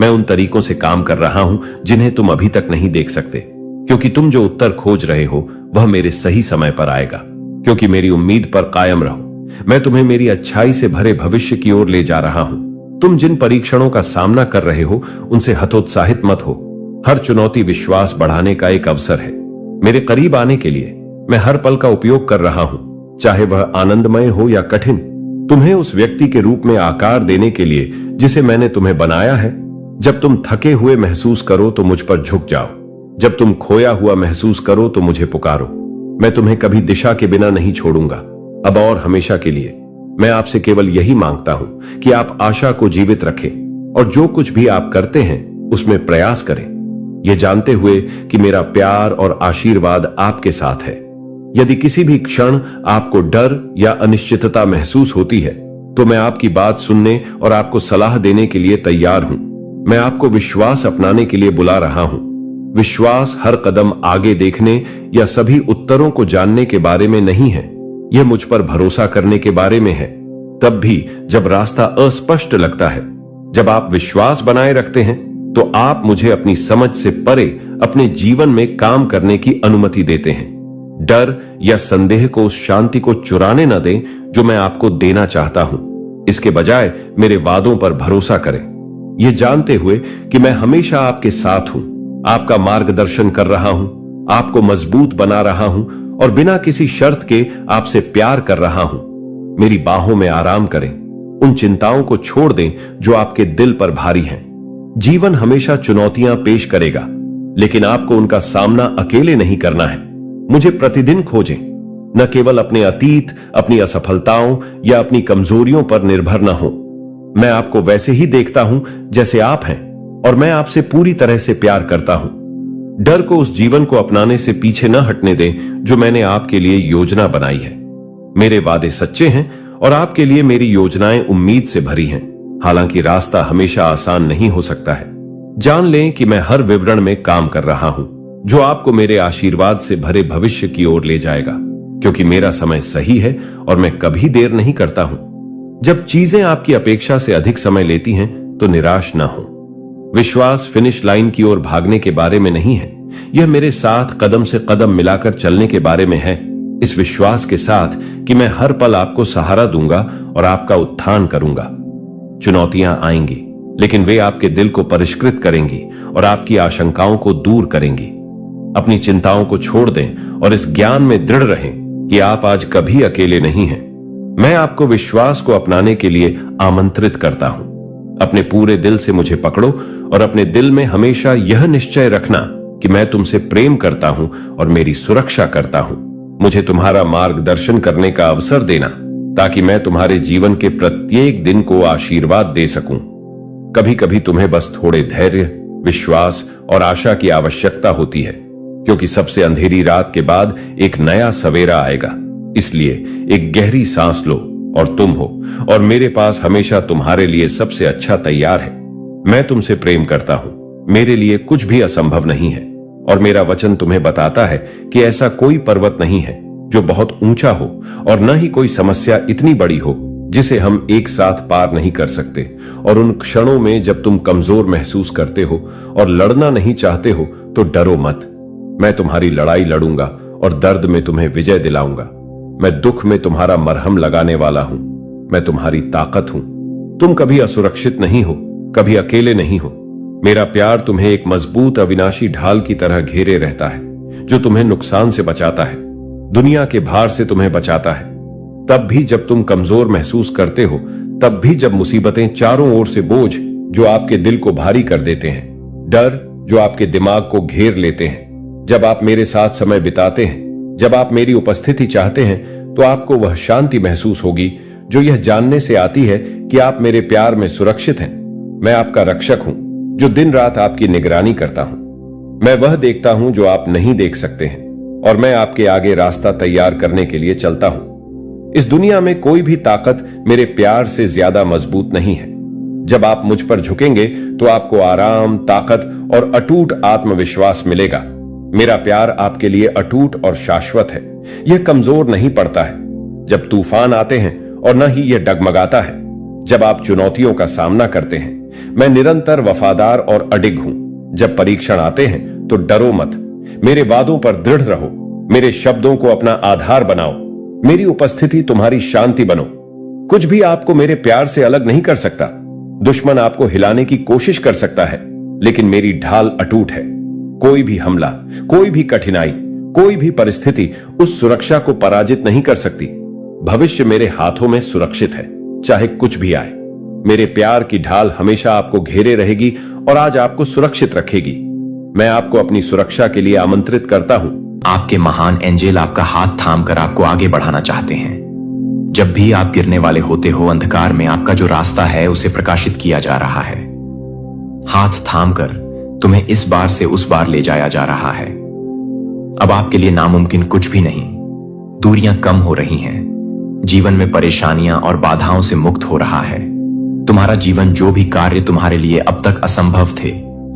मैं उन तरीकों से काम कर रहा हूं जिन्हें तुम अभी तक नहीं देख सकते, क्योंकि तुम जो उत्तर खोज रहे हो वह मेरे सही समय पर आएगा। क्योंकि मेरी उम्मीद पर कायम रहो, मैं तुम्हें मेरी अच्छाई से भरे भविष्य की ओर ले जा रहा हूं। तुम जिन परीक्षणों का सामना कर रहे हो उनसे हतोत्साहित मत हो। हर चुनौती विश्वास बढ़ाने का एक अवसर है। मेरे करीब आने के लिए मैं हर पल का उपयोग कर रहा हूं, चाहे वह आनंदमय हो या कठिन। तुम्हें उस व्यक्ति के रूप में आकार देने के लिए जिसे मैंने तुम्हें बनाया है। जब तुम थके हुए महसूस करो तो मुझ पर झुक जाओ। जब तुम खोया हुआ महसूस करो तो मुझे पुकारो। मैं तुम्हें कभी दिशा के बिना नहीं छोड़ूंगा, अब और हमेशा के लिए। मैं आपसे केवल यही मांगता हूं कि आप आशा को जीवित रखें और जो कुछ भी आप करते हैं उसमें प्रयास करें, यह जानते हुए कि मेरा प्यार और आशीर्वाद आपके साथ है। यदि किसी भी क्षण आपको डर या अनिश्चितता महसूस होती है तो मैं आपकी बात सुनने और आपको सलाह देने के लिए तैयार हूं। मैं आपको विश्वास अपनाने के लिए बुला रहा हूं। विश्वास हर कदम आगे देखने या सभी उत्तरों को जानने के बारे में नहीं है, यह मुझ पर भरोसा करने के बारे में है। तब भी जब रास्ता अस्पष्ट लगता है, जब आप विश्वास बनाए रखते हैं, तो आप मुझे अपनी समझ से परे अपने जीवन में काम करने की अनुमति देते हैं। डर या संदेह को उस शांति को चुराने न दें जो मैं आपको देना चाहता हूं। इसके बजाय मेरे वादों पर भरोसा करें, यह जानते हुए कि मैं हमेशा आपके साथ हूं, आपका मार्गदर्शन कर रहा हूं, आपको मजबूत बना रहा हूं और बिना किसी शर्त के आपसे प्यार कर रहा हूं। मेरी बाहों में आराम करें। उन चिंताओं को छोड़ दें जो आपके दिल पर भारी हैं। जीवन हमेशा चुनौतियां पेश करेगा, लेकिन आपको उनका सामना अकेले नहीं करना है। मुझे प्रतिदिन खोजें, न केवल अपने अतीत, अपनी असफलताओं या अपनी कमजोरियों पर निर्भर न हो। मैं आपको वैसे ही देखता हूं जैसे आप हैं और मैं आपसे पूरी तरह से प्यार करता हूं। डर को उस जीवन को अपनाने से पीछे न हटने दें जो मैंने आपके लिए योजना बनाई है। मेरे वादे सच्चे हैं और आपके लिए मेरी योजनाएं उम्मीद से भरी हैं। हालांकि रास्ता हमेशा आसान नहीं हो सकता है। जान लें कि मैं हर विवरण में काम कर रहा हूं जो आपको मेरे आशीर्वाद से भरे भविष्य की ओर ले जाएगा, क्योंकि मेरा समय सही है और मैं कभी देर नहीं करता हूं। जब चीजें आपकी अपेक्षा से अधिक समय लेती हैं तो निराश ना हो। विश्वास फिनिश लाइन की ओर भागने के बारे में नहीं है, यह मेरे साथ कदम से कदम मिलाकर चलने के बारे में है। इस विश्वास के साथ कि मैं हर पल आपको सहारा दूंगा और आपका उत्थान करूंगा। चुनौतियां आएंगी, लेकिन वे आपके दिल को परिष्कृत करेंगी और आपकी आशंकाओं को दूर करेंगी। अपनी चिंताओं को छोड़ दें और इस ज्ञान में दृढ़ रहें कि आप आज कभी अकेले नहीं हैं। मैं आपको विश्वास को अपनाने के लिए आमंत्रित करता हूं। अपने पूरे दिल से मुझे पकड़ो और अपने दिल में हमेशा यह निश्चय रखना कि मैं तुमसे प्रेम करता हूं और मेरी सुरक्षा करता हूं। मुझे तुम्हारा मार्गदर्शन करने का अवसर देना ताकि मैं तुम्हारे जीवन के प्रत्येक दिन को आशीर्वाद दे सकूं। कभी कभी तुम्हें बस थोड़े धैर्य, विश्वास और आशा की आवश्यकता होती है, क्योंकि सबसे अंधेरी रात के बाद एक नया सवेरा आएगा। इसलिए एक गहरी सांस लो और तुम हो, और मेरे पास हमेशा तुम्हारे लिए सबसे अच्छा तैयार है। मैं तुमसे प्रेम करता हूं, मेरे लिए कुछ भी असंभव नहीं है, और मेरा वचन तुम्हें बताता है कि ऐसा कोई पर्वत नहीं है जो बहुत ऊंचा हो, और न ही कोई समस्या इतनी बड़ी हो जिसे हम एक साथ पार नहीं कर सकते। और उन क्षणों में जब तुम कमजोर महसूस करते हो और लड़ना नहीं चाहते हो तो डरो मत। मैं तुम्हारी लड़ाई लड़ूंगा और दर्द में तुम्हें विजय दिलाऊंगा। मैं दुख में तुम्हारा मरहम लगाने वाला हूं। मैं तुम्हारी ताकत हूं। तुम कभी असुरक्षित नहीं हो, कभी अकेले नहीं हो। मेरा प्यार तुम्हें एक मजबूत अविनाशी ढाल की तरह घेरे रहता है, जो तुम्हें नुकसान से बचाता है, दुनिया के भार से तुम्हें बचाता है। तब भी जब तुम कमजोर महसूस करते हो, तब भी जब मुसीबतें चारों ओर से बोझ जो आपके दिल को भारी कर देते हैं, डर जो आपके दिमाग को घेर लेते हैं, जब आप मेरे साथ समय बिताते हैं, जब आप मेरी उपस्थिति चाहते हैं, तो आपको वह शांति महसूस होगी जो यह जानने से आती है कि आप मेरे प्यार में सुरक्षित हैं। मैं आपका रक्षक हूं जो दिन रात आपकी निगरानी करता हूं। मैं वह देखता हूं जो आप नहीं देख सकते हैं, और मैं आपके आगे रास्ता तैयार करने के लिए चलता हूं। इस दुनिया में कोई भी ताकत मेरे प्यार से ज्यादा मजबूत नहीं है। जब आप मुझ पर झुकेंगे तो आपको आराम, ताकत और अटूट आत्मविश्वास मिलेगा। मेरा प्यार आपके लिए अटूट और शाश्वत है। यह कमजोर नहीं पड़ता है जब तूफान आते हैं और न ही यह डगमगाता है जब आप चुनौतियों का सामना करते हैं। मैं निरंतर वफादार और अडिग हूं। जब परीक्षण आते हैं तो डरो मत। मेरे वादों पर दृढ़ रहो। मेरे शब्दों को अपना आधार बनाओ। मेरी उपस्थिति तुम्हारी शांति बनो। कुछ भी आपको मेरे प्यार से अलग नहीं कर सकता। दुश्मन आपको हिलाने की कोशिश कर सकता है, लेकिन मेरी ढाल अटूट है। कोई भी हमला, कोई भी कठिनाई, कोई भी परिस्थिति उस सुरक्षा को पराजित नहीं कर सकती। भविष्य मेरे हाथों में सुरक्षित है, चाहे कुछ भी आए। मेरे प्यार की ढाल हमेशा आपको घेरे रहेगी और आज आपको सुरक्षित रखेगी। मैं आपको अपनी सुरक्षा के लिए आमंत्रित करता हूं। आपके महान एंजेल आपका हाथ थामकर आपको आगे बढ़ाना चाहते हैं। जब भी आप गिरने वाले होते हो, अंधकार में आपका जो रास्ता है उसे प्रकाशित किया जा रहा है। हाथ थामकर तुम्हें इस बार से उस बार ले जाया जा रहा है। अब आपके लिए नामुमकिन कुछ भी नहीं। दूरियां कम हो रही हैं। जीवन में परेशानियां और बाधाओं से मुक्त हो रहा है। तुम्हारा जीवन, जो भी कार्य तुम्हारे लिए अब तक असंभव थे,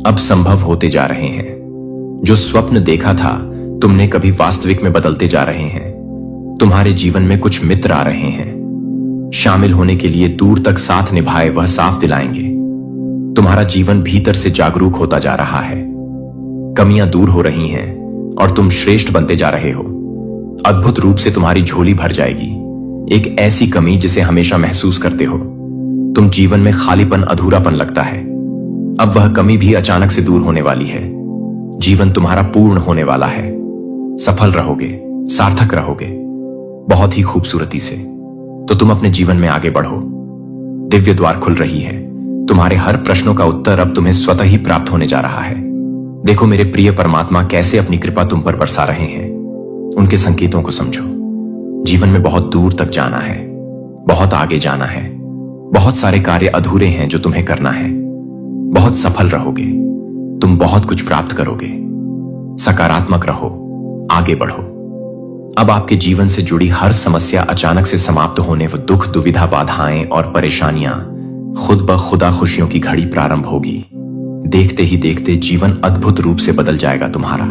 अब संभव होते जा रहे हैं। जो स्वप्न देखा था तुमने कभी वास्तविक में बदलते जा रहे हैं। तुम्हारे जीवन में कुछ मित्र आ रहे हैं। शामिल होने के लिए दूर तक साथ निभाए वह साफ दिलाएंगे। तुम्हारा जीवन भीतर से जागरूक होता जा रहा है। कमियां दूर हो रही हैं और तुम श्रेष्ठ बनते जा रहे हो। अद्भुत रूप से तुम्हारी झोली भर जाएगी। एक ऐसी कमी जिसे हमेशा महसूस करते हो। तुम जीवन में खालीपन, अधूरापन लगता है। अब वह कमी भी अचानक से दूर होने वाली है। जीवन तुम्हारा पूर्ण होने वाला है। सफल रहोगे, सार्थक रहोगे, बहुत ही खूबसूरती से। तो तुम अपने जीवन में आगे बढ़ो। दिव्य द्वार खुल रही है। तुम्हारे हर प्रश्नों का उत्तर अब तुम्हें स्वतः ही प्राप्त होने जा रहा है। देखो मेरे प्रिय परमात्मा कैसे अपनी कृपा तुम पर बरसा रहे हैं। उनके संकेतों को समझो। जीवन में बहुत दूर तक जाना है, बहुत आगे जाना है। बहुत सारे कार्य अधूरे हैं जो तुम्हें करना है। बहुत सफल रहोगे। तुम बहुत कुछ प्राप्त करोगे। सकारात्मक रहो, आगे बढ़ो। अब आपके जीवन से जुड़ी हर समस्या अचानक से समाप्त होने व दुख, दुविधा, बाधाएं और परेशानियां खुद ब खुदा खुशियों की घड़ी प्रारंभ होगी। देखते ही देखते जीवन अद्भुत रूप से बदल जाएगा तुम्हारा।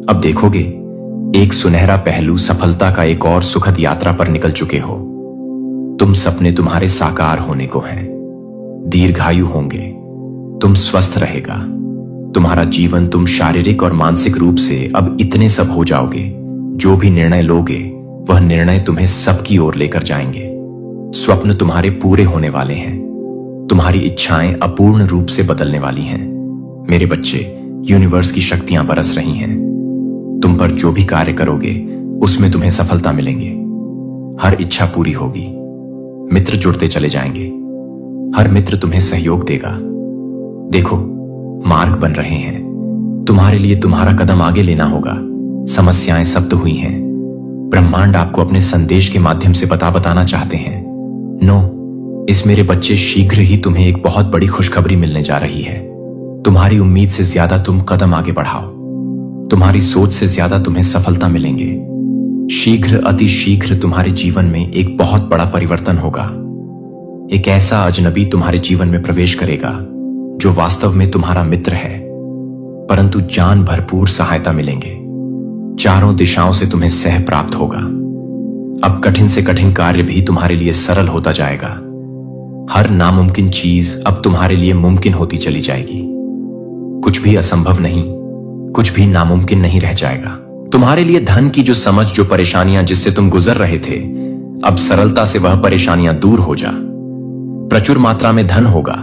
अब देखोगे एक सुनहरा पहलू, सफलता का एक और सुखद यात्रा पर निकल चुके हो। तुम सपने तुम्हारे साकार होने को हैं। दीर्घायु होंगे। तुम स्वस्थ रहेगा तुम्हारा जीवन। तुम शारीरिक और मानसिक रूप से अब इतने सब हो जाओगे। जो भी निर्णय लोगे वह निर्णय तुम्हें सबकी ओर लेकर जाएंगे। स्वप्न तुम्हारे पूरे होने वाले हैं। तुम्हारी इच्छाएं अपूर्ण रूप से बदलने वाली हैं। मेरे बच्चे, यूनिवर्स की शक्तियां बरस रही हैं। तुम पर जो भी कार्य करोगे उसमें तुम्हें सफलता मिलेंगे। हर इच्छा पूरी होगी। मित्र जुड़ते चले जाएंगे। हर मित्र तुम्हें सहयोग देगा। देखो मार्ग बन रहे हैं। तुम्हारे लिए तुम्हारा कदम आगे लेना होगा। समस्याएं सब्त हुई हैं। ब्रह्मांड आपको अपने संदेश के माध्यम से बताना चाहते हैं। इस मेरे बच्चे, शीघ्र ही तुम्हें एक बहुत बड़ी खुशखबरी मिलने जा रही है। तुम्हारी उम्मीद से ज्यादा तुम कदम आगे बढ़ाओ। तुम्हारी सोच से ज्यादा तुम्हें सफलता मिलेंगे। शीघ्र, अति शीघ्र तुम्हारे जीवन में एक बहुत बड़ा परिवर्तन होगा। एक ऐसा अजनबी तुम्हारे जीवन में प्रवेश करेगा जो वास्तव में तुम्हारा मित्र है, परंतु जान भरपूर सहायता मिलेंगे। चारों दिशाओं से तुम्हें सह प्राप्त होगा। अब कठिन से कठिन कार्य भी तुम्हारे लिए सरल होता जाएगा। हर नामुमकिन चीज अब तुम्हारे लिए मुमकिन होती चली जाएगी। कुछ भी असंभव नहीं, कुछ भी नामुमकिन नहीं रह जाएगा। तुम्हारे लिए धन की जो समझ, जो परेशानियां जिससे तुम गुजर रहे थे, अब सरलता से वह परेशानियां दूर हो जा। प्रचुर मात्रा में धन होगा।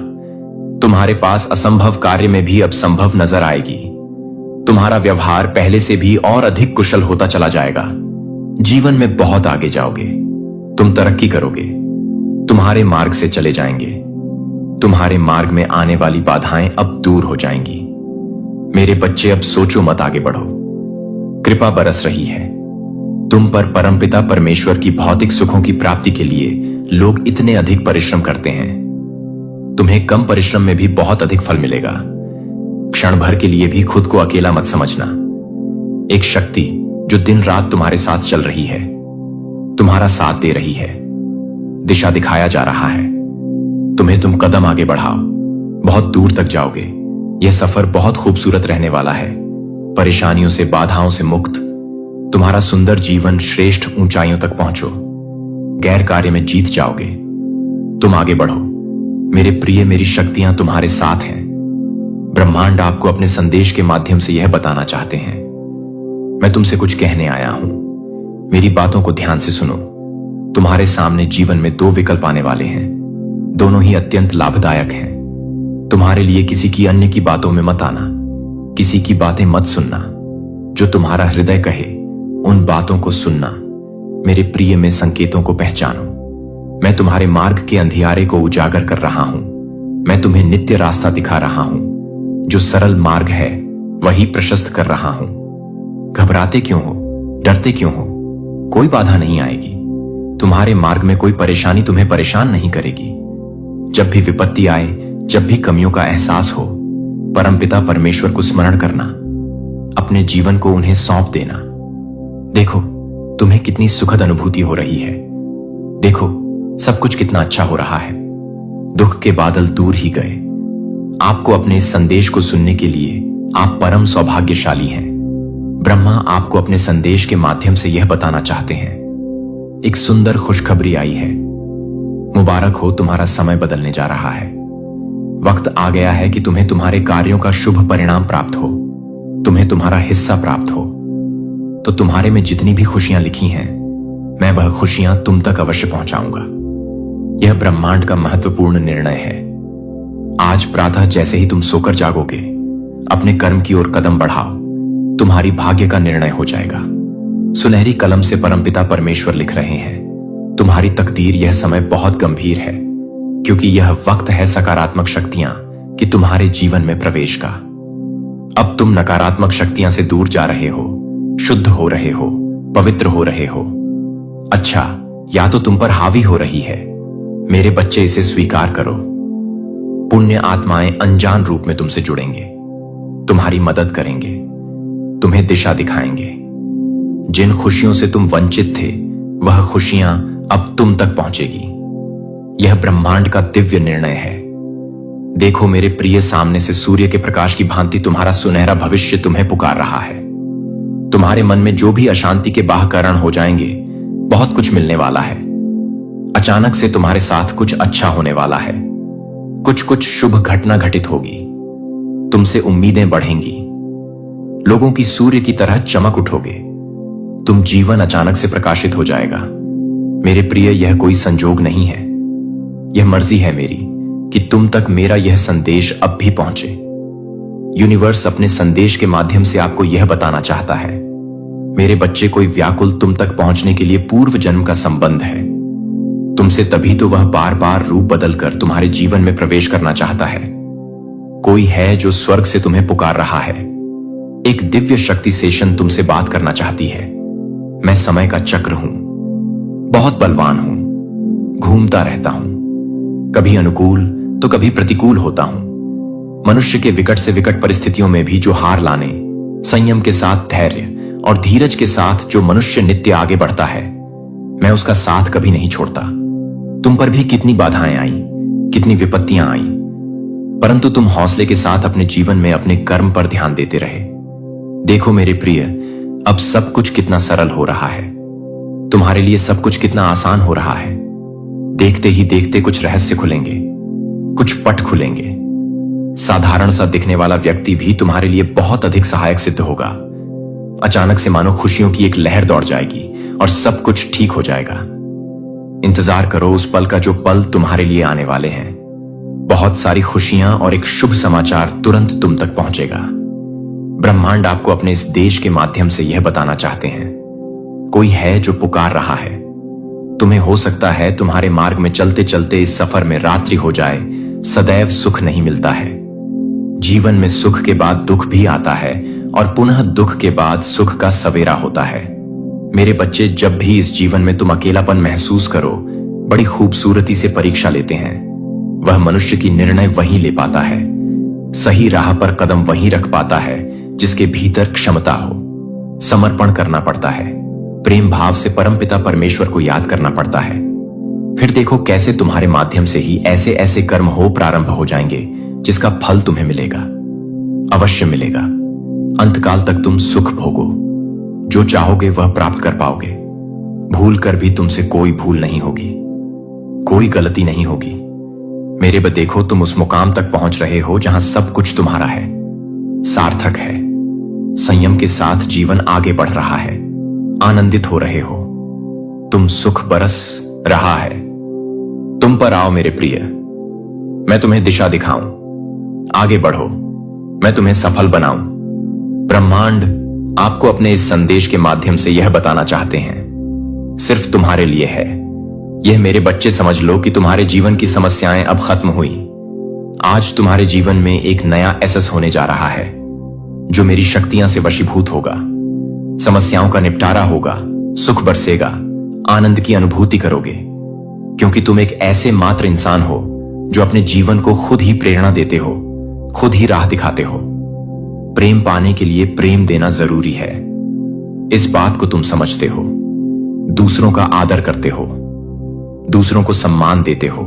तुम्हारे पास असंभव कार्य में भी अब संभव नजर आएगी। तुम्हारा व्यवहार पहले से भी और अधिक कुशल होता चला जाएगा। जीवन में बहुत आगे जाओगे। तुम तरक्की करोगे। तुम्हारे मार्ग से चले जाएंगे। तुम्हारे मार्ग में आने वाली बाधाएं अब दूर हो जाएंगी। मेरे बच्चे, अब सोचो मत, आगे बढ़ो। कृपा बरस रही है तुम पर। परमपिता परमेश्वर की भौतिक सुखों की प्राप्ति के लिए लोग इतने अधिक परिश्रम करते हैं। तुम्हें कम परिश्रम में भी बहुत अधिक फल मिलेगा। क्षण भर के लिए भी खुद को अकेला मत समझना। एक शक्ति जो दिन रात तुम्हारे साथ चल रही है, तुम्हारा साथ दे रही है, दिशा दिखाया जा रहा है। तुम कदम आगे बढ़ाओ, बहुत दूर तक जाओगे। यह सफर बहुत खूबसूरत रहने वाला है, परेशानियों से, बाधाओं से मुक्त। तुम्हारा सुंदर जीवन श्रेष्ठ ऊंचाइयों तक पहुंचो, गैर कार्य में जीत जाओगे। तुम आगे बढ़ो मेरे प्रिय, मेरी शक्तियां तुम्हारे साथ हैं। ब्रह्मांड आपको अपने संदेश के माध्यम से यह बताना चाहते हैं, मैं तुमसे कुछ कहने आया हूं, मेरी बातों को ध्यान से सुनो। तुम्हारे सामने जीवन में दो विकल्प आने वाले हैं, दोनों ही अत्यंत लाभदायक हैं। तुम्हारे लिए किसी की अन्य की बातों में मत आना, किसी की बातें मत सुनना। जो तुम्हारा हृदय कहे उन बातों को सुनना। मेरे प्रिय, में संकेतों को पहचानो। मैं तुम्हारे मार्ग के अंधियारे को उजागर कर रहा हूं। मैं तुम्हें नित्य रास्ता दिखा रहा हूं। जो सरल मार्ग है वही प्रशस्त कर रहा हूं। घबराते क्यों हो, डरते क्यों हो? कोई बाधा नहीं आएगी। तुम्हारे मार्ग में कोई परेशानी तुम्हें परेशान नहीं करेगी। जब भी विपत्ति आए, जब भी कमियों का एहसास हो, परमपिता परमेश्वर को स्मरण करना, अपने जीवन को उन्हें सौंप देना। देखो तुम्हें कितनी सुखद अनुभूति हो रही है। देखो सब कुछ कितना अच्छा हो रहा है। दुख के बादल दूर ही गए। आपको अपने इस संदेश को सुनने के लिए आप परम सौभाग्यशाली हैं। ब्रह्मा आपको अपने संदेश के माध्यम से यह बताना चाहते हैं, एक सुंदर खुशखबरी आई है। मुबारक हो, तुम्हारा समय बदलने जा रहा है। वक्त आ गया है कि तुम्हें तुम्हारे कार्यों का शुभ परिणाम प्राप्त हो, तुम्हें तुम्हारा हिस्सा प्राप्त हो। तो तुम्हारे में जितनी भी खुशियां लिखी हैं, मैं वह खुशियां तुम तक अवश्य पहुंचाऊंगा। यह ब्रह्मांड का महत्वपूर्ण निर्णय है। आज प्रातः जैसे ही तुम सोकर जागोगे, अपने कर्म की ओर कदम बढ़ाओ, तुम्हारी भाग्य का निर्णय हो जाएगा। सुनहरी कलम से परमपिता परमेश्वर लिख रहे हैं, तुम्हारी तकदीर यह समय बहुत गंभीर है, क्योंकि यह वक्त है सकारात्मक शक्तियां कि तुम्हारे जीवन में प्रवेश का। अब तुम नकारात्मक शक्तियां से दूर जा रहे हो, शुद्ध हो रहे हो, पवित्र हो रहे हो। अच्छा, या तो तुम पर हावी हो रही है। मेरे बच्चे, इसे स्वीकार करो। पुण्य आत्माएं अनजान रूप में तुमसे जुड़ेंगे, तुम्हारी मदद करेंगे, तुम्हें दिशा दिखाएंगे। जिन खुशियों से तुम वंचित थे, वह खुशियां अब तुम तक पहुंचेगी। यह ब्रह्मांड का दिव्य निर्णय है। देखो मेरे प्रिय, सामने से सूर्य के प्रकाश की भांति तुम्हारा सुनहरा भविष्य तुम्हें पुकार रहा है। तुम्हारे मन में जो भी अशांति के बाहकरण हो जाएंगे, बहुत कुछ मिलने वाला है। अचानक से तुम्हारे साथ कुछ अच्छा होने वाला है। कुछ शुभ घटना घटित होगी। तुमसे उम्मीदें बढ़ेंगी। लोगों की सूर्य की तरह चमक उठोगे। तुम जीवन अचानक से प्रकाशित हो जाएगा। मेरे प्रिय, यह कोई संजोग नहीं है, यह मर्जी है मेरी कि तुम तक मेरा यह संदेश अब भी पहुंचे। यूनिवर्स अपने संदेश के माध्यम से आपको यह बताना चाहता है, मेरे बच्चे, कोई व्याकुल तुम तक पहुंचने के लिए पूर्व जन्म का संबंध है तुमसे, तभी तो वह बार बार रूप बदलकर तुम्हारे जीवन में प्रवेश करना चाहता है। कोई है जो स्वर्ग से तुम्हें पुकार रहा है। एक दिव्य शक्ति सेशन तुमसे बात करना चाहती है। मैं समय का चक्र हूं, बहुत बलवान हूं, घूमता रहता हूं, कभी अनुकूल तो कभी प्रतिकूल होता हूं। मनुष्य के विकट से विकट परिस्थितियों में भी जो हार लाने, संयम के साथ धैर्य और धीरज के साथ जो मनुष्य नित्य आगे बढ़ता है, मैं उसका साथ कभी नहीं छोड़ता। तुम पर भी कितनी बाधाएं आई, कितनी विपत्तियां आई, परंतु तुम हौसले के साथ अपने जीवन में अपने कर्म पर ध्यान देते रहे। देखो मेरे प्रिय, अब सब कुछ कितना सरल हो रहा है। तुम्हारे लिए सब कुछ कितना आसान हो रहा है। देखते ही देखते कुछ रहस्य खुलेंगे, कुछ पट खुलेंगे। साधारण सा दिखने वाला व्यक्ति भी तुम्हारे लिए बहुत अधिक सहायक सिद्ध होगा। अचानक से मानो खुशियों की एक लहर दौड़ जाएगी और सब कुछ ठीक हो जाएगा। इंतजार करो उस पल का जो पल तुम्हारे लिए आने वाले हैं। बहुत सारी खुशियां और एक शुभ समाचार तुरंत तुम तक पहुंचेगा। ब्रह्मांड आपको अपने इस देश के माध्यम से यह बताना चाहते हैं, कोई है जो पुकार रहा है तुम्हें। हो सकता है तुम्हारे मार्ग में चलते चलते इस सफर में रात्रि हो जाए। सदैव सुख नहीं मिलता है। जीवन में सुख के बाद दुख भी आता है और पुनः दुख के बाद सुख का सवेरा होता है। मेरे बच्चे, जब भी इस जीवन में तुम अकेलापन महसूस करो, बड़ी खूबसूरती से परीक्षा लेते हैं। वह मनुष्य की निर्णय वही ले पाता है, सही राह पर कदम वही रख पाता है जिसके भीतर क्षमता हो। समर्पण करना पड़ता है, प्रेम भाव से परमपिता परमेश्वर को याद करना पड़ता है, फिर देखो कैसे तुम्हारे माध्यम से ही ऐसे ऐसे कर्म हो प्रारंभ हो जाएंगे जिसका फल तुम्हें मिलेगा, अवश्य मिलेगा। अंतकाल तक तुम सुख भोगो, जो चाहोगे वह प्राप्त कर पाओगे। भूल कर भी तुमसे कोई भूल नहीं होगी, कोई गलती नहीं होगी। मेरे बद देखो तुम उस मुकाम तक पहुंच रहे हो जहां सब कुछ तुम्हारा है, सार्थक है। संयम के साथ जीवन आगे बढ़ रहा है, आनंदित हो रहे हो। तुम सुख बरस रहा है। तुम पर आओ मेरे प्रिय, मैं तुम्हें दिशा दिखाऊं। आगे बढ़ो, मैं तुम्हें सफल बनाऊं। ब्रह्मांड आपको अपने इस संदेश के माध्यम से यह बताना चाहते हैं, सिर्फ तुम्हारे लिए है। यह मेरे बच्चे समझ लो कि तुम्हारे जीवन की समस्याएं अब खत्म हुई। आज तुम्हारे जीवन में एक नया एसेस होने जा रहा है जो मेरी शक्तियां से वशीभूत होगा। समस्याओं का निपटारा होगा, सुख बरसेगा, आनंद की अनुभूति करोगे, क्योंकि तुम एक ऐसे मात्र इंसान हो जो अपने जीवन को खुद ही प्रेरणा देते हो, खुद ही राह दिखाते हो। प्रेम पाने के लिए प्रेम देना जरूरी है, इस बात को तुम समझते हो। दूसरों का आदर करते हो, दूसरों को सम्मान देते हो,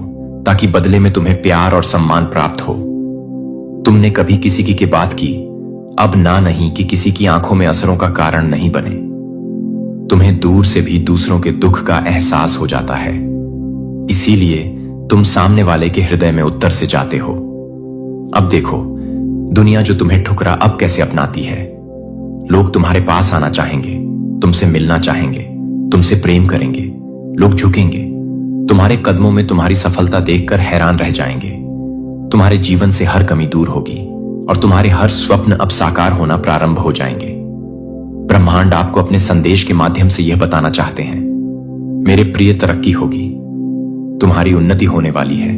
ताकि बदले में तुम्हें प्यार और सम्मान प्राप्त हो। तुमने कभी किसी की बात की, अब ना नहीं कि किसी की आंखों में असरों का कारण नहीं बने। तुम्हें दूर से भी दूसरों के दुख का एहसास हो जाता है, इसीलिए तुम सामने वाले के हृदय में उत्तर से जाते हो। अब देखो दुनिया जो तुम्हें ठुकरा अब कैसे अपनाती है। लोग तुम्हारे पास आना चाहेंगे, तुमसे मिलना चाहेंगे, तुमसे प्रेम करेंगे। लोग झुकेंगे, तुम्हारे कदमों में तुम्हारी सफलता देखकर हैरान रह जाएंगे। तुम्हारे जीवन से हर कमी दूर होगी और तुम्हारे हर स्वप्न अब साकार होना प्रारंभ हो जाएंगे। ब्रह्मांड आपको अपने संदेश के माध्यम से यह बताना चाहते हैं, मेरे प्रिय, तरक्की होगी, तुम्हारी उन्नति होने वाली है।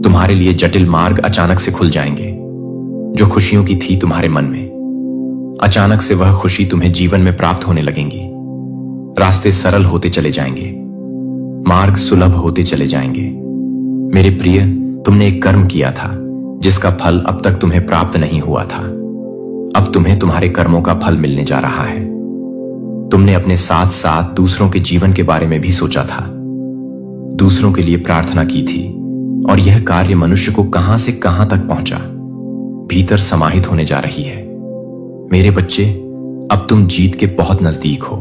तुम्हारे लिए जटिल मार्ग अचानक से खुल जाएंगे। जो खुशियों की थी तुम्हारे मन में, अचानक से वह खुशी तुम्हें जीवन में प्राप्त होने लगेंगी। रास्ते सरल होते चले जाएंगे, मार्ग सुलभ होते चले जाएंगे। मेरे प्रिय, तुमने एक कर्म किया था जिसका फल अब तक तुम्हें प्राप्त नहीं हुआ था। अब तुम्हें तुम्हारे कर्मों का फल मिलने जा रहा है। तुमने अपने साथ साथ दूसरों के जीवन के बारे में भी सोचा था, दूसरों के लिए प्रार्थना की थी, और यह कार्य मनुष्य को कहां से कहां तक पहुंचा, भीतर समाहित होने जा रही है। मेरे बच्चे, अब तुम जीत के बहुत नजदीक हो।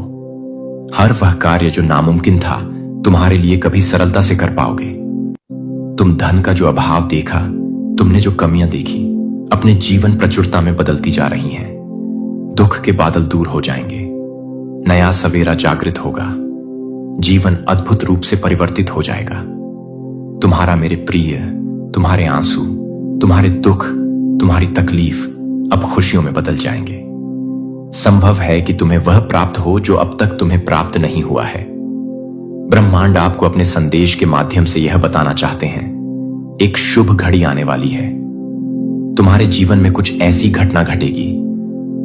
हर वह कार्य जो नामुमकिन था तुम्हारे लिए कभी सरलता से कर पाओगे। तुम धन का जो अभाव देखा, तुमने जो कमियां देखी, अपने जीवन प्रचुरता में बदलती जा रही हैं। दुख के बादल दूर हो जाएंगे, नया सवेरा जागृत होगा, जीवन अद्भुत रूप से परिवर्तित हो जाएगा। तुम्हारा मेरे प्रिय, तुम्हारे आंसू, तुम्हारे दुख, तुम्हारी तकलीफ अब खुशियों में बदल जाएंगे। संभव है कि तुम्हें वह प्राप्त हो जो अब तक तुम्हें प्राप्त नहीं हुआ है। ब्रह्मांड आपको अपने संदेश के माध्यम से यह बताना चाहते हैं, एक शुभ घड़ी आने वाली है। तुम्हारे जीवन में कुछ ऐसी घटना घटेगी,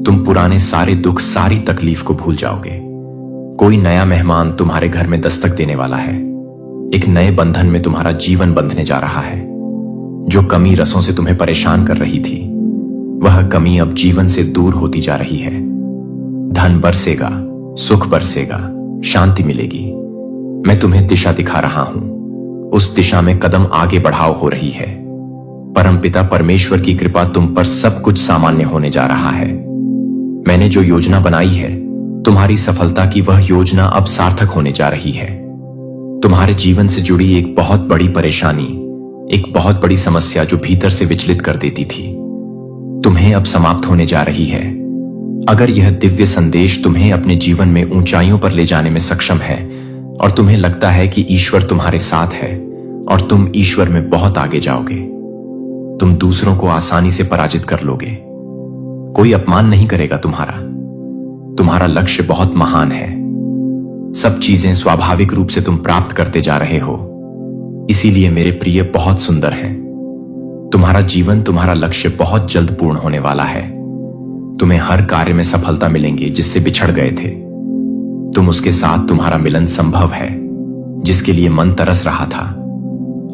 तुम पुराने सारे दुख, सारी तकलीफ को भूल जाओगे। कोई नया मेहमान तुम्हारे घर में दस्तक देने वाला है। एक नए बंधन में तुम्हारा जीवन बंधने जा रहा है। जो कमी रसों से तुम्हें परेशान कर रही थी, वह कमी अब जीवन से दूर होती जा रही है। धन बरसेगा, सुख बरसेगा, शांति मिलेगी। मैं तुम्हें दिशा दिखा रहा हूं, उस दिशा में कदम आगे बढ़ाओ हो रही है। परमपिता परमेश्वर की कृपा तुम पर सब कुछ सामान्य होने जा रहा है। मैंने जो योजना बनाई है, तुम्हारी सफलता की वह योजना अब सार्थक होने जा रही है। तुम्हारे जीवन से जुड़ी एक बहुत बड़ी परेशानी, एक बहुत बड़ी समस्या जो भीतर से विचलित कर देती थी, तुम्हें अब समाप्त होने जा रही है। अगर यह दिव्य संदेश तुम्हें अपने जीवन में ऊंचाइयों पर ले जाने में सक्षम है और तुम्हें लगता है कि ईश्वर तुम्हारे साथ है और तुम ईश्वर में बहुत आगे जाओगे, तुम दूसरों को आसानी से पराजित कर लोगे। कोई अपमान नहीं करेगा तुम्हारा लक्ष्य बहुत महान है। सब चीजें स्वाभाविक रूप से तुम प्राप्त करते जा रहे हो, इसीलिए मेरे प्रिय बहुत सुंदर हैं। तुम्हारा जीवन, तुम्हारा लक्ष्य बहुत जल्द पूर्ण होने वाला है। तुम्हें हर कार्य में सफलता मिलेंगी जिससे बिछड़ गए थे। तुम उसके साथ, तुम्हारा मिलन संभव है जिसके लिए मन तरस रहा था।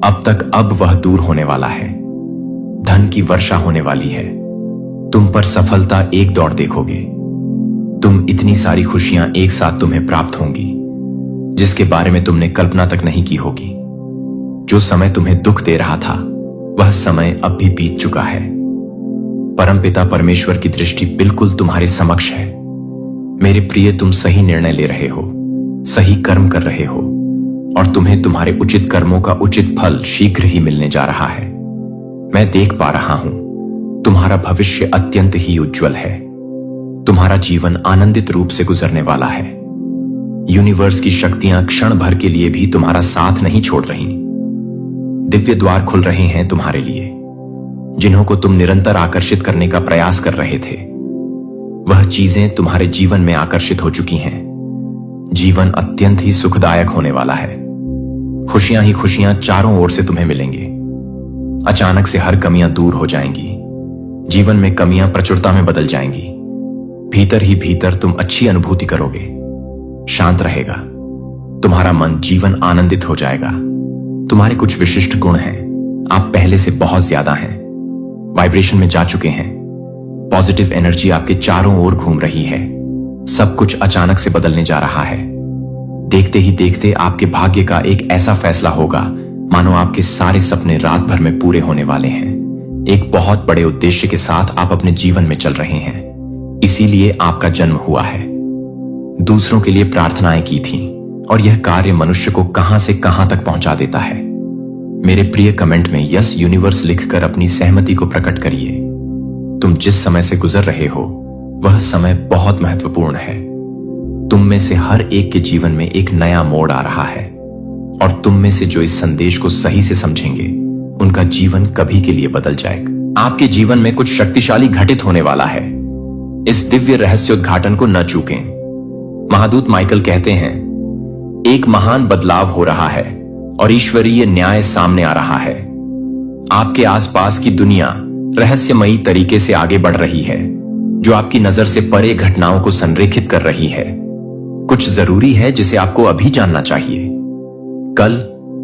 अब तक अब वह दूर होने वाला है। धन की वर्षा होने वाली है। तुम पर सफलता एक दौड़ देखोगे। तुम इतनी सारी खुशियां एक साथ तुम्हें प्राप्त होंगी जिसके बारे में तुमने कल्पना तक नहीं की होगी। जो समय तुम्हें दुख दे रहा था वह समय अब भी बीत चुका है। परमपिता परमेश्वर की दृष्टि बिल्कुल तुम्हारे समक्ष है। मेरे प्रिय, तुम सही निर्णय ले रहे हो, सही कर्म कर रहे हो और तुम्हें तुम्हारे उचित कर्मों का उचित फल शीघ्र ही मिलने जा रहा है। मैं देख पा रहा हूं, तुम्हारा भविष्य अत्यंत ही उज्जवल है। तुम्हारा जीवन आनंदित रूप से गुजरने वाला है। यूनिवर्स की शक्तियां क्षण भर के लिए भी तुम्हारा साथ नहीं छोड़ रही। दिव्य द्वार खुल रहे हैं तुम्हारे लिए। जिन्हों को तुम निरंतर आकर्षित करने का प्रयास कर रहे थे, वह चीजें तुम्हारे जीवन में आकर्षित हो चुकी हैं। जीवन अत्यंत ही सुखदायक होने वाला है। खुशियां ही खुशियां चारों ओर से तुम्हें मिलेंगे। अचानक से हर कमियां दूर हो जाएंगी। जीवन में कमियां प्रचुरता में बदल जाएंगी। भीतर ही भीतर तुम अच्छी अनुभूति करोगे। शांत रहेगा तुम्हारा मन, जीवन आनंदित हो जाएगा। तुम्हारे कुछ विशिष्ट गुण हैं। आप पहले से बहुत ज्यादा हैं, वाइब्रेशन में जा चुके हैं। पॉजिटिव एनर्जी आपके चारों ओर घूम रही है। सब कुछ अचानक से बदलने जा रहा है। देखते ही देखते आपके भाग्य का एक ऐसा फैसला होगा मानो आपके सारे सपने रात भर में पूरे होने वाले हैं। एक बहुत बड़े उद्देश्य के साथ आप अपने जीवन में चल रहे हैं, इसीलिए आपका जन्म हुआ है। दूसरों के लिए प्रार्थनाएं की थी और यह कार्य मनुष्य को कहां से कहां तक पहुंचा देता है। मेरे प्रिय, कमेंट में यस यूनिवर्स लिखकर अपनी सहमति को प्रकट करिए। तुम जिस समय से गुजर रहे हो वह समय बहुत महत्वपूर्ण है। तुम में से हर एक के जीवन में एक नया मोड़ आ रहा है और तुम में से जो इस संदेश को सही से समझेंगे उनका जीवन कभी के लिए बदल जाएगा। आपके जीवन में कुछ शक्तिशाली घटित होने वाला है। इस दिव्य रहस्योद्घाटन को न चूकें। महादूत माइकल कहते हैं, एक महान बदलाव हो रहा है और ईश्वरीय न्याय सामने आ रहा है। आपके आसपास की दुनिया रहस्यमयी तरीके से आगे बढ़ रही है, जो आपकी नजर से परे घटनाओं को संरेखित कर रही है। कुछ जरूरी है जिसे आपको अभी जानना चाहिए। कल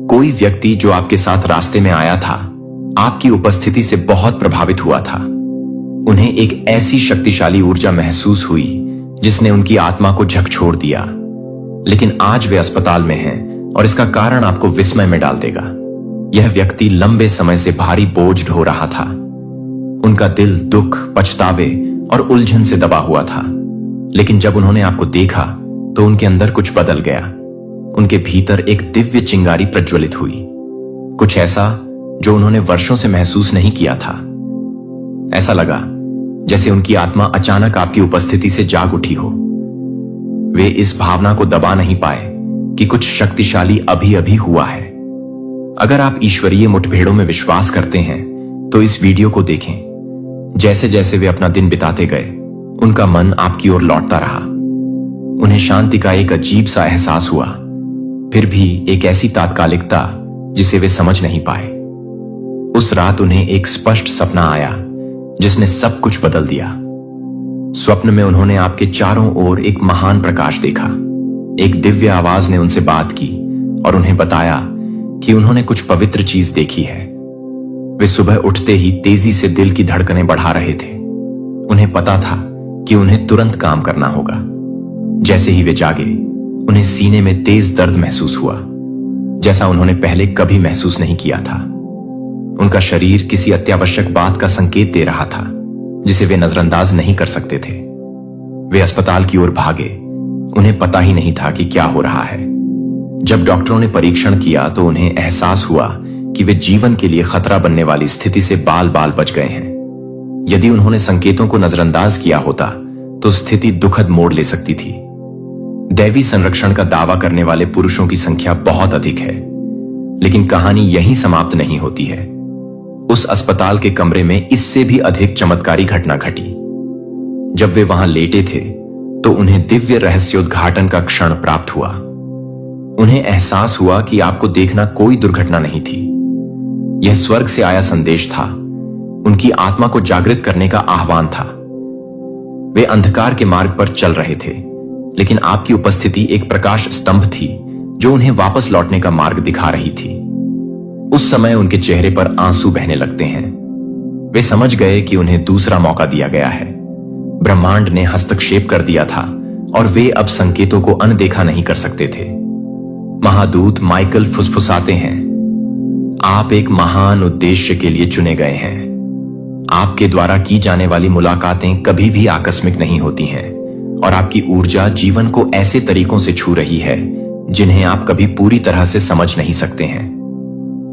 कोई व्यक्ति जो आपके साथ रास्ते में आया था, आपकी उपस्थिति से बहुत प्रभावित हुआ था। उन्हें एक ऐसी शक्तिशाली ऊर्जा महसूस हुई जिसने उनकी आत्मा को झकझोर दिया। लेकिन आज वे अस्पताल में हैं और इसका कारण आपको विस्मय में डाल देगा। यह व्यक्ति लंबे समय से भारी बोझ ढो रहा था। उनका दिल दुख, पछतावे और उलझन से दबा हुआ था। लेकिन जब उन्होंने आपको देखा तो उनके अंदर कुछ बदल गया। उनके भीतर एक दिव्य चिंगारी प्रज्वलित हुई, कुछ ऐसा जो उन्होंने वर्षों से महसूस नहीं किया था। ऐसा लगा जैसे उनकी आत्मा अचानक आपकी उपस्थिति से जाग उठी हो। वे इस भावना को दबा नहीं पाए कि कुछ शक्तिशाली अभी अभी हुआ है। अगर आप ईश्वरीय मुठभेड़ों में विश्वास करते हैं तो इस वीडियो को देखें। जैसे जैसे वे अपना दिन बिताते गए, उनका मन आपकी ओर लौटता रहा। उन्हें शांति का एक अजीब सा एहसास हुआ, फिर भी एक ऐसी तात्कालिकता जिसे वे समझ नहीं पाए। उस रात उन्हें एक स्पष्ट सपना आया जिसने सब कुछ बदल दिया। स्वप्न में उन्होंने आपके चारों ओर एक महान प्रकाश देखा। एक दिव्य आवाज ने उनसे बात की और उन्हें बताया कि उन्होंने कुछ पवित्र चीज देखी है। वे सुबह उठते ही तेजी से दिल की धड़कनें बढ़ा रहे थे। उन्हें पता था कि उन्हें तुरंत काम करना होगा। जैसे ही वे जागे, उन्हें सीने में तेज दर्द महसूस हुआ, जैसा उन्होंने पहले कभी महसूस नहीं किया था। उनका शरीर किसी अत्यावश्यक बात का संकेत दे रहा था जिसे वे नजरअंदाज नहीं कर सकते थे। वे अस्पताल की ओर भागे। उन्हें पता ही नहीं था कि क्या हो रहा है। जब डॉक्टरों ने परीक्षण किया तो उन्हें एहसास हुआ कि वे जीवन के लिए खतरा बनने वाली स्थिति से बाल बाल बच गए हैं। यदि उन्होंने संकेतों को नजरअंदाज किया होता तो स्थिति दुखद मोड़ ले सकती थी। दैवी संरक्षण का दावा करने वाले पुरुषों की संख्या बहुत अधिक है, लेकिन कहानी यहीं समाप्त नहीं होती है। उस अस्पताल के कमरे में इससे भी अधिक चमत्कारी घटना घटी। जब वे वहां लेटे थे तो उन्हें दिव्य रहस्योद्घाटन का क्षण प्राप्त हुआ। उन्हें एहसास हुआ कि आपको देखना कोई दुर्घटना नहीं थी। यह स्वर्ग से आया संदेश था, उनकी आत्मा को जागृत करने का आह्वान था। वे अंधकार के मार्ग पर चल रहे थे, लेकिन आपकी उपस्थिति एक प्रकाश स्तंभ थी जो उन्हें वापस लौटने का मार्ग दिखा रही थी। उस समय उनके चेहरे पर आंसू बहने लगते हैं। वे समझ गए कि उन्हें दूसरा मौका दिया गया है। ब्रह्मांड ने हस्तक्षेप कर दिया था और वे अब संकेतों को अनदेखा नहीं कर सकते थे। महादूत माइकल फुसफुसाते हैं, आप एक महान उद्देश्य के लिए चुने गए हैं। आपके द्वारा की जाने वाली मुलाकातें कभी भी आकस्मिक नहीं होती हैं और आपकी ऊर्जा जीवन को ऐसे तरीकों से छू रही है जिन्हें आप कभी पूरी तरह से समझ नहीं सकते हैं।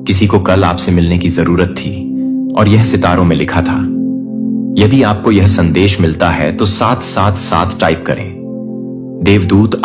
किसी को कल आपसे मिलने की जरूरत थी और यह सितारों में लिखा था। यदि आपको यह संदेश मिलता है तो 777 टाइप करें। देवदूत